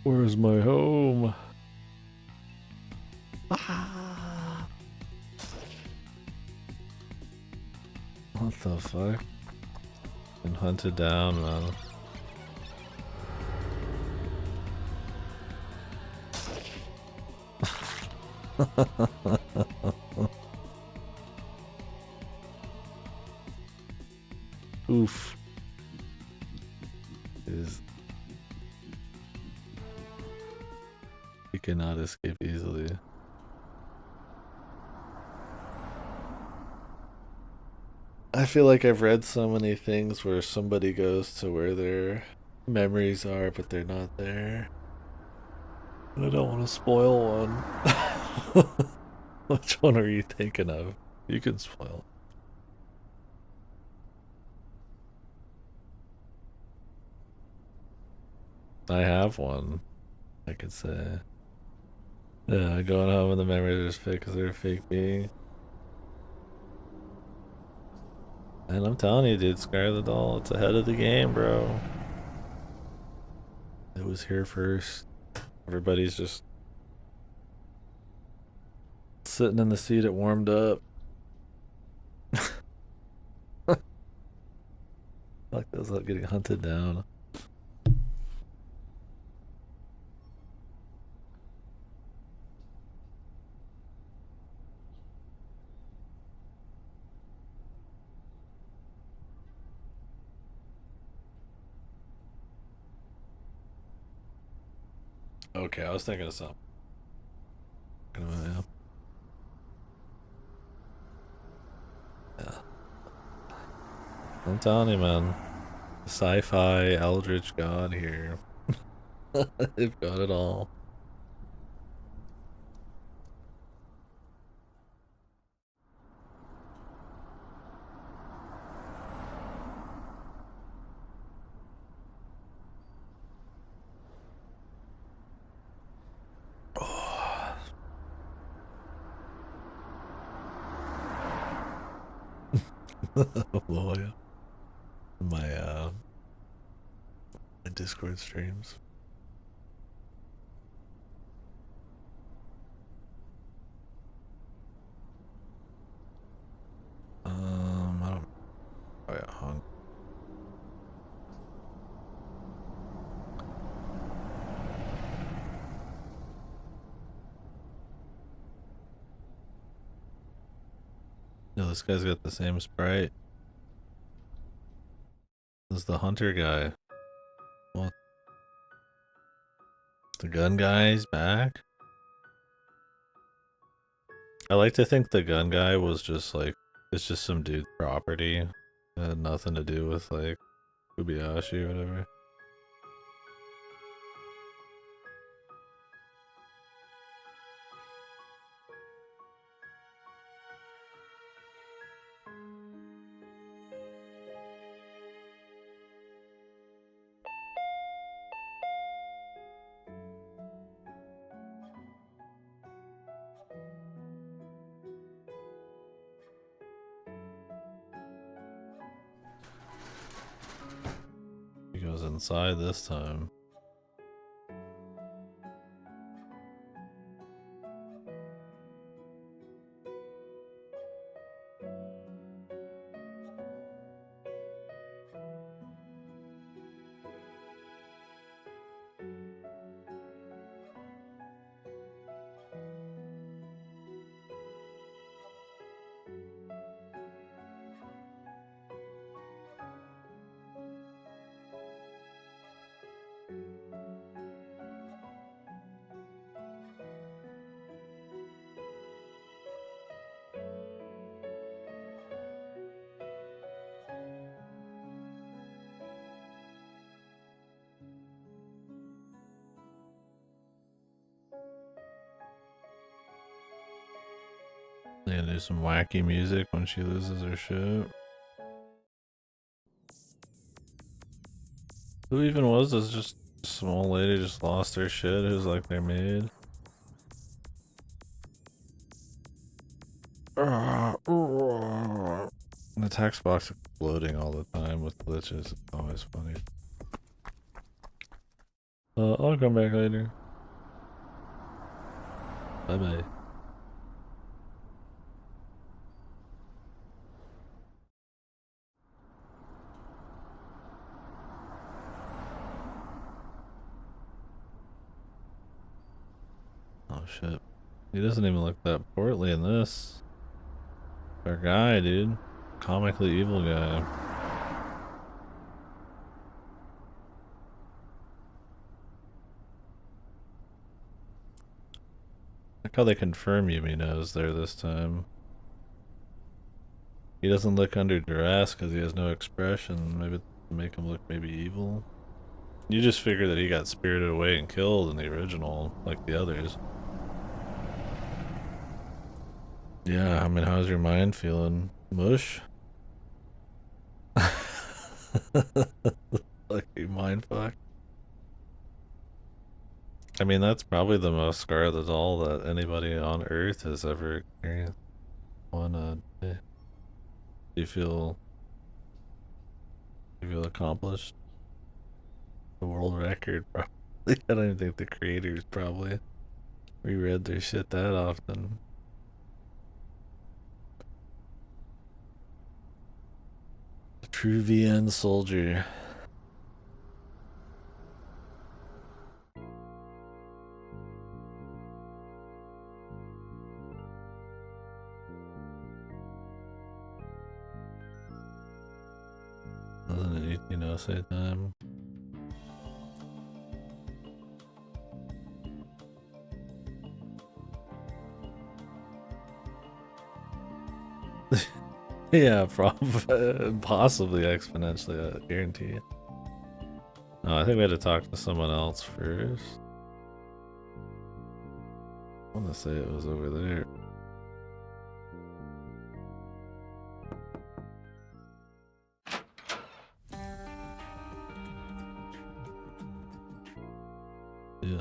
Where's my home? Ah. What the fuck? Been hunted down, man. Oof. You cannot escape easily. I feel like I've read so many things where somebody goes to where their memories are, but they're not there. And I don't want to spoil one. Which one are you thinking of? You can spoil. I have one, I could say. Yeah, going home and the memories are just fake because they're fake being. And I'm telling you, dude, Sky the Doll, it's ahead of the game, bro. It was here first. Everybody's just sitting in the seat it warmed up. Fuck, those up getting hunted down. Okay, I was thinking of something. Yeah. I'm telling you, man. Sci-fi Eldritch God here. They've got it all. Oh, yeah. My Discord streams. I don't. Oh yeah, hung. No, this guy's got the same sprite as the hunter guy. What? The gun guy's back? I like to think the gun guy was just like, it's just some dude's property. It had nothing to do with like Kobayashi or whatever. He goes inside this time. They're gonna do some wacky music when she loses her shit. Who even was this? Just some old lady just lost her shit who's like their maid. The text box exploding all the time with glitches. It's always funny. I'll come back later. Bye bye. Oh shit. He doesn't even look that portly in this. Our guy, dude. Comically evil guy. Like how they confirm Yumi knows there this time. He doesn't look under duress because he has no expression. Maybe to make him look maybe evil. You just figure that he got spirited away and killed in the original, like the others. Yeah, I mean, how's your mind feeling? Mush? Like you mind fuck? I mean, that's probably the most scarlet doll that anybody on Earth has ever experienced. One day. Do you feel accomplished? The world record, probably. I don't even think the creators probably reread their shit that often. The true VN soldier. Wasn't it 18 say time? Yeah, probably, possibly exponentially, I guarantee it. Oh, I think we had to talk to someone else first. I want to say it was over there. Yeah.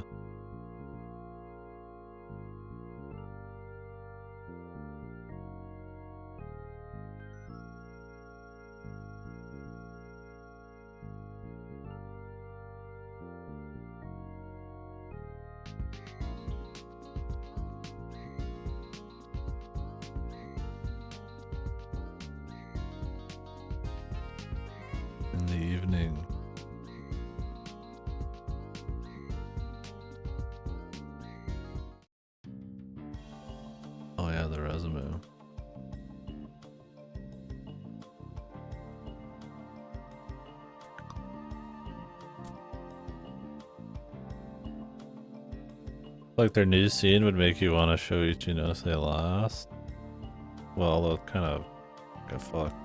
the evening. Oh yeah, the resume. Like their new scene would make you want to show Ichino say last. Well, they'll kind of get fucked.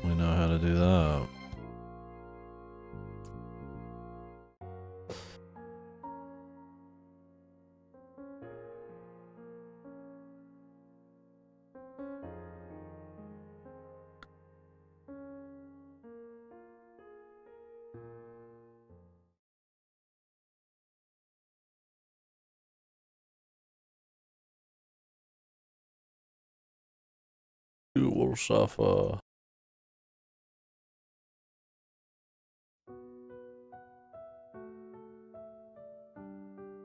We know how to do that. You will suffer.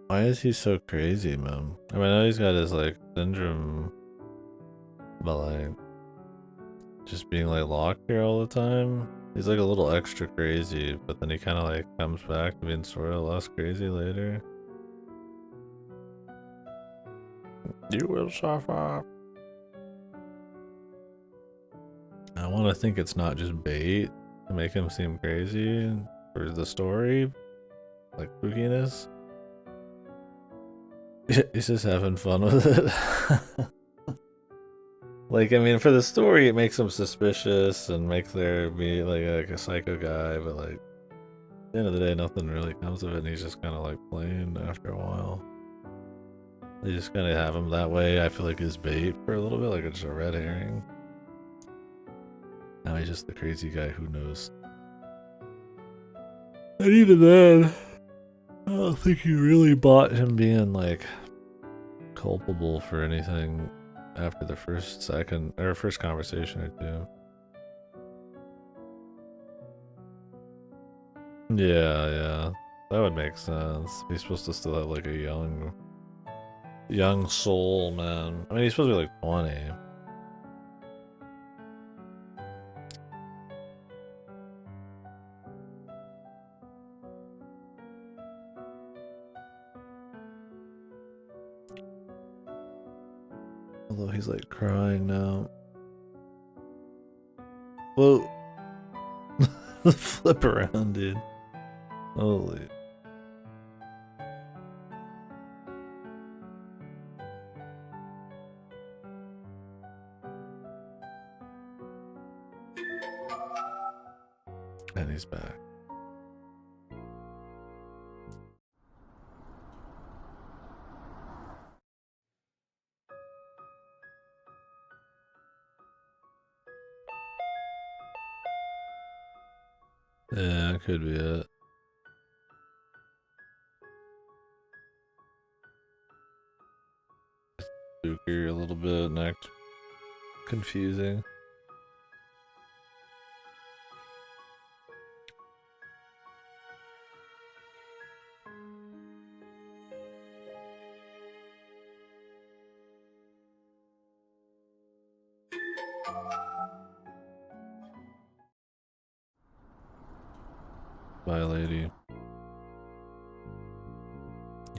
Why is he so crazy, man? I mean, I know he's got his like syndrome, but like just being like locked here all the time. He's like a little extra crazy, but then he kind of like comes back to being sort of less crazy later. You will suffer. I want to think it's not just bait to make him seem crazy for the story, like spookiness. He's just having fun with it. Like, I mean, for the story, it makes him suspicious and makes there be like a psycho guy, but like, at the end of the day, nothing really comes of it, and he's just kind of like plain after a while. They just kind of have him that way. I feel like his bait for a little bit, like it's a red herring. Now he's just the crazy guy who knows. And even then, I don't think he really bought him being like culpable for anything after the first conversation or two. Yeah, that would make sense. He's supposed to still have like a young soul, man. I mean, he's supposed to be like 20. Although he's like crying now. Whoa. Flip around, dude. Holy. And he's back. Yeah, that could be it. Spooky a little bit, and act confusing. Bye, lady.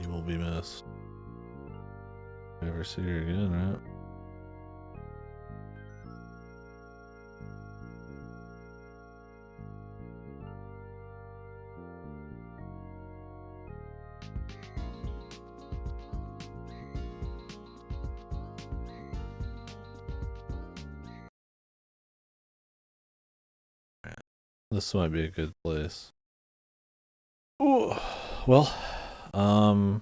You will be missed. Never see her again, right? This might be a good place. Ooh. Well, um,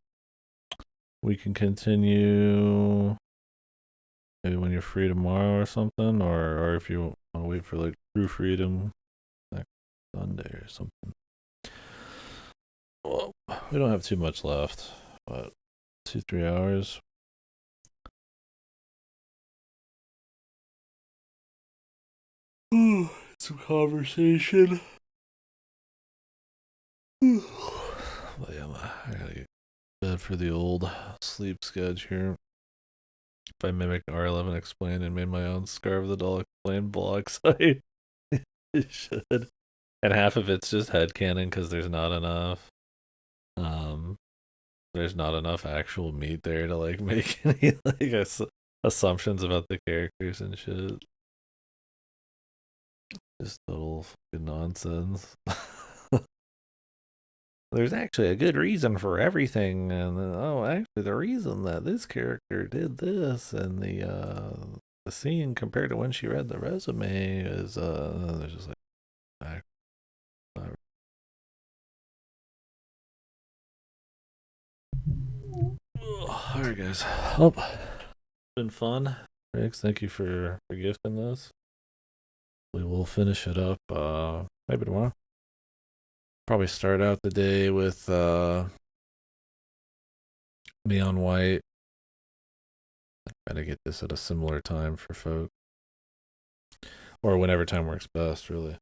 we can continue maybe when you're free tomorrow or something, or if you want to wait for like True Freedom next Sunday or something. Well, we don't have too much left, but 2 3 hours. Some conversation. But yeah, I gotta get bed for the old sleep schedule here. If I mimicked R11 Explained and made my own Scar of the Doll Explained blog site, it should. And half of it's just headcanon because um there's not enough actual meat there to like make any like assumptions about the characters and shit. Just total fucking nonsense. There's actually a good reason for everything, and oh, actually, the reason that this character did this and the scene compared to when she read the resume is there's just like all right, guys. Well, been fun. Thanks, thank you for gifting this. We will finish it up maybe tomorrow. Probably start out the day with Neon White. Try to get this at a similar time for folks, or whenever time works best, really.